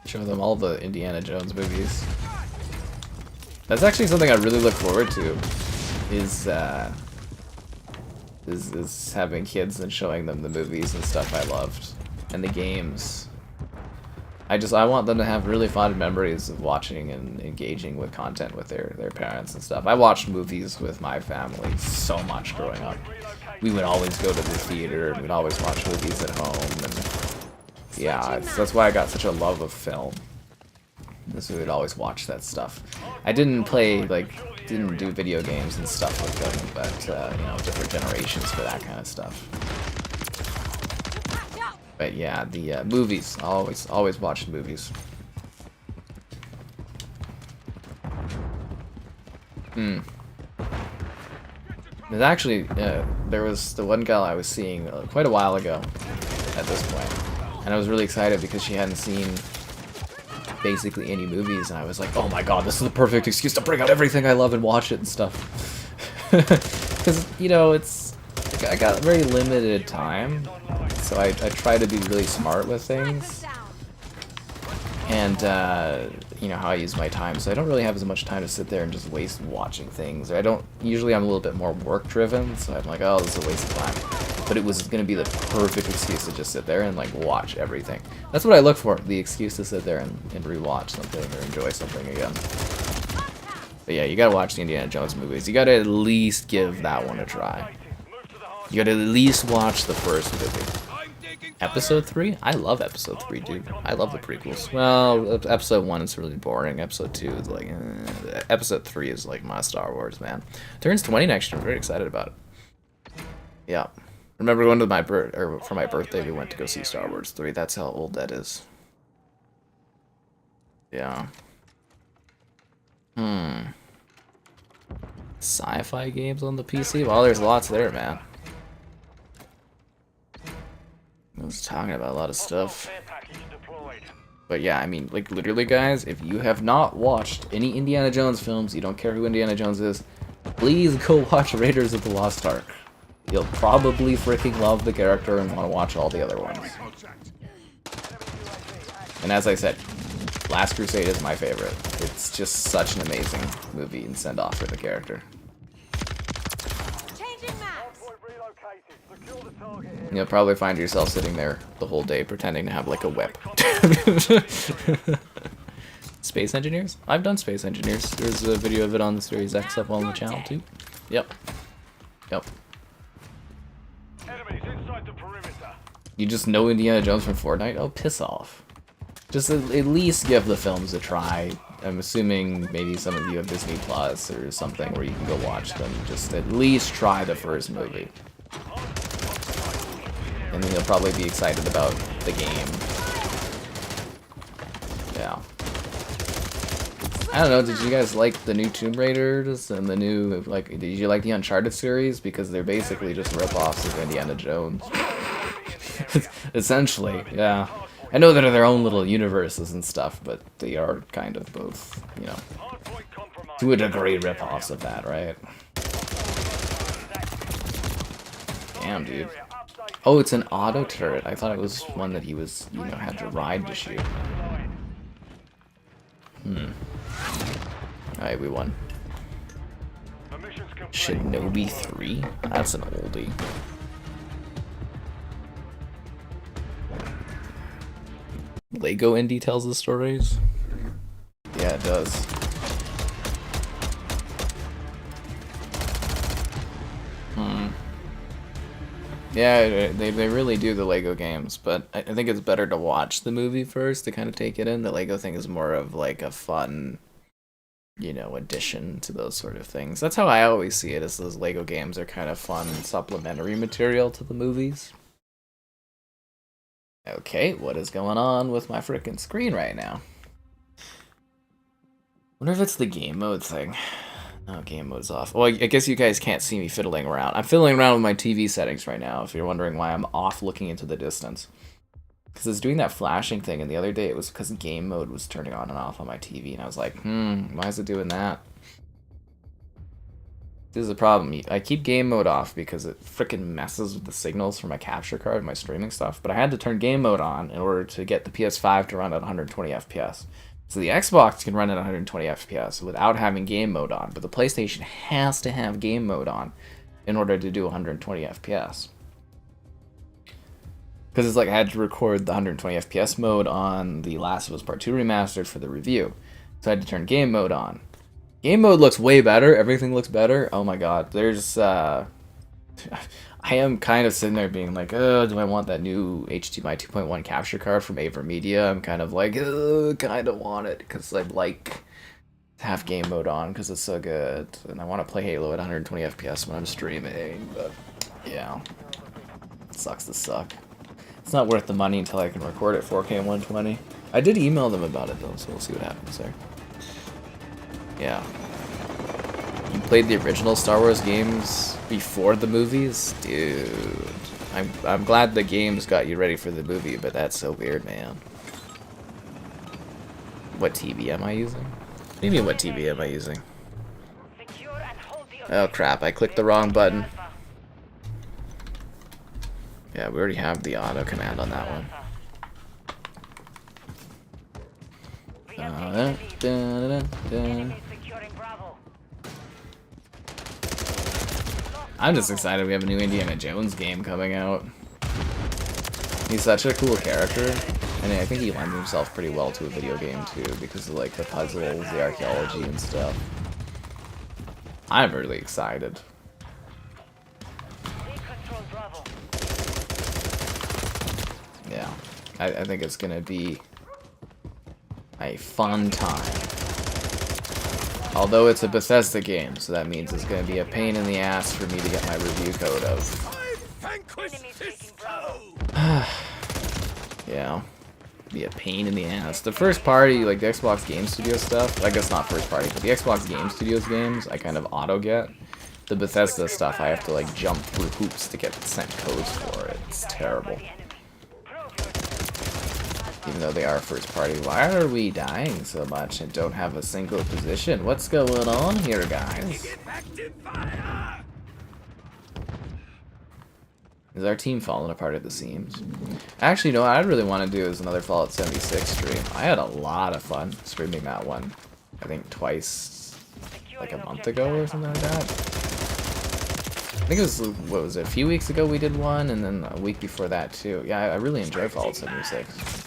show them all the Indiana Jones movies. That's actually something I really look forward to, is having kids and showing them the movies and stuff I loved, and the games. I want them to have really fond memories of watching and engaging with content with their parents and stuff. I watched movies with my family so much growing up. We would always go to the theater, and we'd always watch movies at home, and yeah, that's why I got such a love of film. We would always watch that stuff. I didn't do video games and stuff with them, but you know, different generations for that kind of stuff. But yeah, the movies. I always watched movies. There's actually, there was the one girl I was seeing quite a while ago at this point, and I was really excited because she hadn't seen basically any movies, and I was like, oh my god, this is the perfect excuse to bring out everything I love and watch it and stuff. Because, you know, I got very limited time, so I try to be really smart with things, and you know, how I use my time, so I don't really have as much time to sit there and just waste watching things. Usually I'm a little bit more work driven, so I'm like, oh, this is a waste of time. But it was going to be the perfect excuse to just sit there and like watch everything. That's what I look for, the excuse to sit there and rewatch something or enjoy something again. But yeah, you gotta watch the Indiana Jones movies. You gotta at least give that one a try. You gotta at least watch the first movie. Episode 3? I love Episode 3, dude. I love the prequels. Well, Episode 1 is really boring. Episode 2 is like... Episode 3 is like my Star Wars, man. Turns 20 next year. I'm very excited about it. Yeah. Remember going to for my birthday, we went to go see Star Wars 3. That's how old that is. Yeah. Sci-fi games on the PC? Well, there's lots there, man. I was talking about a lot of stuff. But yeah, I mean, like, literally, guys, if you have not watched any Indiana Jones films, you don't care who Indiana Jones is, please go watch Raiders of the Lost Ark. You'll probably freaking love the character and want to watch all the other ones. And as I said, Last Crusade is my favorite. It's just such an amazing movie and send-off for the character. You'll probably find yourself sitting there the whole day pretending to have like a whip. Space Engineers? I've done Space Engineers. There's a video of it on the Series X up on the channel too. Yep. Yep. You just know Indiana Jones from Fortnite? Oh, piss off. Just at least give the films a try. I'm assuming maybe some of you have Disney Plus or something where you can go watch them. Just at least try the first movie. And then you'll probably be excited about the game. Yeah. I don't know, did you guys like the new Tomb Raiders and the new, like, did you like the Uncharted series? Because they're basically just rip-offs of Indiana Jones. Essentially, yeah. I know that they're their own little universes and stuff, but they are kind of both, you know, to a degree rip-offs of that, right? Damn, dude. Oh, it's an auto turret. I thought it was one that he was, you know, had to ride to shoot. Alright, we won. Shinobi 3? That's an oldie. Lego Indie tells the stories? Yeah, it does. Yeah, they really do the Lego games, but I think it's better to watch the movie first to kind of take it in. The Lego thing is more of like a fun, you know, addition to those sort of things. That's how I always see it, is those Lego games are kind of fun supplementary material to the movies. Okay, what is going on with my frickin' screen right now? Wonder if it's the game mode thing. Oh, game mode's off. Well, I guess you guys can't see me fiddling around. I'm fiddling around with my TV settings right now, if you're wondering why I'm off looking into the distance. Because it's doing that flashing thing, and the other day it was because game mode was turning on and off on my TV, and I was like, why is it doing that? This is a problem. I keep game mode off because it frickin' messes with the signals for my capture card and my streaming stuff, but I had to turn game mode on in order to get the PS5 to run at 120 FPS. So the Xbox can run at 120 FPS without having game mode on, but the PlayStation has to have game mode on in order to do 120 FPS. Because it's like I had to record the 120 FPS mode on the Last of Us Part 2 Remastered for the review. So I had to turn game mode on. Game mode looks way better. Everything looks better. Oh my god. There's, I am kind of sitting there being like, oh, do I want that new HDMI 2.1 capture card from AverMedia? I'm kind of like, kind of want it because I'd like to have game mode on because it's so good. And I want to play Halo at 120 FPS when I'm streaming, but yeah. It sucks to suck. It's not worth the money until I can record at 4K and 120. I did email them about it though, so we'll see what happens there. Yeah. You played the original Star Wars games before the movies? Dude. I'm glad the games got you ready for the movie, but that's so weird, man. What TV am I using? What do you mean, what TV am I using? Oh crap, I clicked the wrong button. Yeah, we already have the auto command on that one. I'm just excited we have a new Indiana Jones game coming out. He's such a cool character, and I think he lends himself pretty well to a video game too, because of like the puzzles, the archaeology and stuff. I'm really excited. Yeah, I think it's gonna be a fun time. Although it's a Bethesda game, so that means it's going to be a pain in the ass for me to get my review code of. Yeah, be a pain in the ass. The first party, like the Xbox Game Studio stuff, I guess not first party, but the Xbox Game Studios games, I kind of auto get. The Bethesda stuff, I have to like jump through hoops to get sent codes for it. It's terrible. Even though they are first party. Why are we dying so much and don't have a single position? What's going on here, guys? Is our team falling apart at the seams? Actually, no, what I really want to do is another Fallout 76 stream. I had a lot of fun streaming that one. I think twice, like a month ago or something like that. I think it was, what was it, a few weeks ago we did one, and then a week before that too. Yeah, I really enjoy Fallout 76.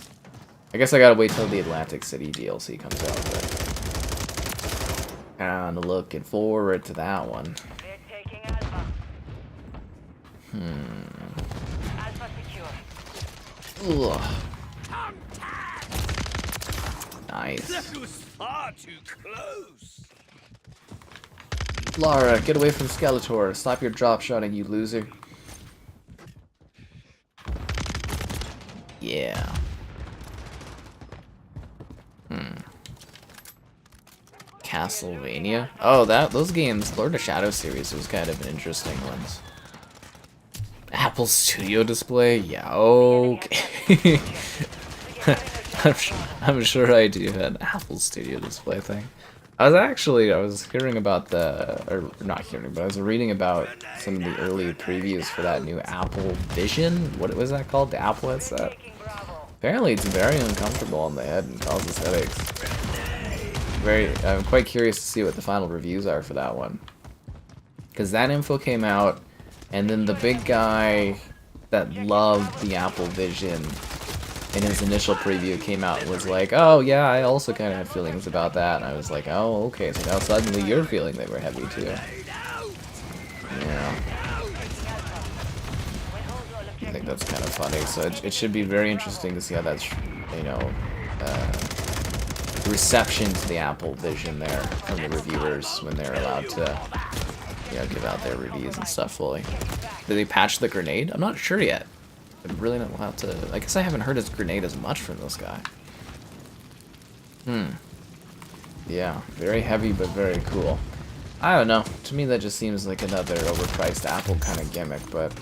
I guess I gotta wait till the Atlantic City DLC comes out, but kinda looking forward to that one. Ugh. Nice. That was far too close. Lara, get away from Skeletor. Stop your drop shotting, you loser. Yeah. Castlevania. Oh, those games, Lord of Shadow series was kind of an interesting ones. Apple Studio Display? Yeah, okay. I'm sure I do an Apple Studio Display thing. I was hearing about or not hearing, but I was reading about some of the early previews for that new Apple Vision. What was that called? The Apple headset? Apparently it's very uncomfortable on the head and causes headaches. I'm quite curious to see what the final reviews are for that one. Because that info came out, and then the big guy that loved the Apple Vision in his initial preview came out and was like, oh yeah, I also kind of had feelings about that. And I was like, oh, okay, so now suddenly you're feeling they were heavy too. Yeah. I think that's kind of funny. So it should be very interesting to see how that's, you know, reception to the Apple Vision there from the reviewers when they're allowed to, you know, give out their reviews and stuff fully. Did they patch the grenade? I'm not sure yet. I really don't have to. I guess I haven't heard his grenade as much from this guy. Yeah, very heavy but very cool. I don't know. To me, that just seems like another overpriced Apple kind of gimmick, but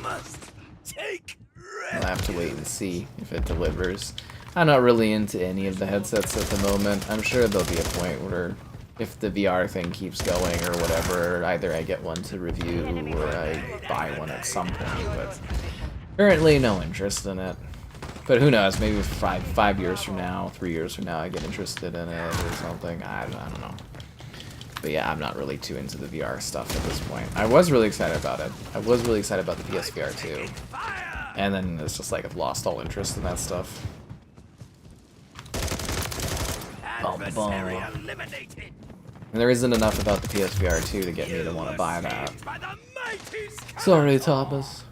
I'll have to wait and see if it delivers. I'm not really into any of the headsets at the moment. I'm sure there'll be a point where, if the VR thing keeps going or whatever, either I get one to review or I buy one at some point, but currently no interest in it. But who knows, maybe 5 years from now, 3 years from now, I get interested in it or something. I don't know. But yeah, I'm not really too into the VR stuff at this point. I was really excited about it. I was really excited about the PSVR 2. And then it's just like I've lost all interest in that stuff. And there isn't enough about the PSVR 2 to get me to want to buy that. Sorry, Thomas.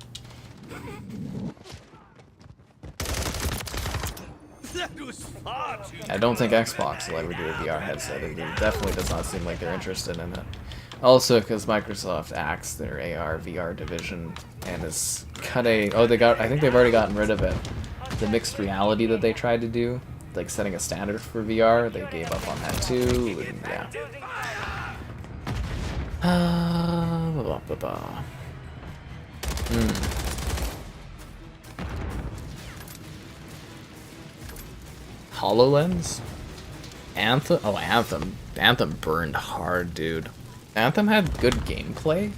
I don't think Xbox will ever do a VR headset. It definitely does not seem like they're interested in it. Also, because Microsoft axed their AR VR division and is cutting. Oh, I think they've already gotten rid of it. The mixed reality that they tried to do, like setting a standard for VR, they gave up on that too. And yeah. HoloLens? Anthem? Oh, Anthem. Anthem burned hard, dude. Anthem had good gameplay.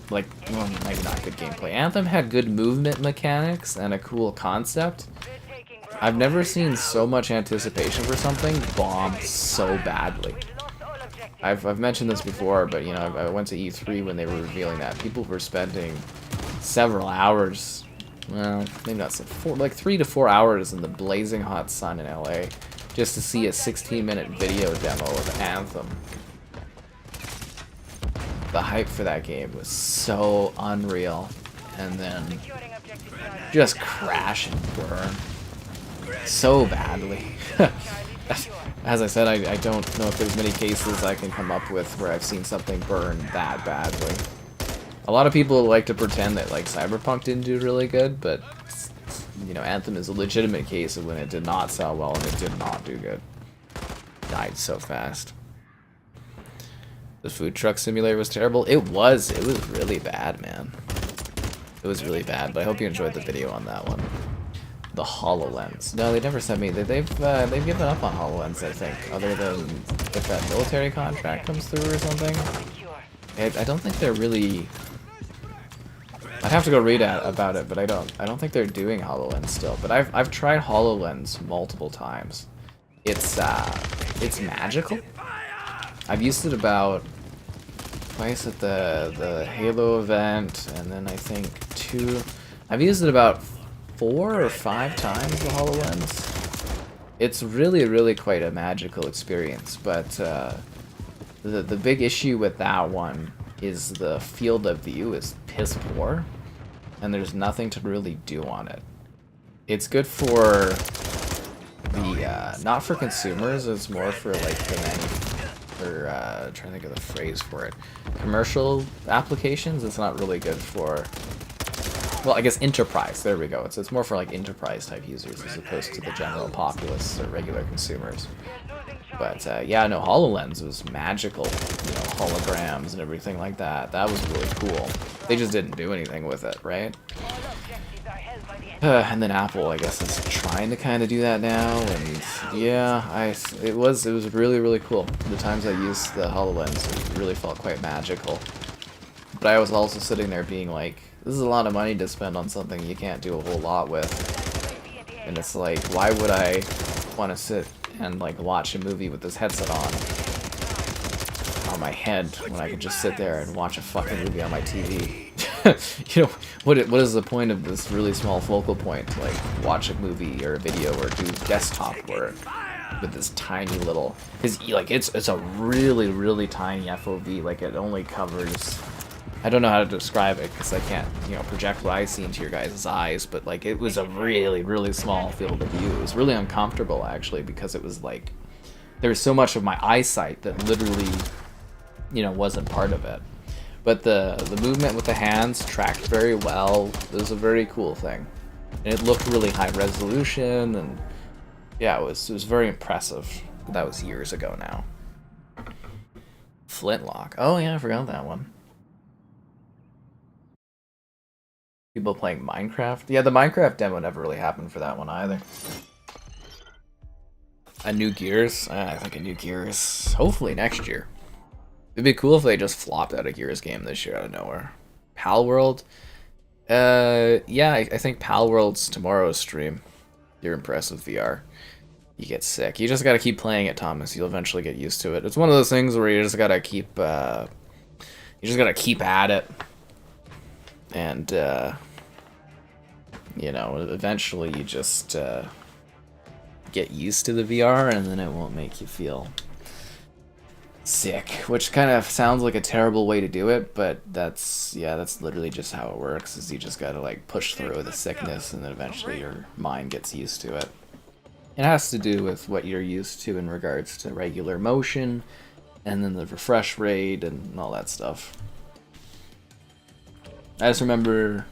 Like, well, maybe not good gameplay. Anthem had good movement mechanics and a cool concept. I've never seen so much anticipation for something bomb so badly. I've mentioned this before, but you know, I went to E3 when they were revealing that. People were spending several hours, well, maybe not like 3 to 4 hours in the blazing hot sun in LA just to see a 16-minute video demo of Anthem. The hype for that game was so unreal, and then just crash and burn so badly. As I said, I don't know if there's many cases I can come up with where I've seen something burn that badly. A lot of people like to pretend that like Cyberpunk didn't do really good, but you know, Anthem is a legitimate case of when it did not sell well and it did not do good. Died so fast. The food truck simulator was terrible. It was really bad, man. It was really bad, but I hope you enjoyed the video on that one. the HoloLens. No, they never sent me. They've given up on HoloLens, I think, other than if that military contract comes through or something. I don't think they're really. I'd have to go read about it, but I don't think they're doing HoloLens still. But I've tried HoloLens multiple times. It's magical. I've used it about twice at the Halo event, and then I think I've used it about 4 or 5 times, the HoloLens. It's really quite a magical experience, but the big issue with that one is the field of view is piss poor, and there's nothing to really do on it. It's good for the not for consumers, it's more for like I'm trying to think of the phrase for it. Commercial applications, it's not really good for, well, I guess enterprise, there we go. It's more for like enterprise type users as opposed to the general populace or regular consumers. But yeah, no, HoloLens was magical, you know, holograms and everything like that. That was really cool. They just didn't do anything with it, right? And then Apple, I guess, is trying to kind of do that now, and yeah, it was really cool. The times I used the HoloLens, it really felt quite magical. But I was also sitting there being like, this is a lot of money to spend on something you can't do a whole lot with. And it's like, why would I want to sit and like watch a movie with this headset on my head when I could just sit there and watch a fucking movie on my TV? You know, what is the point of this really small focal point to like watch a movie or a video or do desktop work with this tiny little, because like it's a really tiny FOV, like it only covers, I don't know how to describe it because I can't, you know, project what I see into your guys' eyes, but like it was a really small field of view. It was really uncomfortable actually, because it was like there was so much of my eyesight that literally, you know, wasn't part of it. But the movement with the hands tracked very well. It was a very cool thing, and it looked really high resolution, and yeah, it was very impressive. But that was years ago now. Flintlock. Oh yeah, I forgot that one. People playing Minecraft. Yeah, the Minecraft demo never really happened for that one either. A new Gears. I think a new Gears. Hopefully next year. It'd be cool if they just flopped out a Gears game this year out of nowhere. Palworld? Yeah, I think Palworld's tomorrow's stream. You're impressed with VR. You get sick. You just gotta keep playing it, Thomas. You'll eventually get used to it. It's one of those things where you just gotta keep, at it. And, you know, eventually you just, get used to the VR, and then it won't make you feel sick, which kind of sounds like a terrible way to do it, but that's literally just how it works, is you just gotta like push through the sickness, and then eventually your mind gets used to it. It has to do with what you're used to in regards to regular motion, and then the refresh rate and all that stuff. I just remember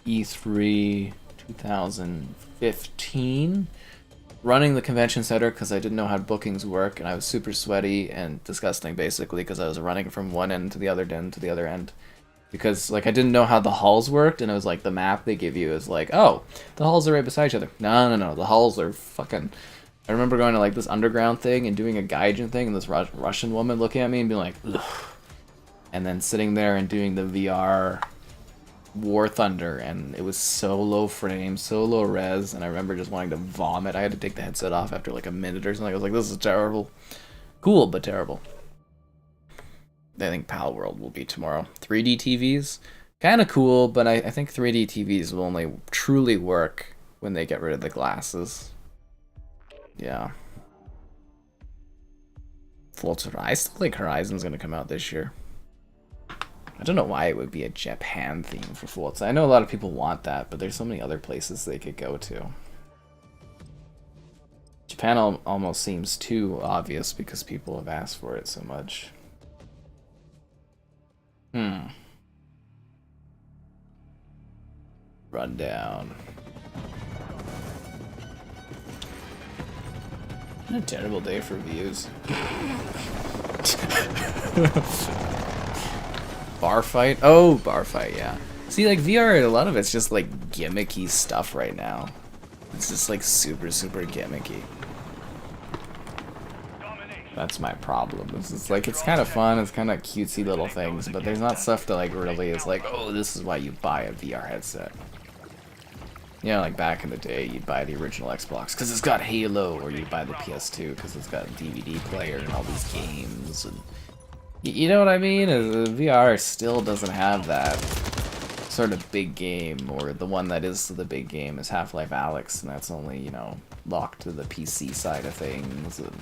E3 2015 running the convention center because I didn't know how bookings work, and I was super sweaty and disgusting basically because I was running from one end to the other end to the other end, because like I didn't know how the halls worked, and it was like the map they give you is like, oh, the halls are right beside each other. No, the halls are fucking. I remember going to like this underground thing and doing a gaijin thing, and this Russian woman looking at me and being like, ugh, and then sitting there and doing the VR War Thunder, and it was so low frame, so low res, and I remember just wanting to vomit. I had to take the headset off after like a minute or something. I was like, this is terrible. Cool, but terrible. I think Palworld will be tomorrow. 3D TVs, kind of cool, but I think 3D TVs will only truly work when they get rid of the glasses. Yeah. Forza, I still think Horizon's going to come out this year. I don't know why it would be a Japan theme for Forza. I know a lot of people want that, but there's so many other places they could go to. Japan almost seems too obvious because people have asked for it so much. Rundown. What a terrible day for views. Bar fight? Oh, bar fight, yeah. See, like, VR, a lot of it's just, like, gimmicky stuff right now. It's just like super gimmicky. That's my problem. It's like, it's kind of fun, it's kind of cutesy little things, but there's not stuff that like really is like, oh, this is why you buy a VR headset. You know, like back in the day, you'd buy the original Xbox because it's got Halo, or you'd buy the PS2 because it's got a DVD player and all these games. And you know what I mean? VR still doesn't have that sort of big game, or the one that is the big game is Half-Life Alyx, and that's only, you know, locked to the PC side of things. And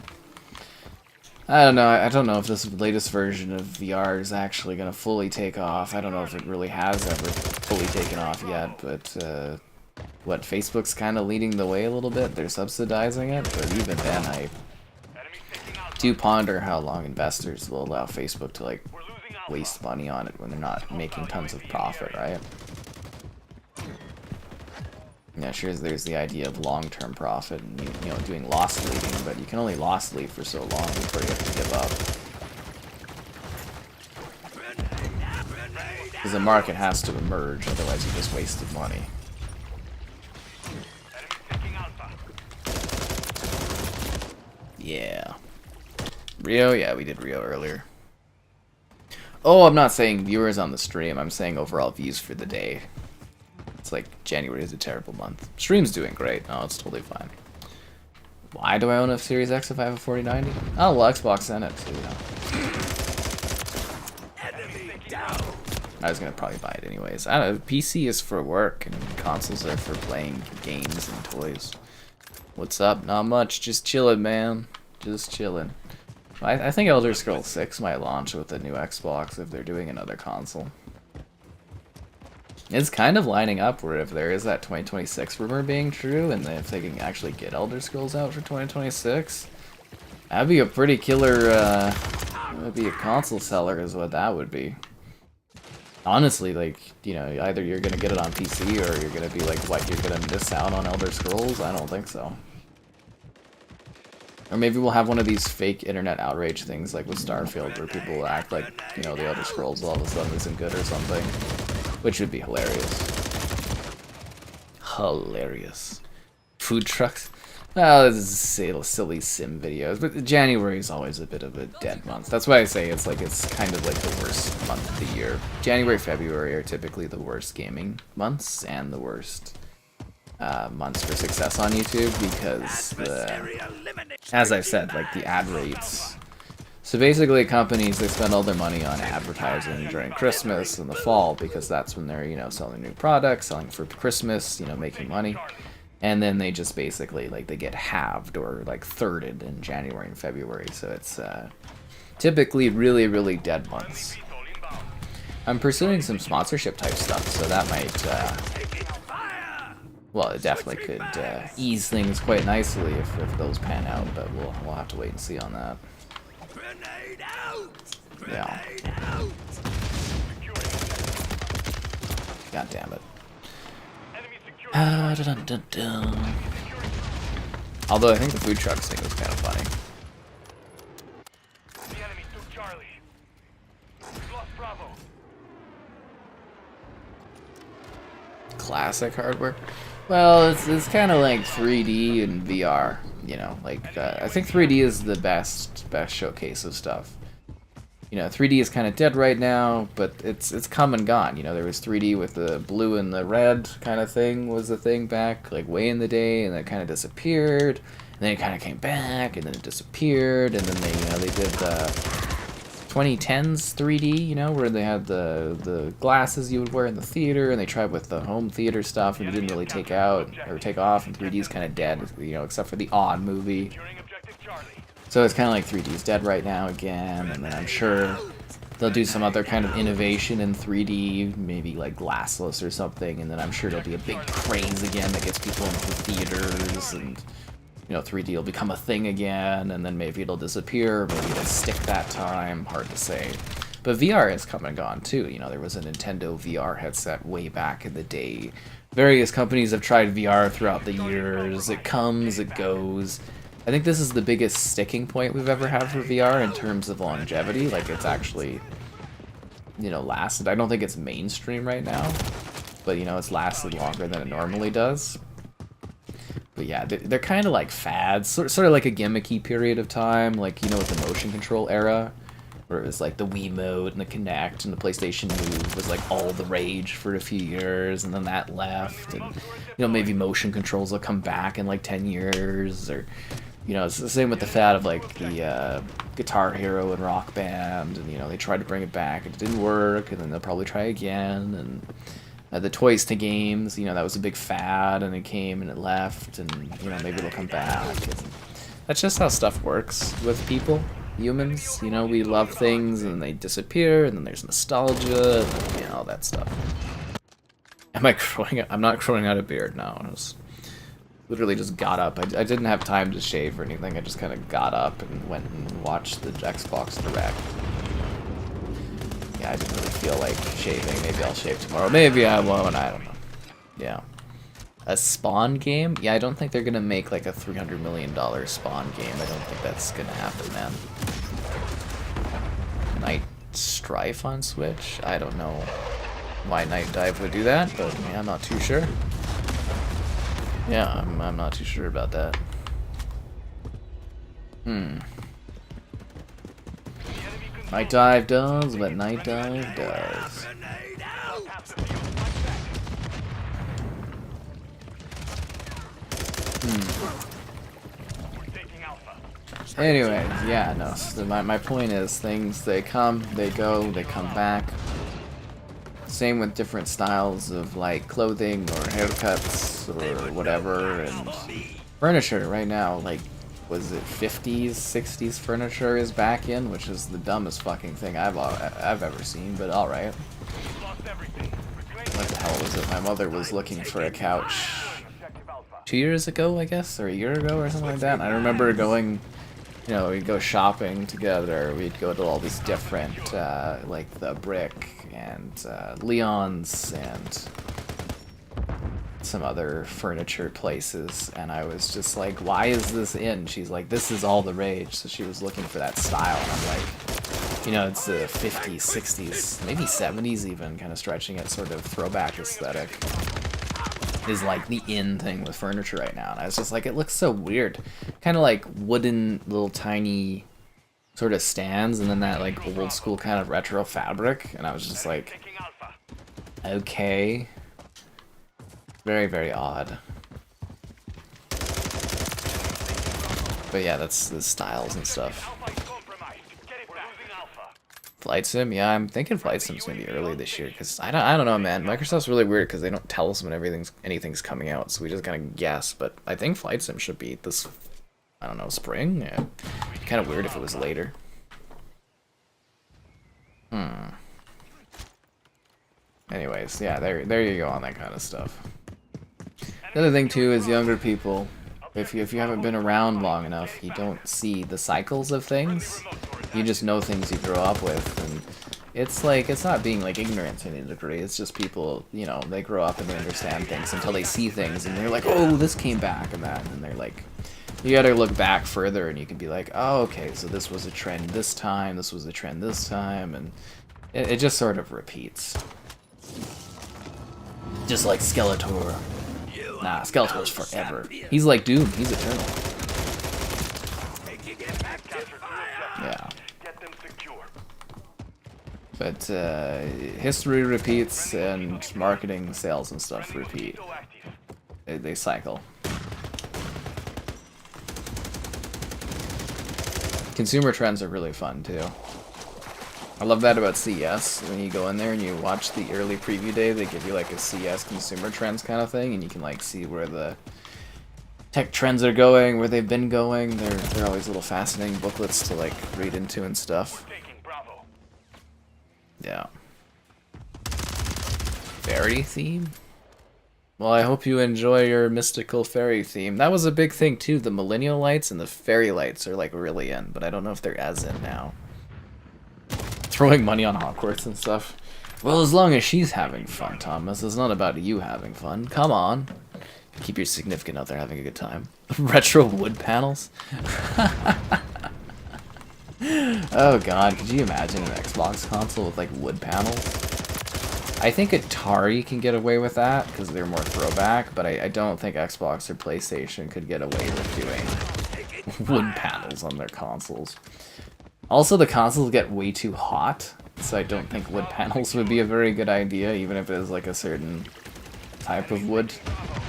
I don't know. I don't know if this latest version of VR is actually going to fully take off. I don't know if it really has ever fully taken off yet, but what, Facebook's kind of leading the way a little bit. They're subsidizing it, but even then, I do ponder how long investors will allow Facebook to, like, waste money on it when they're not making tons of profit, right? Yeah, sure, there's the idea of long-term profit and, you know, doing loss leading, but you can only loss lead for so long before you have to give up. Because the market has to emerge, otherwise you just wasted money. Yeah. Rio? Yeah, we did Rio earlier. Oh, I'm not saying viewers on the stream, I'm saying overall views for the day. It's like, January is a terrible month. Stream's doing great. Oh, it's totally fine. Why do I own a Series X if I have a 4090? Oh, well, Xbox sent it, so, you know. I was gonna probably buy it anyways. I don't know, PC is for work, and consoles are for playing games and toys. What's up? Not much, just chilling, man. Just chilling. I think Elder Scrolls 6 might launch with the new Xbox if they're doing another console. It's kind of lining up where if there is that 2026 rumor being true, and if they can actually get Elder Scrolls out for 2026, that'd be a pretty killer, that'd be a console seller is what that would be. Honestly, like, you know, either you're gonna get it on PC or you're gonna be like, what, you're gonna miss out on Elder Scrolls? I don't think so. Or maybe we'll have one of these fake internet outrage things like with Starfield where people will act like, you know, the Elder Scrolls all of a sudden isn't good or something. Which would be hilarious. Hilarious. Food trucks? Well, this is silly sim videos, but January is always a bit of a dead month. That's why I say it's like, it's kind of like the worst month of the year. January, February are typically the worst gaming months and the worst months for success on YouTube because, as I've said, like the ad rates. So basically companies, they spend all their money on advertising during Christmas and the fall because that's when they're, you know, selling new products, selling for Christmas, you know, making money. And then they just basically, like, they get halved or, like, thirded in January and February. So it's typically really dead months. I'm pursuing some sponsorship type stuff, so that might, well, it definitely could ease things quite nicely if those pan out, but we'll have to wait and see on that. Yeah. God damn it. Although I think the food trucks thing was kind of funny. Classic hardware? Well, it's kind of like 3D and VR, you know, like, I think 3D is the best showcase of stuff. You know, 3D is kind of dead right now, but it's come and gone. You know, there was 3D with the blue and the red kind of thing was the thing back, like, way in the day, and then it kind of disappeared, and then it kind of came back, and then it disappeared, and then they, you know, they did the 2010s 3D, you know, where they had the glasses you would wear in the theater, and they tried with the home theater stuff, and it didn't really take off, and 3D is kind of dead, you know, except for the Odd movie. So it's kind of like 3D's dead right now again, and then I'm sure they'll do some other kind of innovation in 3D, maybe like glassless or something, and then I'm sure there'll be a big craze again that gets people into theaters, and, you know, 3D will become a thing again, and then maybe it'll disappear, maybe it'll stick that time, hard to say. But VR has come and gone too, you know, there was a Nintendo VR headset way back in the day. Various companies have tried VR throughout the years, it comes, it goes. I think this is the biggest sticking point we've ever had for VR in terms of longevity. Like, it's actually, you know, lasted. I don't think it's mainstream right now, but, you know, it's lasted longer than it normally does. But yeah, they're kind of like fads, sort of like a gimmicky period of time, like, you know, with the motion control era, where it was like the Wiimote and the Kinect and the PlayStation Move was like all the rage for a few years, and then that left, and, you know, maybe motion controls will come back in like 10 years, or, you know, it's the same with the fad of like the Guitar Hero and Rock Band, and, you know, they tried to bring it back, it didn't work, and then they'll probably try again, and the toys to games, you know, that was a big fad, and it came and it left, and, you know, maybe it'll come back. That's just how stuff works with people, humans. You know, we love things, and they disappear, and then there's nostalgia, and, you know, all that stuff. Am I growing out? I'm not growing out a beard now. I was literally just got up. I didn't have time to shave or anything. I just kind of got up and went and watched the Xbox Direct. Yeah, I didn't really feel like shaving. Maybe I'll shave tomorrow. Maybe I won't. I don't know. Yeah. A Spawn game? Yeah, I don't think they're gonna make like a $300 million Spawn game. I don't think that's gonna happen, man. Night Strife on Switch? I don't know why Night Dive would do that, but yeah, I'm not too sure. Yeah, I'm not too sure about that. Night Dive does what Night Dive does. Anyways, yeah, no. So my point is, things, they come, they go, they come back. Same with different styles of like clothing or haircuts or whatever, and furniture right now, like, was it 50s, 60s furniture is back in, which is the dumbest fucking thing I've ever seen, but alright. What the hell was it? My mother was looking for a couch 2 years ago, I guess, or a year ago or something like that. And I remember going, you know, we'd go shopping together, we'd go to all these different, like the Brick and Leon's and some other furniture places, and I was just like, why is this in? She's like, this is all the rage. So she was looking for that style, and I'm like, you know, it's the 50s, 60s, maybe 70s even, kind of stretching it, sort of throwback aesthetic is like the in thing with furniture right now. And I was just like, it looks so weird, kind of like wooden little tiny sort of stands, and then that like old school kind of retro fabric, and I was just like, okay. Very, very odd. But yeah, that's the styles and stuff. Flight Sim? Yeah, I'm thinking Flight Sim's gonna be early this year, because I don't know, man. Microsoft's really weird because they don't tell us when anything's coming out, so we just kind of guess. But I think Flight Sim should be this, I don't know, spring? Yeah. Kind of weird if it was later. Anyways, yeah, there you go on that kind of stuff. The other thing too is younger people, if you haven't been around long enough, you don't see the cycles of things. You just know things you grow up with, and it's like, it's not being like ignorant to any degree, it's just people, you know, they grow up and they understand things until they see things and they're like, oh, this came back and that, and they're like, you gotta look back further and you can be like, oh, okay, so this was a trend this time, this was a trend this time, and it just sort of repeats. Just like Skeletor. Nah, Skeletor's forever. He's like Doom, he's eternal. Yeah. But history repeats, and marketing, sales, and stuff repeat. They cycle. Consumer trends are really fun too. I love that about CES. When you go in there and you watch the early preview day, they give you like a CES consumer trends kind of thing, and you can like see where the tech trends are going, where they've been going. They're always little fascinating booklets to like read into and stuff. Yeah. Fairy theme? Well, I hope you enjoy your mystical fairy theme. That was a big thing too. The millennial lights and the fairy lights are like really in, but I don't know if they're as in now. Throwing money on Hogwarts and stuff. Well, as long as she's having fun, Thomas. It's not about you having fun. Come on. Keep your significant other having a good time. Retro wood panels? Oh god, could you imagine an Xbox console with like wood panels? I think Atari can get away with that because they're more throwback, but I don't think Xbox or PlayStation could get away with doing wood panels on their consoles. Also, the consoles get way too hot, so I don't think wood panels would be a very good idea, even if it is like a certain type of wood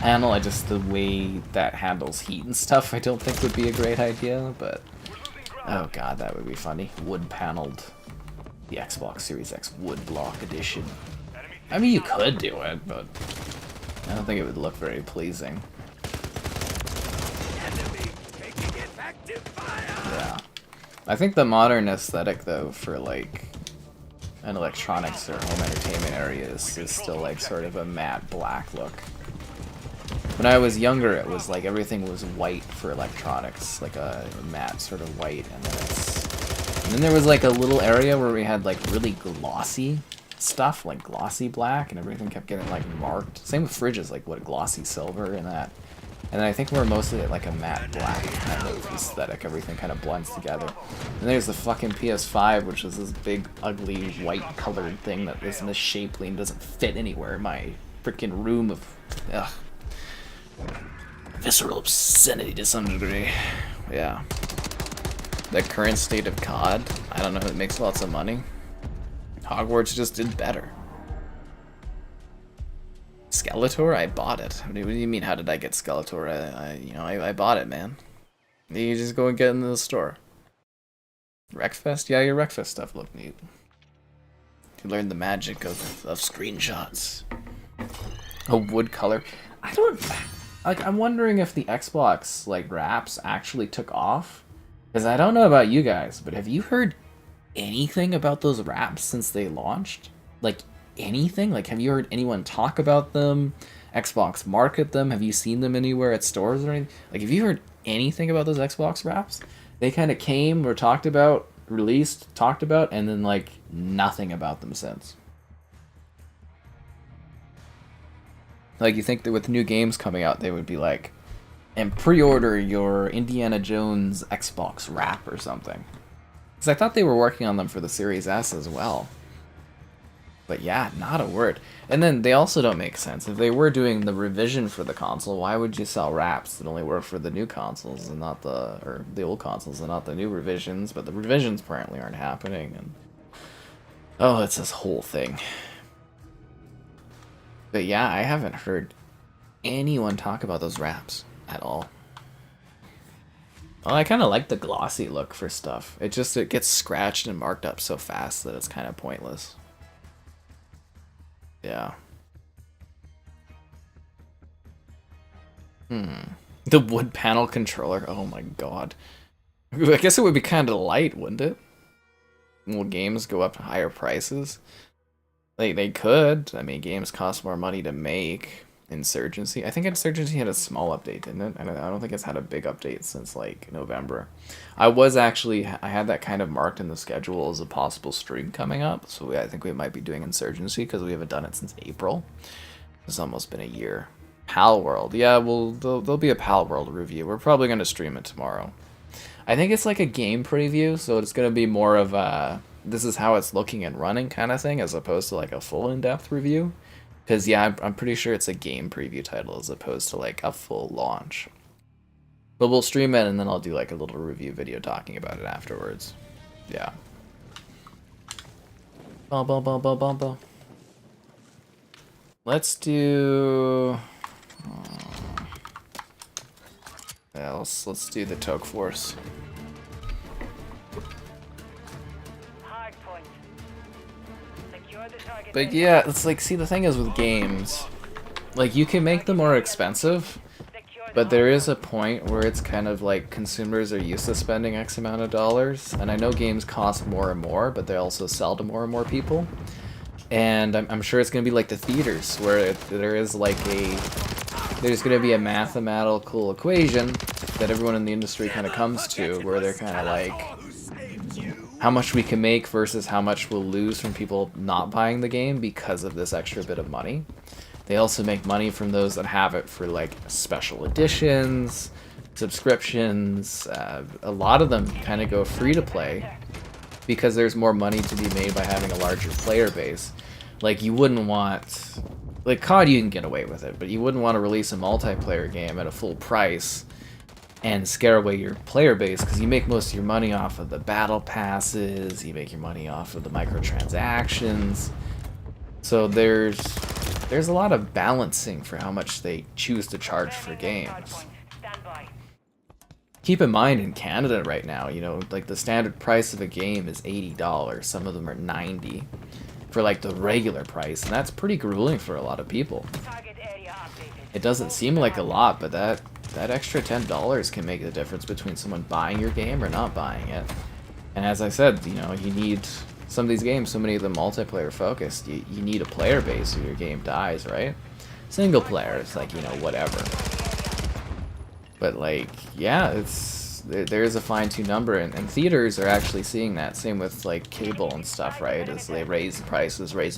panel. The way that handles heat and stuff I don't think would be a great idea, but oh god, that would be funny. Wood paneled, the Xbox Series X wood block edition. I mean, you could do it, but I don't think it would look very pleasing. Yeah. I think the modern aesthetic, though, for like an electronics or home entertainment area is still like sort of a matte black look. When I was younger, it was like everything was white for electronics, like a matte sort of white, and then there was like a little area where we had like really glossy stuff, like glossy black, and everything kept getting like marked. Same with fridges, like what, glossy silver and that. And then I think we're mostly at like a matte black kind of aesthetic. Everything kind of blends together. And there's the fucking PS5, which is this big, ugly, white colored thing that isn't as shapely and doesn't fit anywhere in my freaking room of, ugh, visceral obscenity to some degree. Yeah. The current state of COD, I don't know, it makes lots of money. Hogwarts just did better. Skeletor? I bought it. What do you mean, how did I get Skeletor? I bought it, man. You just go and get into the store. Wreckfest? Yeah, your Wreckfest stuff looked neat. You learned the magic of screenshots. A wood color. I'm wondering if the Xbox, like, wraps actually took off. Because I don't know about you guys, but have you heard anything about those wraps since they launched? Like, anything? Like, have you heard anyone talk about them? Xbox market them? Have you seen them anywhere at stores or anything? Like, have you heard anything about those Xbox wraps? They kind of came, were talked about, released, talked about, and then, like, nothing about them since. Like, you think that with new games coming out, they would be like, and pre-order your Indiana Jones Xbox wrap or something. Because I thought they were working on them for the Series S as well. But yeah, not a word. And then they also don't make sense. If they were doing the revision for the console, why would you sell wraps that only work for the new consoles and not the old consoles and not the new revisions? But the revisions apparently aren't happening. And oh, it's this whole thing. But yeah, I haven't heard anyone talk about those wraps at all. Well, I kind of like the glossy look for stuff. It gets scratched and marked up so fast that it's kind of pointless. Yeah. The wood panel controller. Oh my god. I guess it would be kind of light, wouldn't it? Will games go up to higher prices? They could. I mean, games cost more money to make. Insurgency. I think Insurgency had a small update, didn't it? I don't think it's had a big update since like November. I had that kind of marked in the schedule as a possible stream coming up, so I think we might be doing Insurgency because we haven't done it since April. It's almost been a year. Pal World. Yeah, well, there'll be a Pal World review. We're probably going to stream it tomorrow. I think it's like a game preview, so it's going to be more of a this is how it's looking and running kind of thing, as opposed to like a full in-depth review. Because, yeah, I'm pretty sure it's a game preview title as opposed to, like, a full launch. But we'll stream it, and then I'll do, like, a little review video talking about it afterwards. Yeah. Let's do... yeah, let's do the Toke Force. But yeah, it's like, see, the thing is with games, like, you can make them more expensive, but there is a point where it's kind of like consumers are used to spending X amount of dollars, and I know games cost more and more, but they also sell to more and more people. And I'm sure it's going to be like the theaters, where there's going to be a mathematical equation that everyone in the industry kind of comes to, where they're kind of like, how much we can make versus how much we'll lose from people not buying the game because of this extra bit of money. They also make money from those that have it for like special editions, subscriptions. A lot of them kind of go free to play because there's more money to be made by having a larger player base. Like, you wouldn't want... Like, COD, you can get away with it, but you wouldn't want to release a multiplayer game at a full price and scare away your player base, because you make most of your money off of the battle passes, you make your money off of the microtransactions. So there's a lot of balancing for how much they choose to charge for games. Keep in mind, in Canada right now, you know, like the standard price of a game is $80. Some of them are $90 for like the regular price, and that's pretty grueling for a lot of people. It doesn't seem like a lot, but that extra $10 can make the difference between someone buying your game or not buying it. And as I said, you know, you need some of these games, so many of them multiplayer focused, you need a player base or your game dies, right? Single player, it's like, you know, whatever. But like, yeah, there's a fine-tuned number, and theaters are actually seeing that. Same with like cable and stuff, right? As they raise the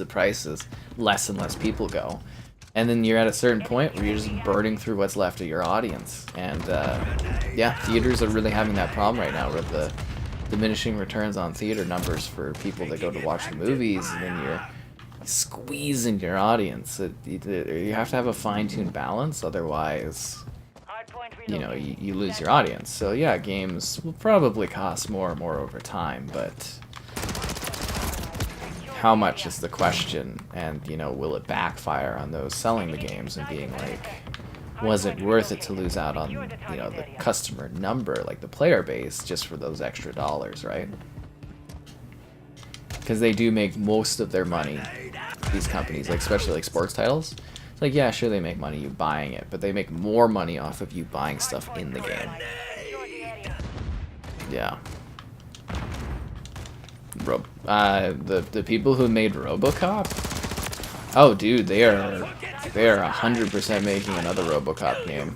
prices, less and less people go. And then you're at a certain point where you're just burning through what's left of your audience. And yeah, theaters are really having that problem right now with the diminishing returns on theater numbers for people that go to watch the movies, and then you're squeezing your audience. You have to have a fine-tuned balance, otherwise, you know, you lose your audience. So yeah, games will probably cost more and more over time, but how much is the question, and, you know, will it backfire on those selling the games and being like, was it worth it to lose out on, you know, the customer number, like the player base, just for those extra dollars, right? Because they do make most of their money, these companies, like especially like sports titles. It's like, yeah, sure, they make money you buying it, but they make more money off of you buying stuff in the game. Yeah. The people who made RoboCop? Oh, dude, they are 100% making another RoboCop game.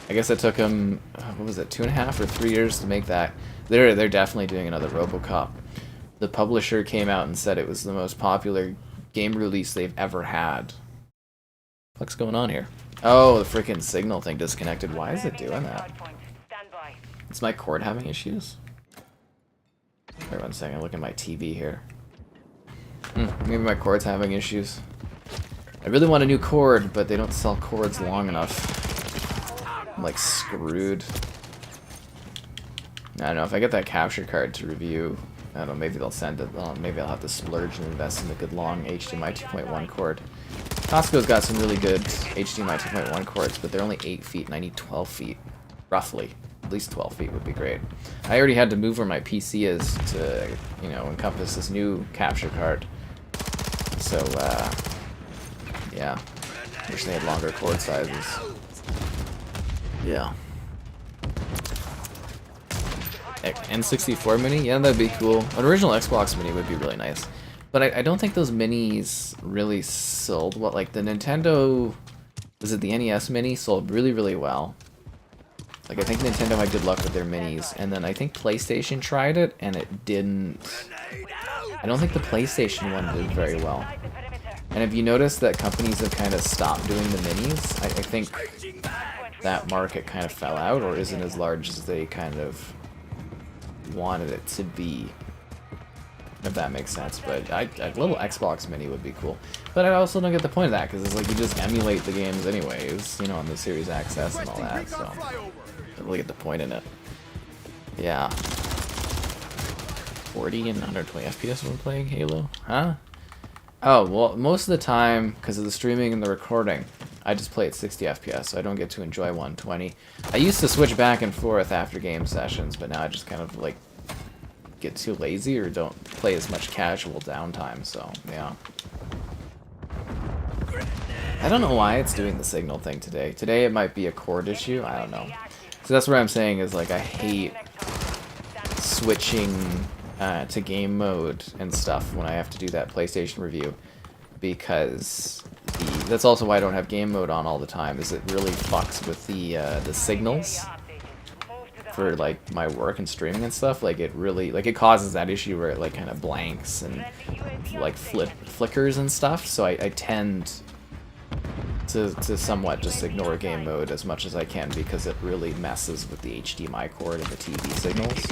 I guess it took them, what was it, 2.5 or 3 years to make that. They're definitely doing another RoboCop. The publisher came out and said it was the most popular game release they've ever had. What's going on here? Oh, the freaking signal thing disconnected. Why is it doing that? Is my cord having issues? Wait 1 second, look at my TV here. Maybe my cord's having issues. I really want a new cord, but they don't sell cords long enough. I'm like screwed. I don't know, if I get that capture card to review, I don't know, maybe they'll send it. Maybe I'll have to splurge and invest in a good long HDMI 2.1 cord. Costco's got some really good HDMI 2.1 cords, but they're only 8 feet and I need 12 feet, roughly. At least 12 feet would be great. I already had to move where my PC is to, you know, encompass this new capture card. So, yeah. Wish they had longer cord sizes. Yeah. N64 Mini? Yeah, that'd be cool. An original Xbox Mini would be really nice. But I don't think those minis really sold well. Like, the Nintendo... Was it the NES Mini? Sold really, really well. Like, I think Nintendo had good luck with their minis. And then I think PlayStation tried it, and it didn't... I don't think the PlayStation one did very well. And have you noticed that companies have kind of stopped doing the minis? I think that market kind of fell out, or isn't as large as they kind of wanted it to be, if that makes sense. But a little Xbox Mini would be cool. But I also don't get the point of that, because it's like you just emulate the games anyways, you know, on the Series Access and all that, so I don't really get the point in it. Yeah. 40 and 120 FPS when playing Halo? Huh? Oh, well, most of the time, because of the streaming and the recording, I just play at 60 FPS, so I don't get to enjoy 120. I used to switch back and forth after game sessions, but now I just kind of, like, get too lazy or don't play as much casual downtime, so, yeah. I don't know why it's doing the signal thing today. Today it might be a cord issue, I don't know. So that's what I'm saying is, like, I hate switching to game mode and stuff when I have to do that PlayStation review, because that's also why I don't have game mode on all the time, is it really fucks with the signals for like my work and streaming and stuff. Like it really, like it causes that issue where it like kind of blanks and like flickers and stuff, so I tend to somewhat just ignore game mode as much as I can, because it really messes with the HDMI cord and the TV signals.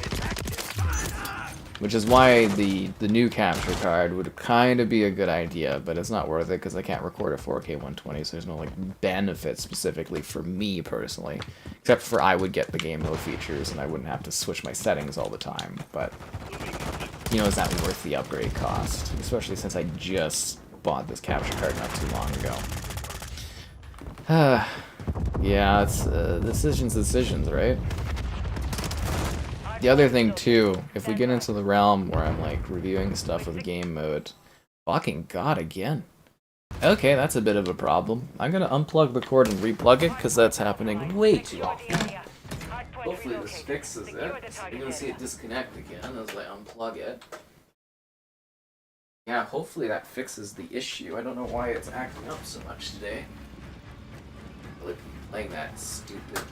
Which is why the new capture card would kind of be a good idea, but it's not worth it because I can't record at 4K 120, so there's no like benefit specifically for me personally, except for I would get the game mode features and I wouldn't have to switch my settings all the time. But you know, is that worth the upgrade cost? Especially since I just bought this capture card not too long ago. Yeah, it's decisions, right? The other thing too, if we get into the realm where I'm like reviewing stuff with game mode, fucking god again. Okay, that's a bit of a problem. I'm gonna unplug the cord and replug it because that's happening way too often. Hopefully this fixes it. You're gonna see it disconnect again as I unplug it. Yeah, hopefully that fixes the issue. I don't know why it's acting up so much today. Like playing that stupid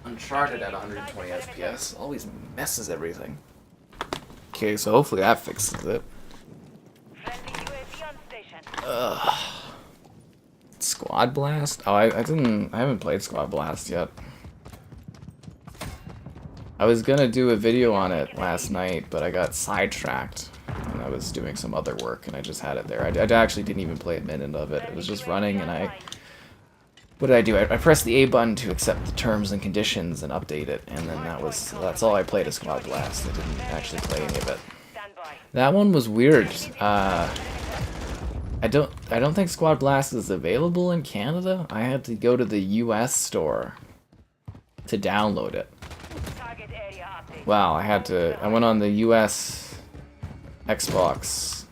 Uncharted at 120 FPS always messes everything. Okay, so hopefully that fixes it. Squad Blast? Oh, I haven't played Squad Blast yet. I was gonna do a video on it last night, but I got sidetracked and I was doing some other work and I just had it there. I actually didn't even play a minute of it. It was just running and what did I do? I pressed the A button to accept the terms and conditions and update it, and then that's all I played of Squad Blast. I didn't actually play any of it. That one was weird. I don't think Squad Blast is available in Canada. I had to go to the US store to download it. Wow, I went on the US Xbox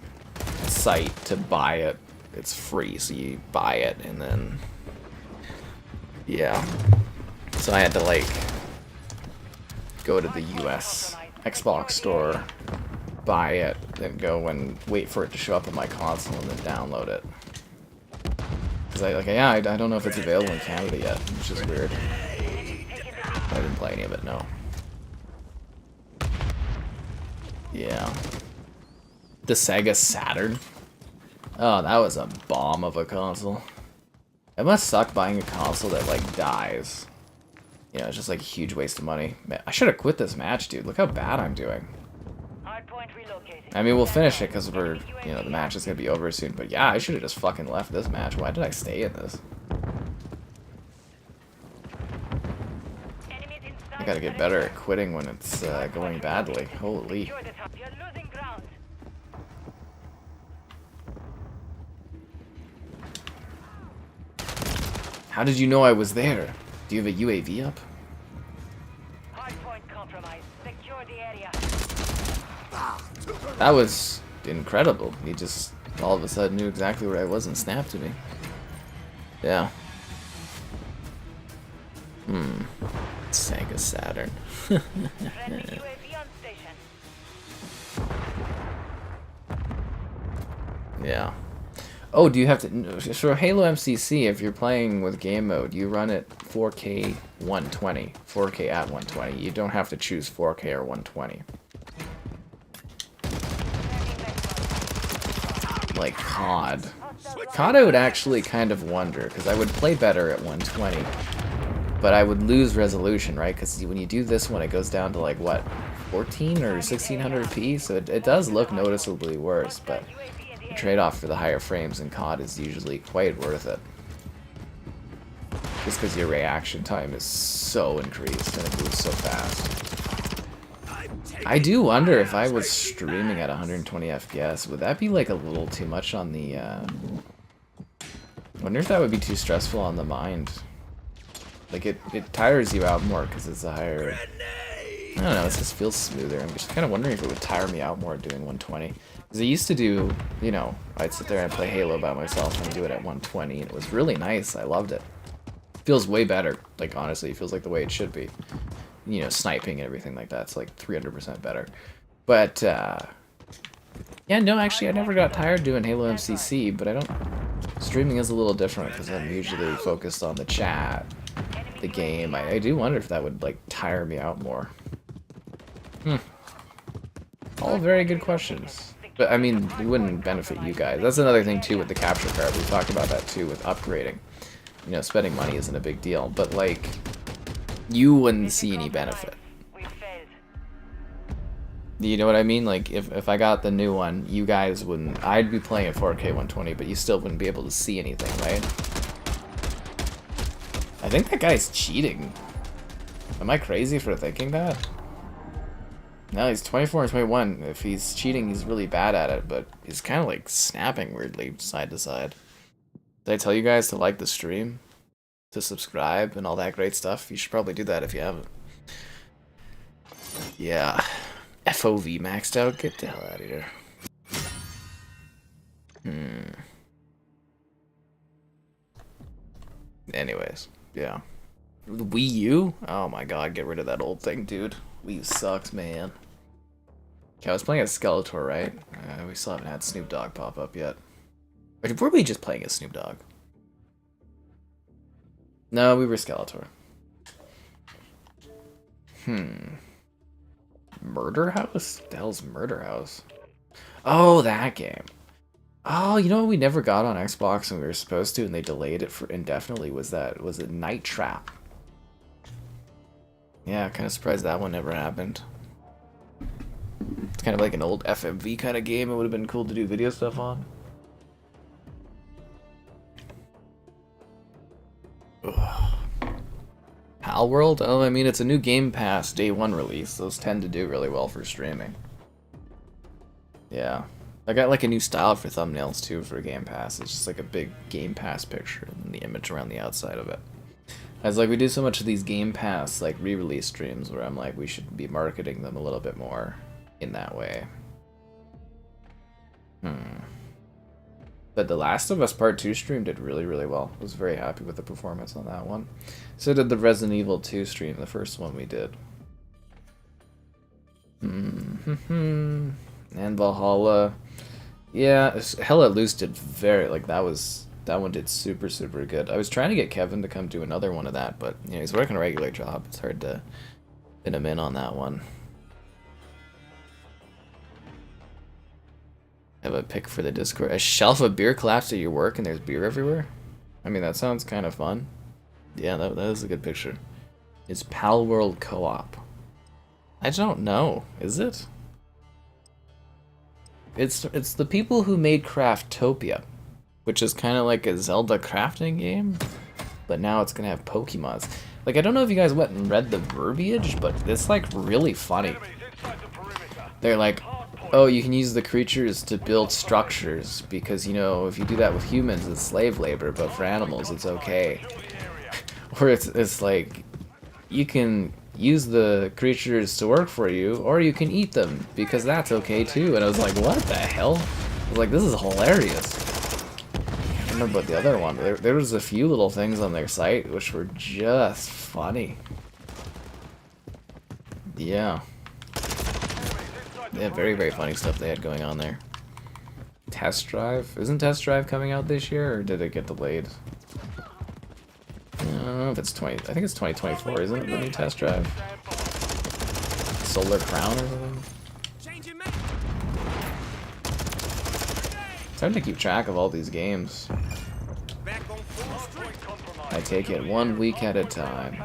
site to buy it. It's free, so you buy it and then yeah. So I had to like go to the US Xbox store, buy it, then go and wait for it to show up on my console and then download it. Cause I don't know if it's available in Canada yet, which is weird. I didn't play any of it, no. Yeah. The Sega Saturn. Oh, that was a bomb of a console. It must suck buying a console that like dies. You know, it's just like a huge waste of money. Man, I should have quit this match, dude. Look how bad I'm doing. I mean, we'll finish it because the match is gonna be over soon. But yeah, I should have just fucking left this match. Why did I stay in this? I gotta get better at quitting when it's going badly. Holy. How did you know I was there? Do you have a UAV up? That was incredible. He just all of a sudden knew exactly where I was and snapped at me. Yeah. Sega Saturn. Yeah. Oh, do you have to... For Halo MCC, if you're playing with game mode, you run it 4K 120. 4K at 120. You don't have to choose 4K or 120. Like COD. COD I would actually kind of wonder, because I would play better at 120. But I would lose resolution, right? Because when you do this one, it goes down to like, what? 14 or 1600p? So it does look noticeably worse, but... the trade-off for the higher frames in COD is usually quite worth it. Just because your reaction time is so increased and it moves so fast. I do wonder if I was streaming at 120 FPS, would that be like a little too much on the... I wonder if that would be too stressful on the mind. Like it tires you out more because it's a higher... I don't know, it just feels smoother. I'm just kind of wondering if it would tire me out more doing 120. Because I used to do, you know, I'd sit there and play Halo by myself and do it at 120, and it was really nice. I loved it. Feels way better. Like, honestly, it feels like the way it should be. You know, sniping and everything like that. It's like 300% better. But, yeah, no, actually, I never got tired doing Halo MCC, but I don't... Streaming is a little different because I'm usually focused on the chat, the game. I do wonder if that would, like, tire me out more. All very good questions. But, I mean, it wouldn't benefit you guys. That's another thing, too, with the capture card. We talked about that, too, with upgrading. You know, spending money isn't a big deal. But, like, you wouldn't see any benefit. You know what I mean? Like, if I got the new one, you guys wouldn't... I'd be playing at 4K 120, but you still wouldn't be able to see anything, right? I think that guy's cheating. Am I crazy for thinking that? No, he's 24 and 21. If he's cheating, he's really bad at it, but he's kind of like snapping weirdly side to side. Did I tell you guys to like the stream? To subscribe and all that great stuff? You should probably do that if you haven't. Yeah. FOV maxed out? Get the hell out of here. Anyways, yeah. The Wii U? Oh my god, get rid of that old thing, dude. Wii U sucks, man. Okay, I was playing as Skeletor, right? We still haven't had Snoop Dogg pop up yet. Or were we just playing as Snoop Dogg? No, we were Skeletor. Murder House? The hell's Murder House? Oh, that game. Oh, you know what we never got on Xbox and we were supposed to and they delayed it for indefinitely? Was it Night Trap? Yeah, kind of surprised that one never happened. It's kind of like an old FMV kind of game. It would have been cool to do video stuff on. Ugh. Pal World? Oh, I mean, it's a new Game Pass Day 1 release. Those tend to do really well for streaming. Yeah. I got like a new style for thumbnails too for Game Pass. It's just like a big Game Pass picture and the image around the outside of it. I was like, we do so much of these Game Pass like re-release streams where I'm like, we should be marketing them a little bit more in that way. But The Last of Us Part 2 stream did really, really well. I was very happy with the performance on that one. So did the Resident Evil 2 stream, the first one we did. And Valhalla. Yeah, Hell Let Loose did very, like, that one did super, super good. I was trying to get Kevin to come do another one of that, but, you know, he's working a regular job. It's hard to fit him in on that one. I have a pick for the Discord. A shelf of beer collapsed at your work and there's beer everywhere? I mean, that sounds kind of fun. Yeah, that is a good picture. It's Pal World Co-op. I don't know. Is it? It's the people who made Craftopia, which is kind of like a Zelda crafting game, but now it's gonna have Pokemons. Like, I don't know if you guys went and read the verbiage, but it's like really funny. They're like, oh, you can use the creatures to build structures because, you know, if you do that with humans, it's slave labor, but for animals, it's okay. Or it's like, you can use the creatures to work for you, or you can eat them because that's okay too. And I was like, what the hell? I was like, this is hilarious. I can't remember about the other one. There was a few little things on their site which were just funny. Yeah. They had very, very funny stuff they had going on there. Test Drive? Isn't Test Drive coming out this year, or did it get delayed? I don't know if it's I think it's 2024, isn't it, the new Test Drive? Solar Crown or something? It's hard to keep track of all these games. I take it 1 week at a time.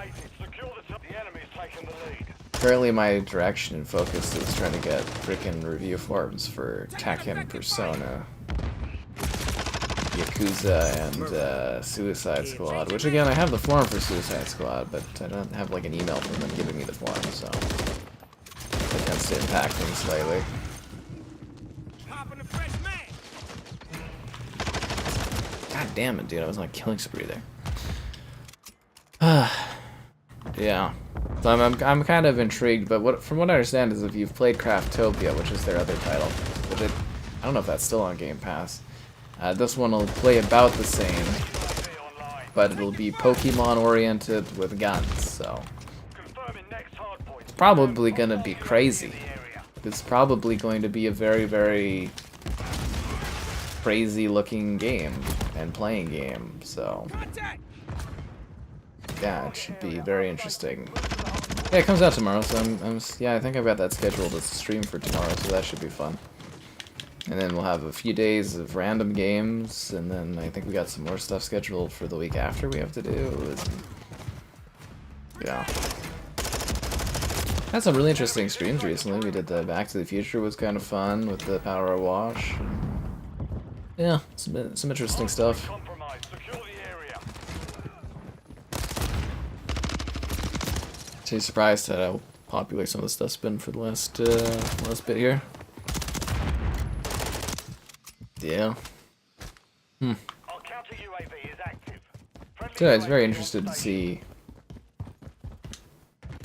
Currently my direction and focus is trying to get frickin' review forms for Tekken, Persona, Yakuza, and Suicide Squad, which again, I have the form for Suicide Squad, but I don't have like an email from them giving me the form, so that tends to impact things slightly. God damn it, dude, I was on a killing spree there. Yeah. So I'm kind of intrigued, but from what I understand is if you've played Craftopia, which is their other title, but I don't know if that's still on Game Pass. This one will play about the same, but it'll be Pokemon oriented with guns, so it's probably gonna be crazy. It's probably going to be a very, very crazy looking game and playing game, so yeah, it should be very interesting. Yeah, it comes out tomorrow, so yeah, I think I've got that scheduled to stream for tomorrow, so that should be fun. And then we'll have a few days of random games, and then I think we got some more stuff scheduled for the week after we have to do. Yeah. Had some really interesting streams recently. We did the Back to the Future was kind of fun with the Power of Wash. Yeah, some interesting stuff. So surprised at how popular some of the stuff's been for the last bit here. Yeah. So it's very interested to see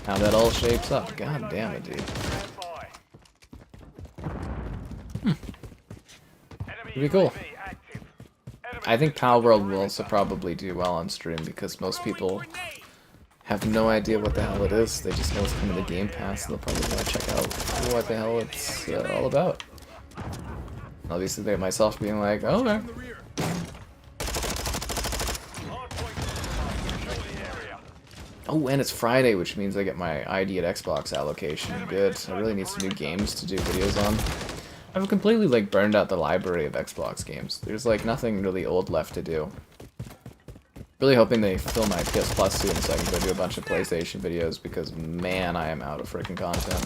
how that all shapes up. God damn it, dude. Pretty cool. I think Pal World will also probably do well on stream because most people have no idea what the hell it is. They just know it's coming to Game Pass, and they'll probably want to check out what the hell it's all about. Obviously, they myself being like, oh, okay. Oh, and it's Friday, which means I get my ID at Xbox allocation. Good. I really need some new games to do videos on. I've completely, like, burned out the library of Xbox games. There's, like, nothing really old left to do. Really hoping they fill my PS Plus soon so I can go do a bunch of PlayStation videos, because, man, I am out of freaking content.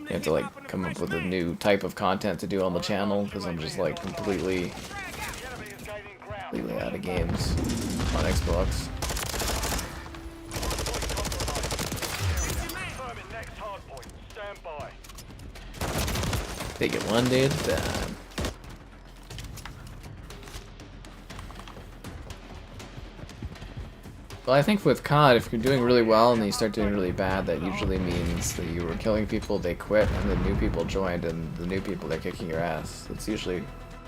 You have to, like, come up with a new type of content to do on the channel, because I'm just, like, completely out of games on Xbox. Take it one day at a time. Well, I think with COD, if you're doing really well and then you start doing really bad, that usually means that you were killing people, they quit, and the new people joined, and the new people, they're kicking your ass. That's usually,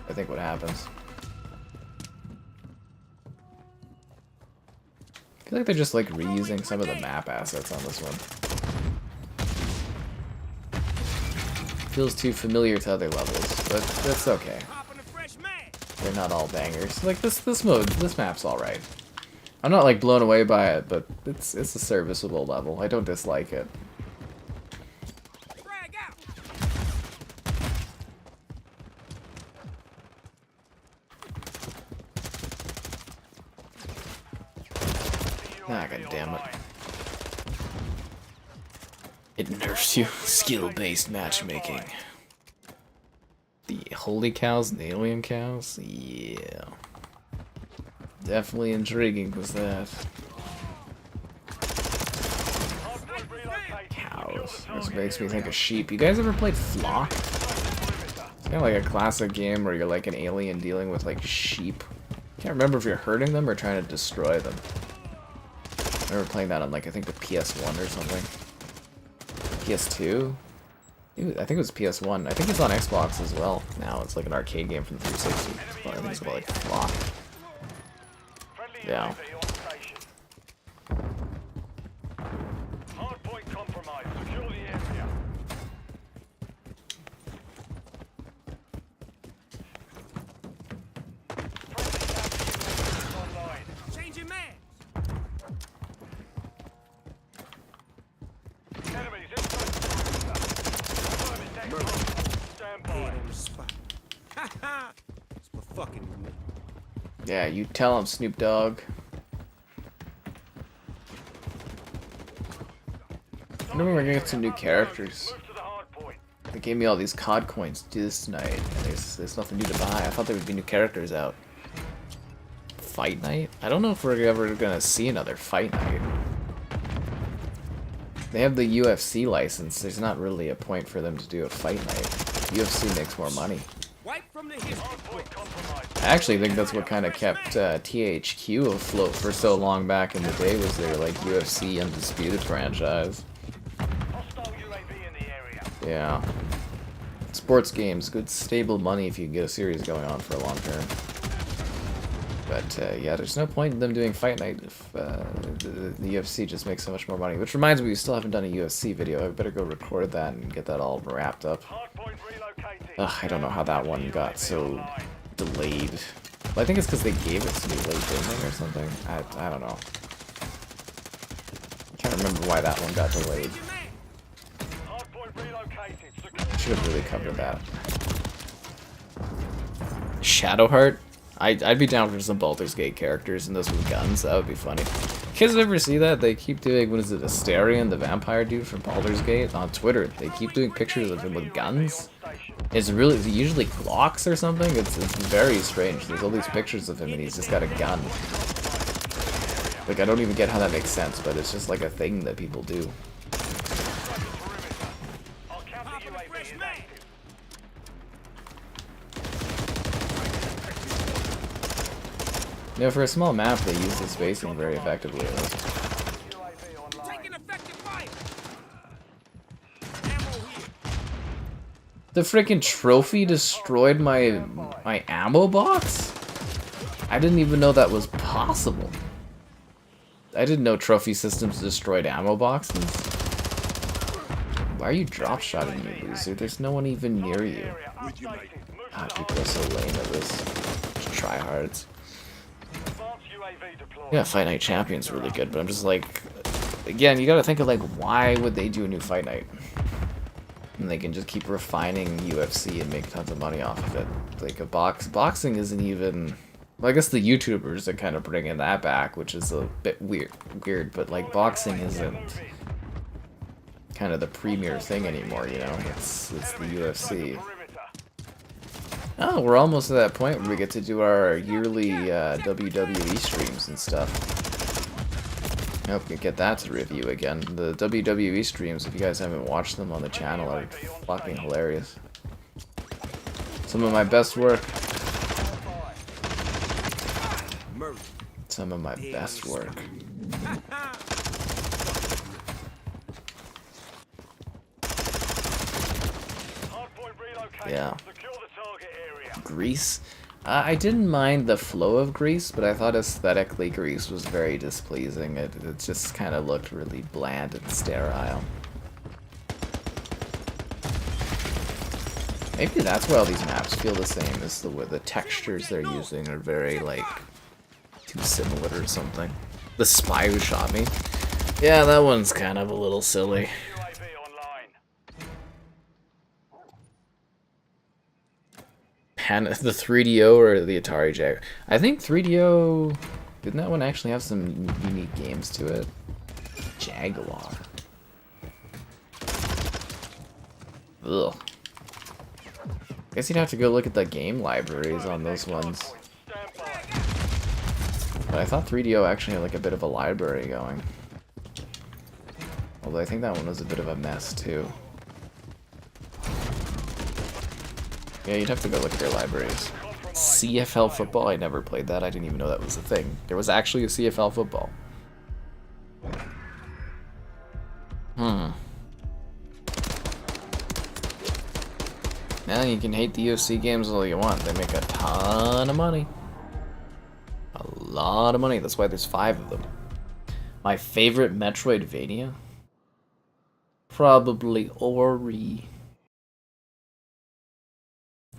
I think, what happens. I feel like they're just, like, reusing some of the map assets on this one. Feels too familiar to other levels, but that's okay. They're not all bangers. Like, this map's alright. I'm not, like, blown away by it, but it's a serviceable level. I don't dislike it. Ah, god damn it. It nerfs you. Skill-based matchmaking. The holy cows and the alien cows? Yeah. Definitely intriguing was that. Cows. This makes me think of sheep. You guys ever played Flock? It's kind of like a classic game where you're like an alien dealing with like sheep. Can't remember if you're hurting them or trying to destroy them. I remember playing that on like I think the PS1 or something. PS2? I think it was PS1. I think it's on Xbox as well now. It's like an arcade game from 360. I think it's called like Flock. Yeah. Hardpoint compromised. Secure the area. Changing man. Enemies stand by. It's my fucking. Yeah, you tell him, Snoop Dogg. I remember we're gonna get some new characters. They gave me all these COD coins to do this tonight, and there's nothing new to buy. I thought there would be new characters out. Fight Night? I don't know if we're ever gonna see another Fight Night. They have the UFC license. There's not really a point for them to do a Fight Night. UFC makes more money. I actually think that's what kind of kept THQ afloat for so long back in the day, was their like UFC Undisputed franchise. Yeah. Sports games, good stable money if you can get a series going on for a long term. But yeah, there's no point in them doing Fight Night if the UFC just makes so much more money. Which reminds me, we still haven't done a UFC video. I better go record that and get that all wrapped up. Ugh, I don't know how that one got so delayed. Well, I think it's because they gave it to me late, didn't they, or something? I don't know. I can't remember why that one got delayed. Should have really covered that. Shadowheart? I'd be down for some Baldur's Gate characters and those with guns. That would be funny. You guys ever see that? They keep doing, what is it, Asterion, the vampire dude from Baldur's Gate, on Twitter. They keep doing pictures of him with guns. It's really, is it usually Glocks or something? It's very strange. There's all these pictures of him and he's just got a gun. Like, I don't even get how that makes sense, but it's just like a thing that people do. You know, for a small map, they use the spacing very effectively. Taking effective fire. The freaking trophy destroyed my ammo box? I didn't even know that was possible. I didn't know trophy systems destroyed ammo boxes. Why are you drop shotting me, loser? There's no one even near you. God, people are so lame at this. Just tryhards. Yeah, Fight Night Champion's really good, but I'm just like, again, you gotta think of like, why would they do a new Fight Night? And they can just keep refining UFC and make tons of money off of it. Like boxing isn't even. Well, I guess the YouTubers are kind of bringing that back, which is a bit weird. But like boxing isn't kind of the premier thing anymore, you know. It's the UFC. Oh, we're almost at that point where we get to do our yearly WWE streams and stuff. I hope we get that to review again. The WWE streams, if you guys haven't watched them on the channel, are fucking hilarious. Some of my best work. Some of my best work. Yeah. Greece. I didn't mind the flow of Greece, but I thought aesthetically Greece was very displeasing. It just kind of looked really bland and sterile. Maybe that's why all these maps feel the same, is the textures they're using are very, like, too similar or something. The spy who shot me. Yeah, that one's kind of a little silly. The 3DO or the Atari Jaguar? I think 3DO... Didn't that one actually have some unique games to it? Jaguar. Ugh. Guess you'd have to go look at the game libraries on those ones. But I thought 3DO actually had like a bit of a library going. Although I think that one was a bit of a mess too. Yeah, you'd have to go look at their libraries. CFL football? I never played that. I didn't even know that was a thing. There was actually a CFL football. Now you can hate the UFC games all you want. They make a ton of money. A lot of money. That's why there's 5 of them. My favorite Metroidvania? Probably Ori.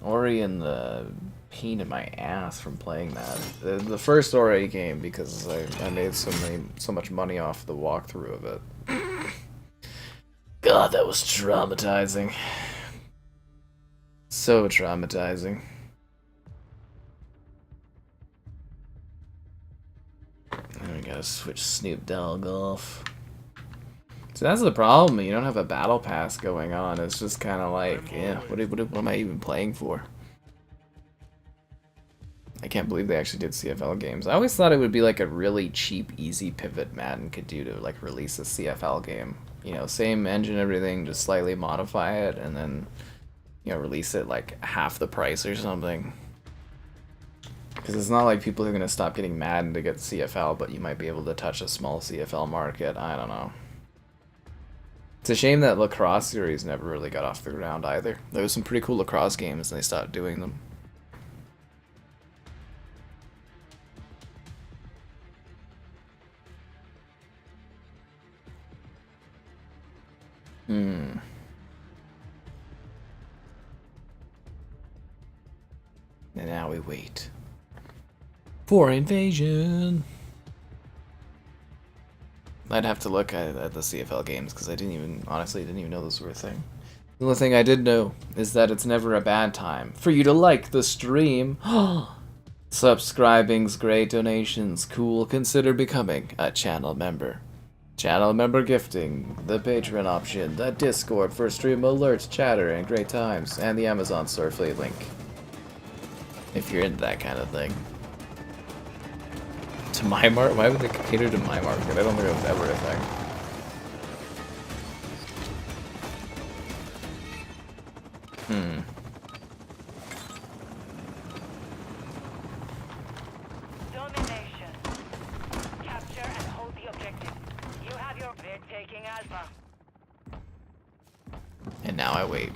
Ori and the pain in my ass from playing that. The first Ori game, because I made so much money off the walkthrough of it. God, that was traumatizing. So traumatizing. And we gotta switch Snoop Dogg off. So that's the problem. You don't have a battle pass going on. It's just kind of like, yeah, what am I even playing for? I can't believe they actually did CFL games. I always thought it would be like a really cheap, easy pivot Madden could do to like release a CFL game. You know, same engine, everything, just slightly modify it, and then, you know, release it like half the price or something. Because it's not like people are going to stop getting Madden to get CFL, but you might be able to touch a small CFL market. I don't know. It's a shame that lacrosse series never really got off the ground either. There was some pretty cool lacrosse games and they stopped doing them. And now we wait for invasion. I'd have to look at the CFL games because I honestly didn't even know those were a thing. The only thing I did know is that it's never a bad time for you to like the stream. Subscribing's great, donations cool. Consider becoming a channel member. Channel member gifting, the Patreon option, the Discord for stream alerts, chatter, and great times, and the Amazon store affiliate link. If you're into that kind of thing. To my market? Why would they cater to my market? I don't think it was ever a thing. Domination. Capture and hold the objective. You have your... They're taking Alpha. And now I wait.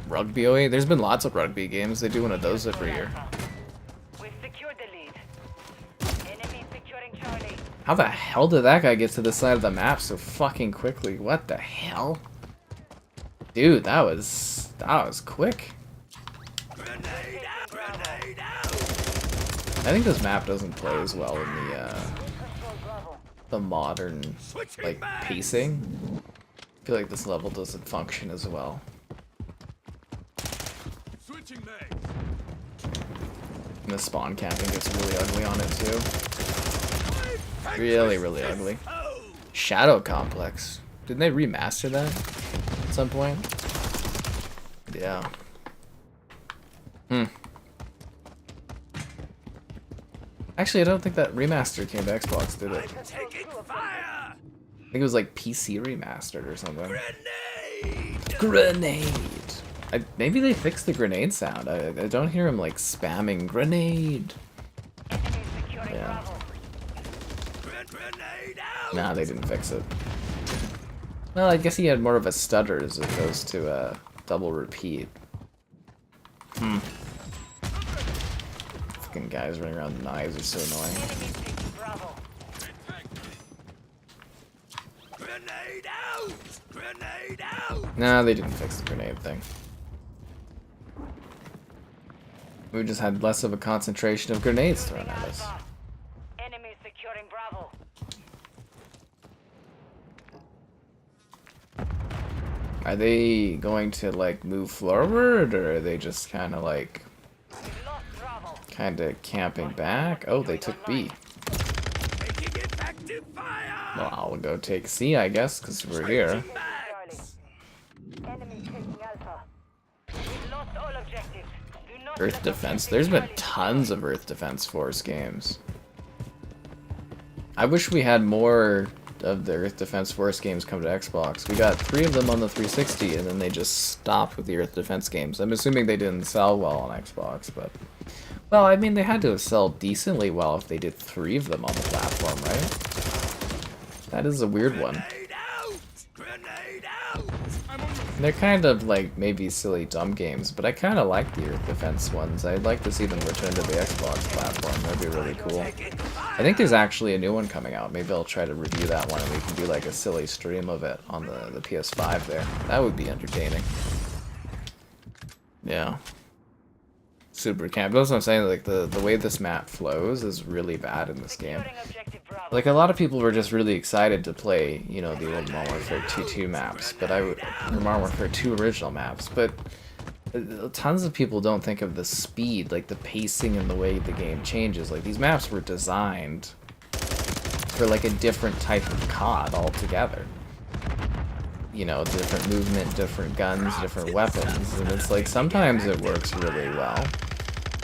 Rugby OA? There's been lots of rugby games. They do one of those every year. We've secured the lead. Enemy securing Charlie. How the hell did that guy get to the side of the map so fucking quickly? What the hell? Dude, that was quick. Grenade out! Grenade out! I think this map doesn't play as well in the modern like pacing. I feel like this level doesn't function as well. Switching mag. And the spawn camping gets really ugly on it too. Really, really ugly. Shadow Complex. Didn't they remaster that at some point? Yeah. Actually, I don't think that remaster came to Xbox, did it? Taking fire! I think it was like PC remastered or something. Grenade! Grenade! Maybe they fixed the grenade sound. I don't hear him like spamming grenade. Enemy securing Yeah. Bravo. Grenade out! Nah, they didn't fix it. Well, I guess he had more of a stutter as opposed to a double repeat. Fucking guys running around with knives are so annoying. Enemy taking Bravo. Grenade out! Grenade out! Nah, they didn't fix the grenade thing. We just had less of a concentration of grenades thrown at us. Alpha. Enemy securing Bravo. Are they going to like move forward, or are they just kind of like We've lost Bravo. camping back? Oh, they took B. Taking effective fire! Well, I'll go take C, I guess, because we're here. Mags! Enemy taking Alpha. We've lost all objectives. Do not Earth let Defense. objective There's been Charlie tons of Earth Defense Force games. I wish we had more of the Earth Defense Force games come to Xbox. We got 3 of them on the 360, and then they just stopped with the Earth Defense games. I'm assuming they didn't sell well on Xbox, but... Well, I mean, they had to sell decently well if they did 3 of them on the platform, right? That is a weird one. Grenade out! Grenade out! They're kind of like maybe silly dumb games, but I kind of like the Earth Defense ones. I'd like to see them return to the Xbox platform. That'd be really cool. I think there's actually a new one coming out. Maybe I'll try to review that one and we can do like a silly stream of it on the PS5 there. That would be entertaining. Yeah. Super camp. That's what I'm saying. Like the way this map flows is really bad in this game. securing objective Bravo. Like, a lot of people were just really excited to play, you know, the old Modern Warfare 2 maps, but or Modern Warfare 2 original maps, but tons of people don't think of the speed, like the pacing and the way the game changes. Like, these maps were designed for, like, a different type of COD altogether. You know, different movement, different guns, different weapons, and it's like, sometimes it works really well.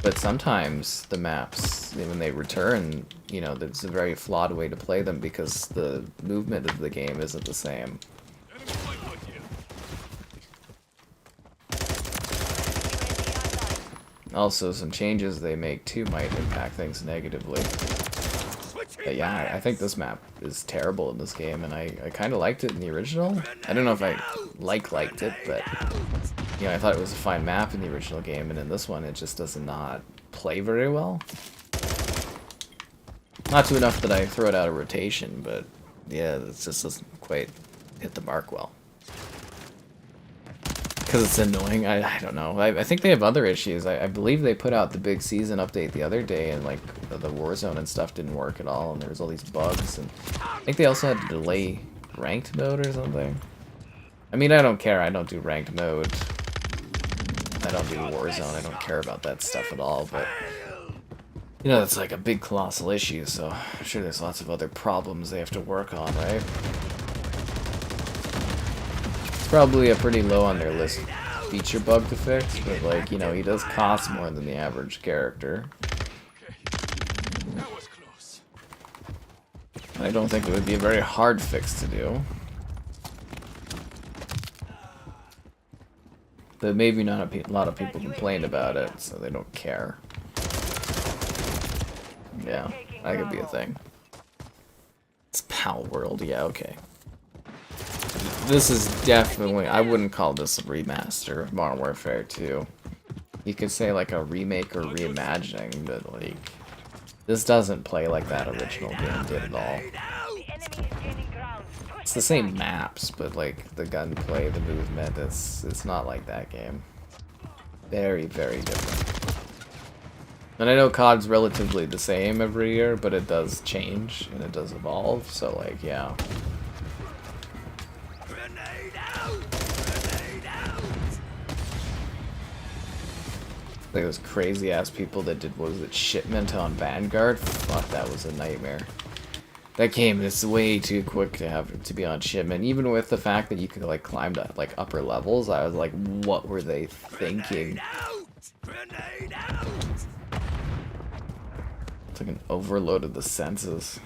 But sometimes the maps, when they return, you know, there's a very flawed way to play them because the movement of the game isn't the same. Also, some changes they make too might impact things negatively. But yeah, I think this map is terrible in this game, and I kind of liked it in the original. I don't know if I liked it, but you know, I thought it was a fine map in the original game, and in this one it just does not play very well. Not to enough that I throw it out of rotation, but yeah, it just doesn't quite hit the mark well. Because it's annoying, I don't know. I think they have other issues. I believe they put out the big season update the other day, and like the Warzone and stuff didn't work at all, and there was all these bugs, and I think they also had to delay ranked mode or something. I mean, I don't care, I don't do ranked mode. I don't do Warzone. I don't care about that stuff at all. But you know, it's like a big colossal issue. So I'm sure there's lots of other problems they have to work on, right? It's probably a pretty low on their list feature bug to fix, but like, you know, he does cost more than the average character. That was close. I don't think it would be a very hard fix to do. But maybe not a lot of people complained about it, so they don't care. Yeah, that could be a thing. It's Pal World, yeah, okay. This is definitely, I wouldn't call this a remaster of Modern Warfare 2. You could say like a remake or reimagining, but like, this doesn't play like that original game did at all. The enemy is gaining ground. It's the same maps, but like the gunplay, the movement, it's not like that game. Very, very different. And I know COD's relatively the same every year, but it does change and it does evolve, so like, yeah. Grenade out! Grenade out! Like those crazy ass people that did, what was it, Shipment on Vanguard? Fuck, that was a nightmare. That game is way too quick to have to be on Shipment. Even with the fact that you could like climb to like upper levels, I was like, what were they thinking? Grenade out! Grenade out! It's like an overload of the senses.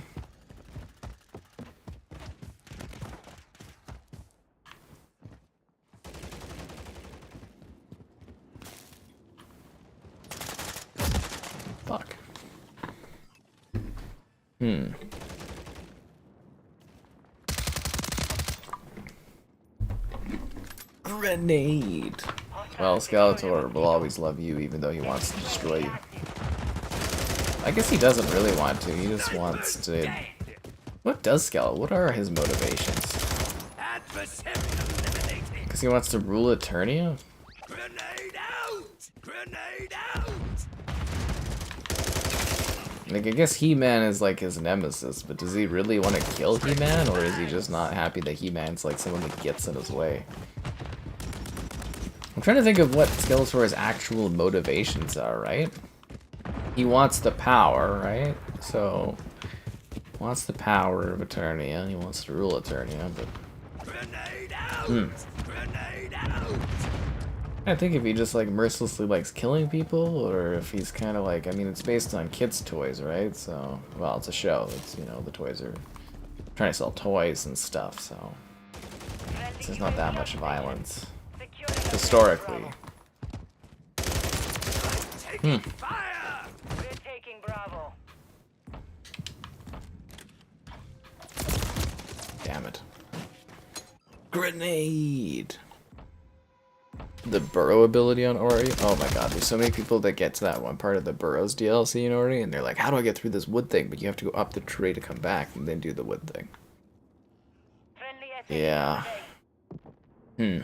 Fuck. Grenade. Well, Skeletor will always love you even though he wants to destroy you. I guess he doesn't really want to, he just wants to... What does Skeletor? What are his motivations? Adversary eliminated! Because he wants to rule Eternia? Grenade out! Grenade out! Like, I guess He-Man is like his nemesis, but does he really want to kill He-Man, or is he just not happy that He-Man's like someone that gets in his way? I'm trying to think of what Skeletor's actual motivations are, right? He wants the power, right? So, wants the power of Eternia, he wants to rule Eternia, but... Grenade out! Grenade out! I think if he just like mercilessly likes killing people, or if he's kind of like, I mean, it's based on kids' toys, right? So, well, it's a show. It's, you know, the toys are trying to sell toys and stuff, so there's not that much violence historically. Taking fire! We're taking Bravo. Damn it! Grenade. The burrow ability on Ori. Oh my god, there's so many people that get to that one part of the Burrows DLC in Ori, and they're like, how do I get through this wood thing? But you have to go up the tree to come back and then do the wood thing. Friendly SNES Yeah. today.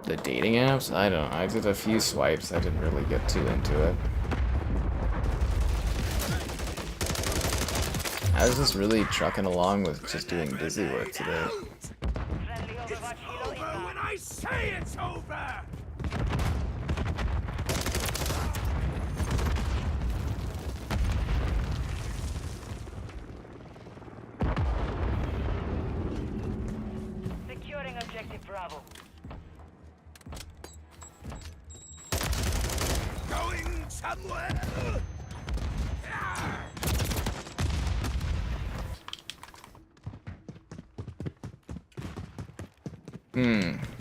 The dating apps? I don't know. I did a few swipes. I didn't really get too into it. I was just really trucking along with just doing busy work today. Friendly It's Overwatch helo over inbound. when I say it's over! Securing objective Bravo. Going somewhere!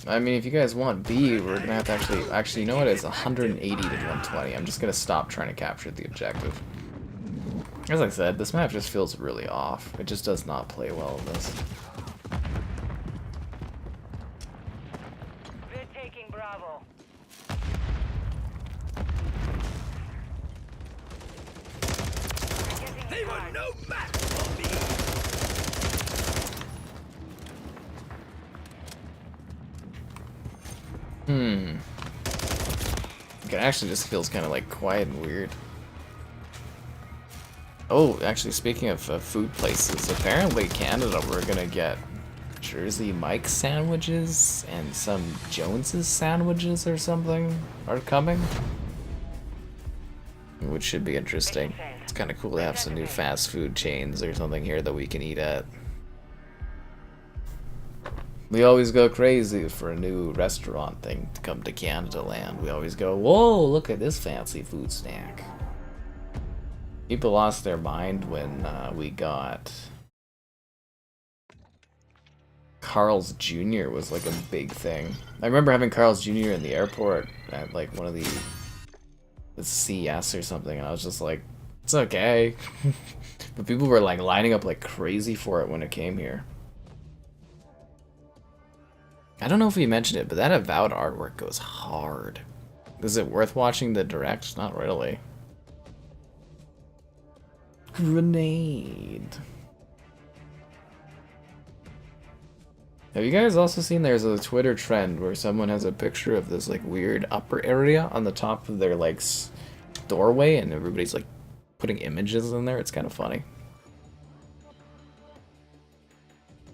I mean, if you guys want B, we're gonna have to actually, you know what? It's 180 to 120. I'm just gonna stop trying to capture the objective. As I said, this map just feels really off. It just does not play well in this. We're taking Bravo. We're getting They were hard. no match for me! It actually just feels kind of like quiet and weird. Oh, actually, speaking of food places, apparently Canada, we're gonna get Jersey Mike sandwiches and some Jones's sandwiches or something are coming. Which should be interesting. It's kind of cool to have some new fast food chains or something here that we can eat at. We always go crazy for a new restaurant thing to come to Canada land. We always go, whoa, look at this fancy food snack. People lost their mind when we got Carl's Jr. was like a big thing. I remember having Carl's Jr. in the airport at like one of the CS or something, and I was just like, it's okay. But people were like lining up like crazy for it when it came here. I don't know if we mentioned it, but that Avowed artwork goes hard. Is it worth watching the direct? Not really. Grenade. Have you guys also seen there's a Twitter trend where someone has a picture of this like weird upper area on the top of their like doorway and everybody's like putting images in there? It's kind of funny.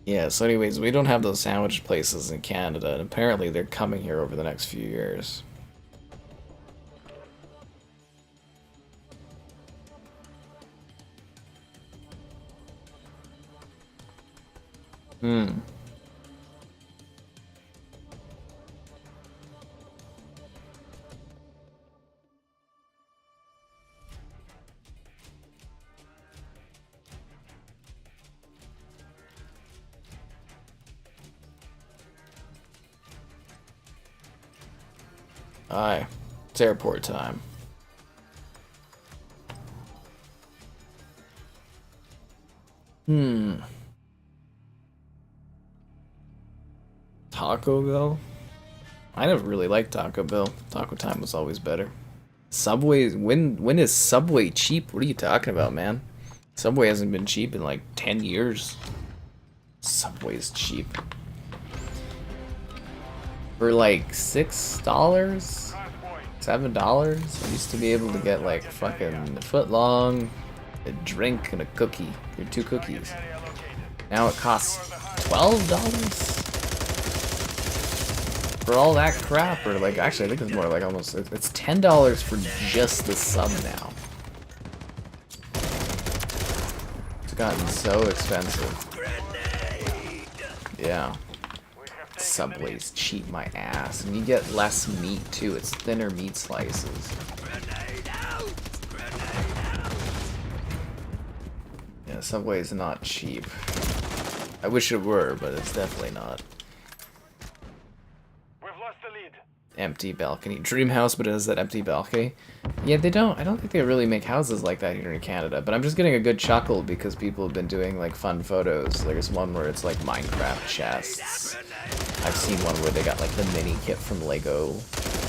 Yeah, so anyways, we don't have those sandwich places in Canada, and apparently they're coming here over the next few years. Aye, it's airport time. Taco Bell? I never really liked Taco Bell. Taco Time was always better. Subway, when is Subway cheap? What are you talking about, man? Subway hasn't been cheap in like 10 years. Subway's cheap. For like $6? $7? I used to be able to get like fucking a foot long, a drink, and a cookie. Or 2 cookies. Now it costs $12? For all that crap, or like, actually I think it's more like almost, it's $10 for just the sub now. It's gotten so expensive. Yeah. Subway's cheap my ass, and you get less meat too. It's thinner meat slices. Yeah, Subway's not cheap. I wish it were, but it's definitely not. Empty balcony. Dream house, but it has that empty balcony. Yeah, they don't, I don't think they really make houses like that here in Canada, but I'm just getting a good chuckle because people have been doing like fun photos. There's one where it's like Minecraft chests. I've seen one where they got like the mini kit from Lego,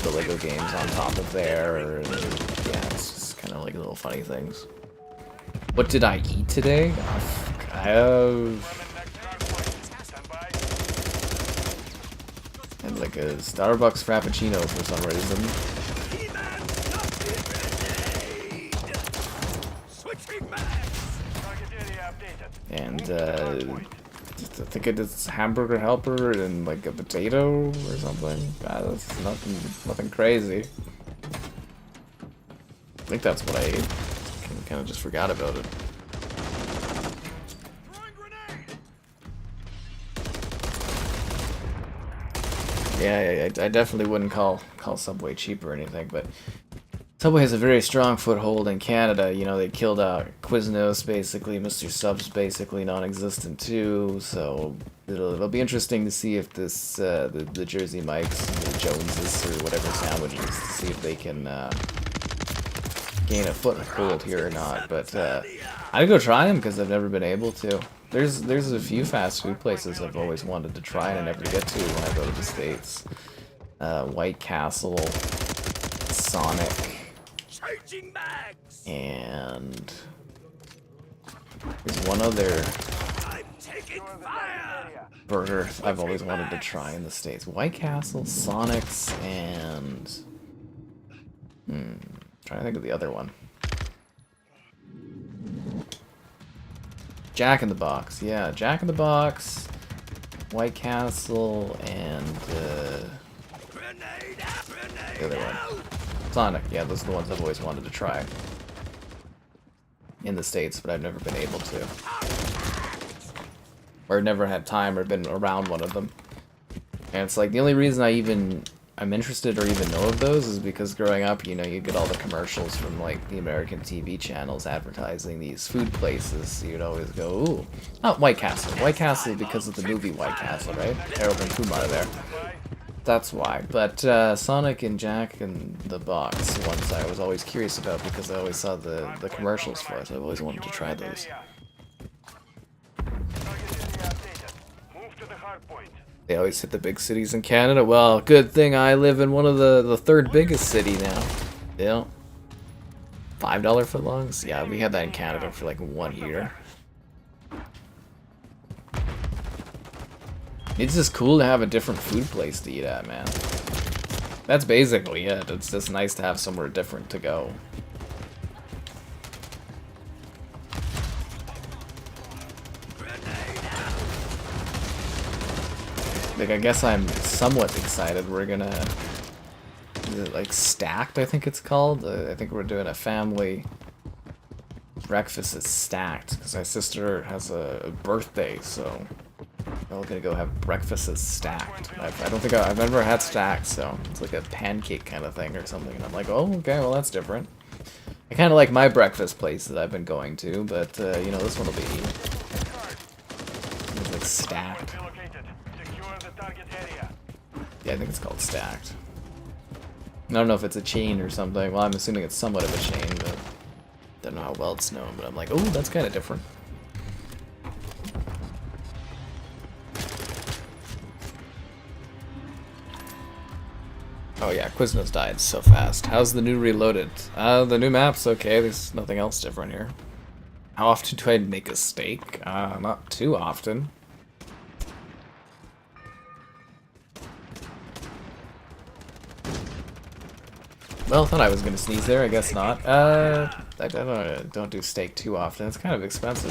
the Lego games on top of there, or, yeah, it's just kind of like little funny things. What did I eat today? Oh, fuck, I have... And like a Starbucks Frappuccino for some reason. And I think it's hamburger helper and like a potato or something. That's nothing crazy. I think that's what I ate. Kind of just forgot about it. Yeah, I definitely wouldn't call Subway cheap or anything, but Subway has a very strong foothold in Canada. You know, they killed out Quiznos basically, Mr. Sub's basically non-existent too. So it'll be interesting to see if this the Jersey Mikes, the Joneses, or whatever sandwiches, to see if they can gain a foothold here or not. But I'd go try them because I've never been able to. There's a few fast food places I've always wanted to try and I never get to when I go to the States. White Castle, Sonic, and there's one other burger I've always wanted to try in the States. White Castle, Sonic's, and trying to think of the other one. Jack in the Box, yeah, Jack in the Box. White Castle and Grenade the other one. Sonic, yeah, those are the ones I've always wanted to try. In the States, but I've never been able to. Or never had time or been around one of them. And it's like, the only reason I'm interested or even know of those is because growing up, you know, you get all the commercials from, like, the American TV channels advertising these food places. So you'd always go, ooh. Oh, White Castle. White Castle because of the movie White Castle, right? Harold and Kumar there. That's why. But Sonic and Jack in the Box ones I was always curious about because I always saw the commercials for it. So I've always wanted to try those. They always hit the big cities in Canada. Well, good thing I live in one of the third biggest city now. Yeah. $5 footlongs? Yeah, we had that in Canada for like 1 year. It's just cool to have a different food place to eat at, man. That's basically it. It's just nice to have somewhere different to go. Like, I guess I'm somewhat excited. We're gonna... Is it like Stacked, I think it's called? I think we're doing a family breakfast that's Stacked, because my sister has a birthday, so... We're all gonna go have breakfast that's Stacked. I don't think I've never had Stacked, so it's like a pancake kind of thing or something. And I'm like, oh, okay, well that's different. I kind of like my breakfast place that I've been going to, but you know, this one will be it's like Stacked. Yeah, I think it's called Stacked. I don't know if it's a chain or something. Well, I'm assuming it's somewhat of a chain, but I don't know how well it's known. But I'm like, oh, that's kind of different. Oh yeah, Quiznos died so fast. How's the new Reloaded? The new map's okay. There's nothing else different here. How often do I make a steak? Not too often. Well, I thought I was gonna sneeze there. I guess not. I don't do steak too often. It's kind of expensive.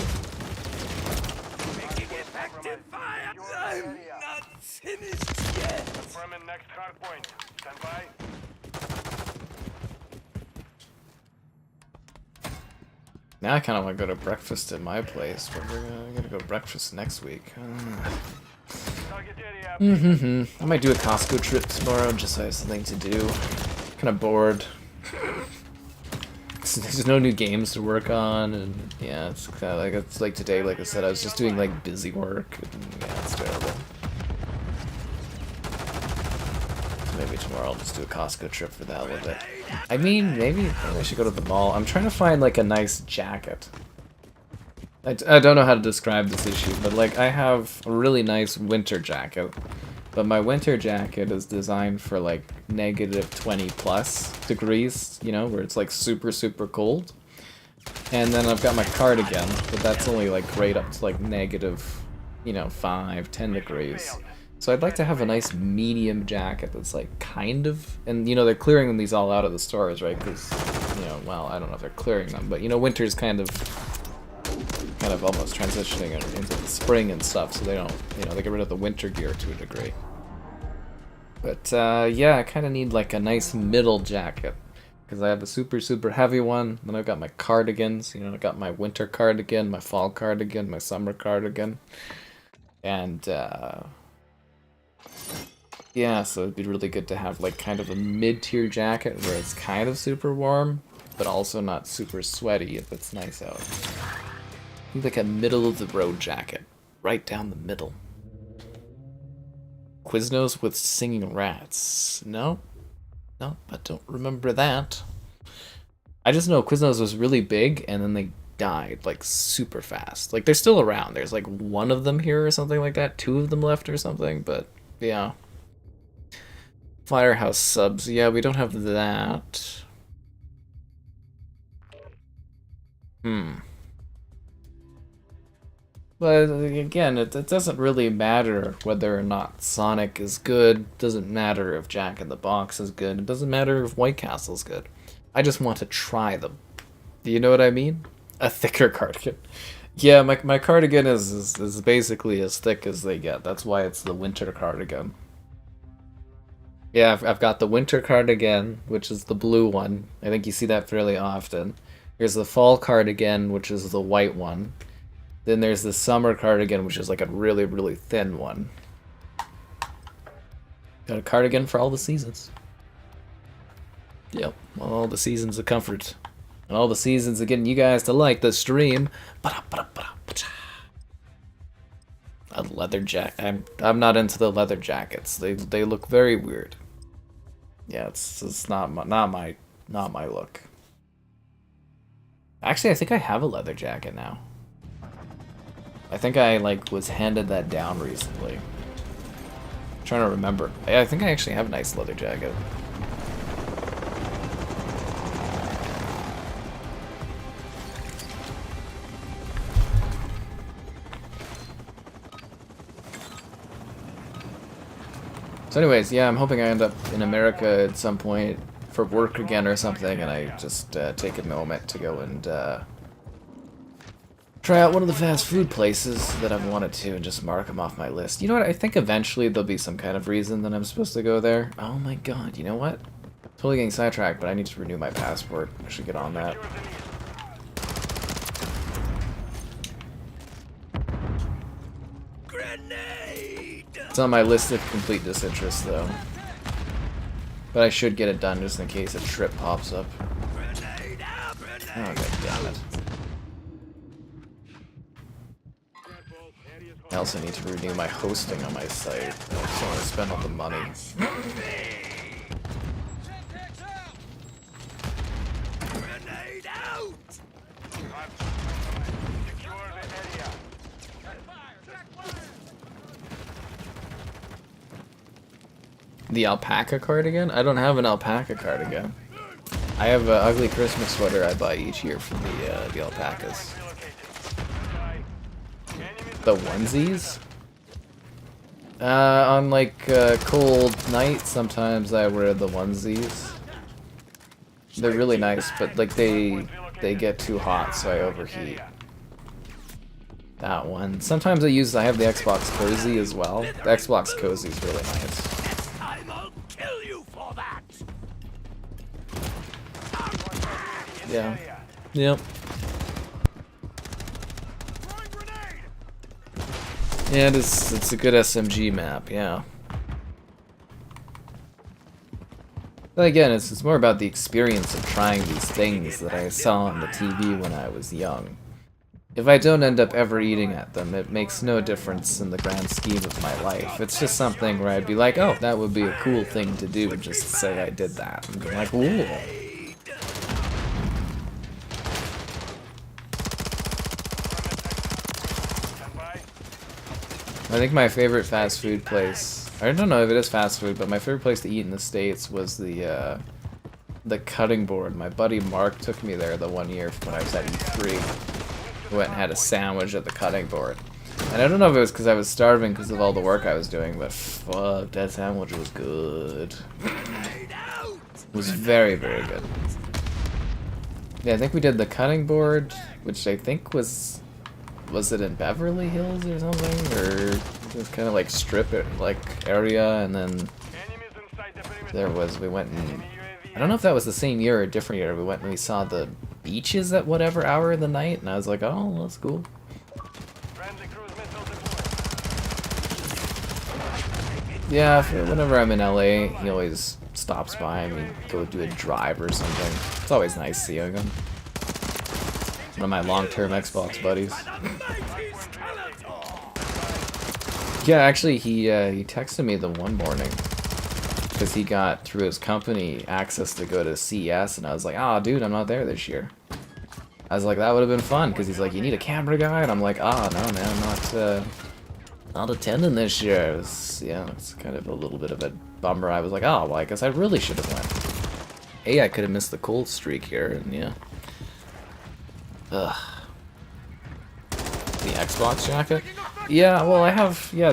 Effective fire! I'm not finished yet! Confirming next hardpoint. Stand by. Now I kind of want to go to breakfast at my place, but we're gonna go to breakfast next week. Target area. I might do a Costco trip tomorrow just so I have something to do. Kind of bored. There's no new games to work on, and yeah, it's kind of like today. Like I said, I was just doing like busy work. And, yeah, it's terrible. So maybe tomorrow I'll just do a Costco trip for the hell of it. I mean, maybe I should go to the mall. I'm trying to find like a nice jacket. I don't know how to describe this issue, but like I have a really nice winter jacket. But my winter jacket is designed for like -20+ degrees, you know, where it's like super, super cold. And then I've got my cardigan, but that's only like right up to like -5, 10 degrees. So I'd like to have a nice medium jacket that's like kind of, and you know, they're clearing these all out of the stores, right? Because, you know, well, I don't know if they're clearing them, but you know, winter's kind of almost transitioning into the spring and stuff, so they don't, you know, they get rid of the winter gear to a degree. But yeah, I kind of need like a nice middle jacket, because I have the super, super heavy one, then I've got my cardigans, you know, I got my winter cardigan, my fall cardigan, my summer cardigan, and yeah, so it'd be really good to have like kind of a mid-tier jacket where it's kind of super warm, but also not super sweaty if it's nice out. Like a middle-of-the-road jacket. Right down the middle. Quiznos with singing rats. No? No, I don't remember that. I just know Quiznos was really big, and then they died, like, super fast. Like, they're still around. There's, like, one of them here or something like that. 2 of them left or something, but, yeah. Firehouse subs. Yeah, we don't have that. But again, it doesn't really matter whether or not Sonic is good. It doesn't matter if Jack in the Box is good. It doesn't matter if White Castle's good. I just want to try them. Do you know what I mean? A thicker cardigan. Yeah, my cardigan is basically as thick as they get. That's why it's the winter cardigan. Yeah, I've got the winter cardigan, which is the blue one. I think you see that fairly often. There's the fall cardigan, which is the white one. Then there's the summer cardigan, which is like a really, really thin one. Got a cardigan for all the seasons. Yep, all the seasons of comfort. And all the seasons of getting you guys to like the stream. A leather jacket. I'm not into the leather jackets. They look very weird. Yeah, it's not my look. Actually, I think I have a leather jacket now. I think I was handed that down recently. I'm trying to remember. I think I actually have a nice leather jacket. So anyways, yeah, I'm hoping I end up in America at some point for work again or something, and I just take a moment to go and try out one of the fast food places that I've wanted to and just mark them off my list. You know what? I think eventually there'll be some kind of reason that I'm supposed to go there. Oh my god, you know what? Totally getting sidetracked, but I need to renew my passport. I should get on that. It's on my list of complete disinterest, though. But I should get it done just in case a trip pops up. Oh, god damn it. I also need to renew my hosting on my site. I just don't want to spend all the money. The alpaca cardigan? I don't have an alpaca cardigan. I have an ugly Christmas sweater I buy each year from the alpacas. The onesies? On cold nights, sometimes I wear the onesies. They're really nice, but they get too hot, so I overheat. That one. Sometimes I have the Xbox Cozy as well. The Xbox Cozy is really nice. Yeah. Yep. Yeah, it's a good SMG map, yeah. But again, it's more about the experience of trying these things that I saw on the TV when I was young. If I don't end up ever eating at them, it makes no difference in the grand scheme of my life. It's just something where I'd be like, oh, that would be a cool thing to do, just to say I did that. And be like, ooh. I think my favorite fast food place, I don't know if it is fast food, but my favorite place to eat in the States was the cutting board. My buddy Mark took me there the one year when I was at E3. We went and had a sandwich at the cutting board. And I don't know if it was because I was starving because of all the work I was doing, but fuck, that sandwich was good. It was very, very good. Yeah, I think we did the cutting board, which I think was it in Beverly Hills or something? Or it was kind of like area, and then we went and, I don't know if that was the same year or a different year, we went and we saw the beaches at whatever hour of the night, and I was like, oh, that's cool. Yeah, whenever I'm in LA, he always stops by and we go do a drive or something. It's always nice seeing him. One of my long-term Xbox buddies. Yeah, actually, he texted me the one morning because he got, through his company, access to go to CES, and I was like, ah, dude, I'm not there this year. I was like, that would have been fun, because he's like, you need a camera guy? And I'm like, ah, no, man, I'm not attending this year. It's kind of a little bit of a bummer. I was like, oh, well, I guess I really should have went. Hey, I could have missed the cold streak here, and yeah. Ugh. The Xbox jacket? Yeah, well, I have the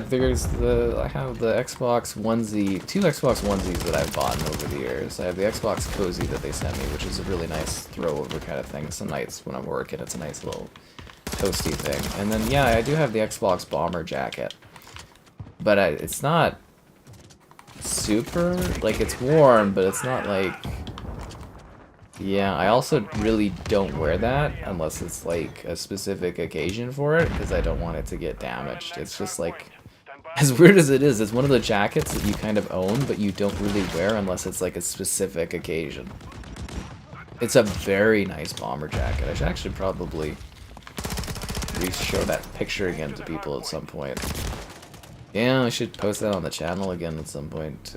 Xbox onesie, 2 Xbox onesies that I've bought over the years. I have the Xbox Cozy that they sent me, which is a really nice throw-over kind of thing. Some nights when I'm working, it's a nice little toasty thing. And then, yeah, I do have the Xbox bomber jacket. But it's not super, like, it's warm, but it's not like... Yeah, I also really don't wear that unless it's, like, a specific occasion for it, because I don't want it to get damaged. It's just, like, as weird as it is, it's one of the jackets that you kind of own, but you don't really wear unless it's, like, a specific occasion. It's a very nice bomber jacket. I should actually probably re-show that picture again to people at some point. Yeah, I should post that on the channel again at some point,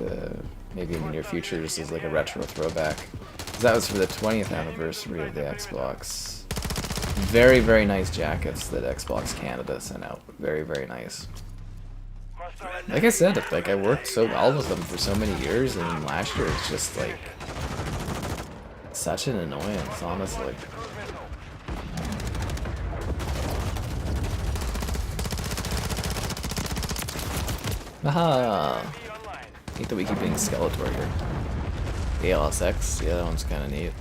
maybe in the near future, just as like a retro throwback. 'Cause that was for the 20th anniversary of the Xbox. Very, very nice jackets that Xbox Canada sent out. Very, very nice. Like I said, like I worked so well with them for so many years, and last year it's just like such an annoyance, honestly. Haha! I think that we keep getting Skeletor here. The LSX, yeah, that one's kind of neat.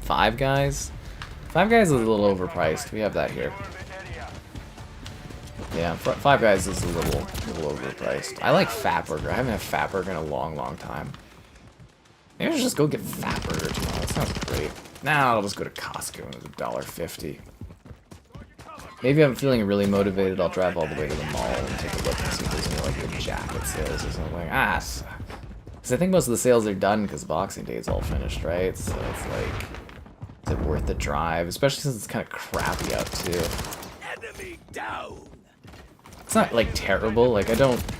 Five Guys? Five Guys is a little overpriced. We have that here. Yeah, Five Guys is a little overpriced. I like Fatburger. I haven't had Fatburger in a long, long time. Maybe I should just go get Fatburger tomorrow. That sounds great. Nah, I'll just go to Costco and it's $1.50. Maybe I'm feeling really motivated. I'll drive all the way to the mall and take a look and see if there's any like good jacket sales or something. Because I think most of the sales are done because Boxing Day is all finished, right? So it's like, is it worth the drive? Especially since it's kind of crappy out too. Enemy down. It's not like terrible. Like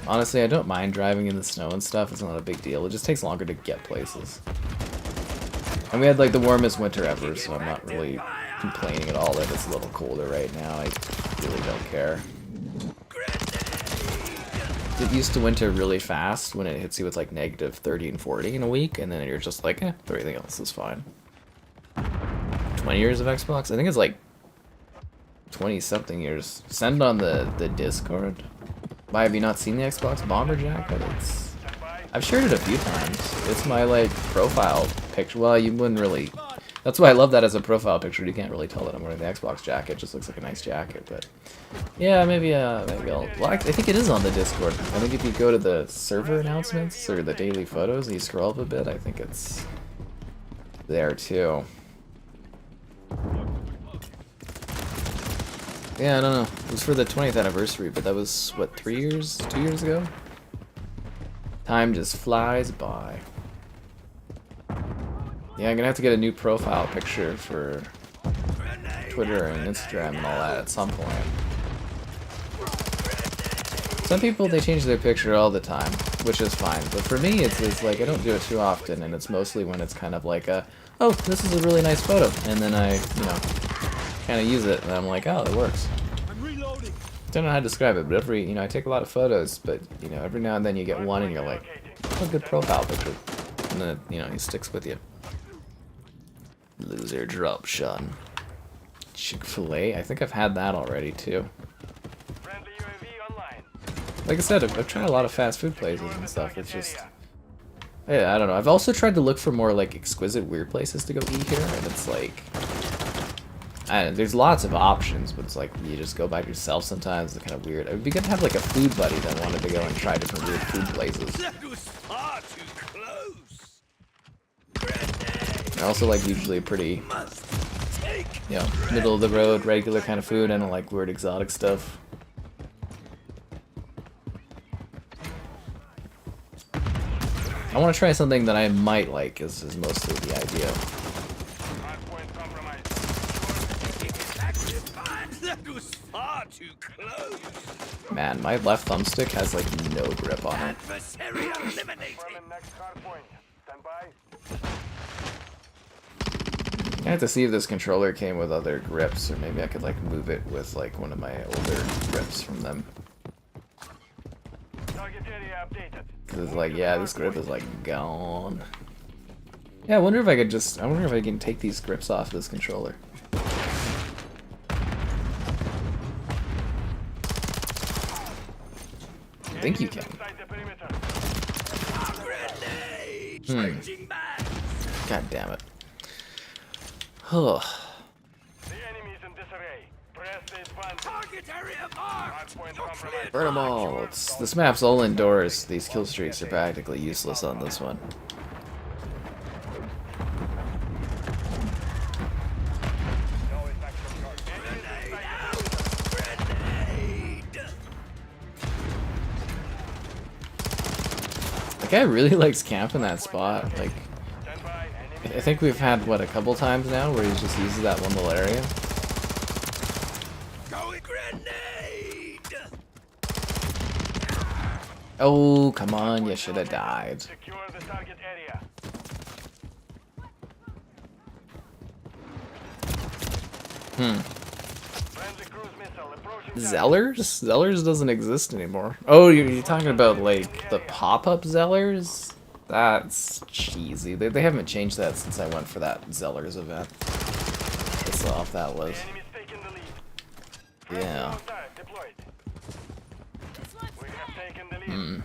honestly, I don't mind driving in the snow and stuff. It's not a big deal. It just takes longer to get places. And we had like the warmest winter ever, so I'm not really complaining at all that it's a little colder right now. I really don't care. It used to winter really fast when it hits you with like negative 30 and 40 in a week, and then you're just like, everything else is fine. 20 years of Xbox? I think it's like 20-something years. Send on the Discord. Why have you not seen the Xbox bomber jacket? I've shared it a few times. It's my like profile picture. Well, you wouldn't really. That's why I love that as a profile picture. You can't really tell that I'm wearing the Xbox jacket. It just looks like a nice jacket, but yeah, maybe I'll. Well, I think it is on the Discord. I think if you go to the server announcements or the daily photos and you scroll up a bit, I think it's there too. Yeah, I don't know. It was for the 20th anniversary, but that was what, 2 years ago? Time just flies by. Yeah, I'm gonna have to get a new profile picture for Twitter and Instagram and all that at some point. Some people, they change their picture all the time, which is fine. But for me, it's like I don't do it too often, and it's mostly when it's kind of like oh, this is a really nice photo, and then I, kind of use it, and I'm like, oh, it works. Don't know how to describe it, but I take a lot of photos, but every now and then you get one, and you're like, oh, a good profile picture, and then he sticks with you. Loser drop shot. Chick-fil-A? I think I've had that already too. Like I said, I've tried a lot of fast food places and stuff. It's just, yeah, I don't know. I've also tried to look for more like exquisite weird places to go eat here, and it's like, there's lots of options, but it's like you just go by yourself sometimes. It's kind of weird. It would be good to have like a food buddy that wanted to go and try different weird food places. That was far too close. I also like usually pretty, middle of the road, regular kind of food. I don't like weird exotic stuff. I want to try something that I might like, is mostly the idea. That was far too close. Man, my left thumbstick has like no grip on it. Adversary eliminated. Next hardpoint. Stand by. I have to see if this controller came with other grips, or maybe I could like move it with like one of my older grips from them. Target area updated. Cause it's like, yeah, this grip is like gone. Yeah, I wonder if I can take these grips off this controller. I think you can. God damn it. Oh. The enemy is in disarray. Press the advance Hardpoint compromised. Burn them all. This map's all indoors. These kill streaks are practically useless on this one. No effect from target. The guy really likes camping that spot. Like, Stand by. Enemy I think we've had, what, a couple times now where he just uses that one little area. Going grenade! Oh, come on, you should have died. secure the target area. Friendly cruise missile approaching. Zellers? Zellers doesn't exist anymore. Oh, you're talking about, like, the pop-up Zellers? That's cheesy. They haven't changed that since I went for that Zellers event. That's how off that was. Enemies taking the lead. Yeah. Outside, deployed. We have taken the lead.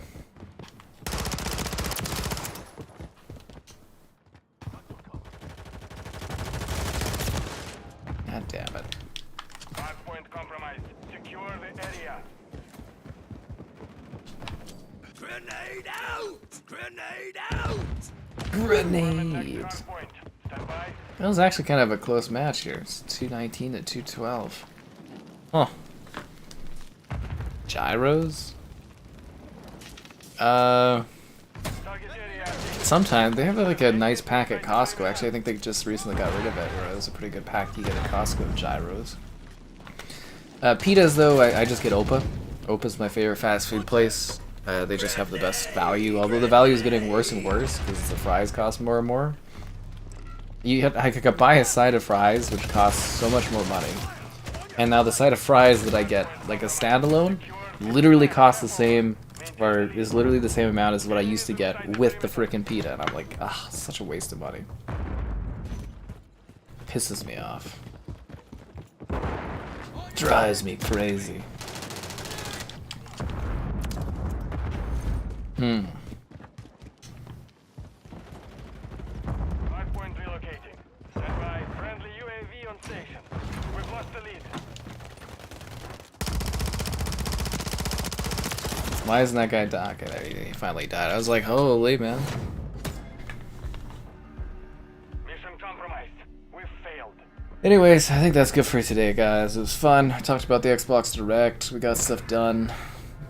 God damn it. Hardpoint compromised. Secure the area. Grenade out! Grenade out! Grenade! Hardpoint. Stand by. That was actually kind of a close match here. It's 219 to 212. Huh. Gyros? Target area. Sometimes they have like a nice pack at Costco. Actually, I think they just recently got rid of it. Where it was a pretty good pack you get at Costco of gyros. Pitas though, I just get Opa. Opa's my favorite fast food place. They just have the best value. Although the value is getting worse and worse because the fries cost more and more. I could buy a side of fries, which costs so much more money. And now the side of fries that I get, like a standalone, literally costs the same, or is literally the same amount as what I used to get with the frickin' pita. And I'm like, ah, such a waste of money. Pisses me off. Drives me crazy. Hardpoint relocating. Stand by. Friendly UAV on station. We've lost the lead. Why isn't that guy dead? Okay, there he finally died. I was like, holy man. Mission compromised. We've failed. Anyways, I think that's good for today, guys. It was fun. I talked about the Xbox Direct. We got stuff done.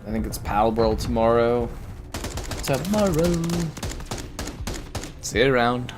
I think it's Pal World tomorrow. See you around.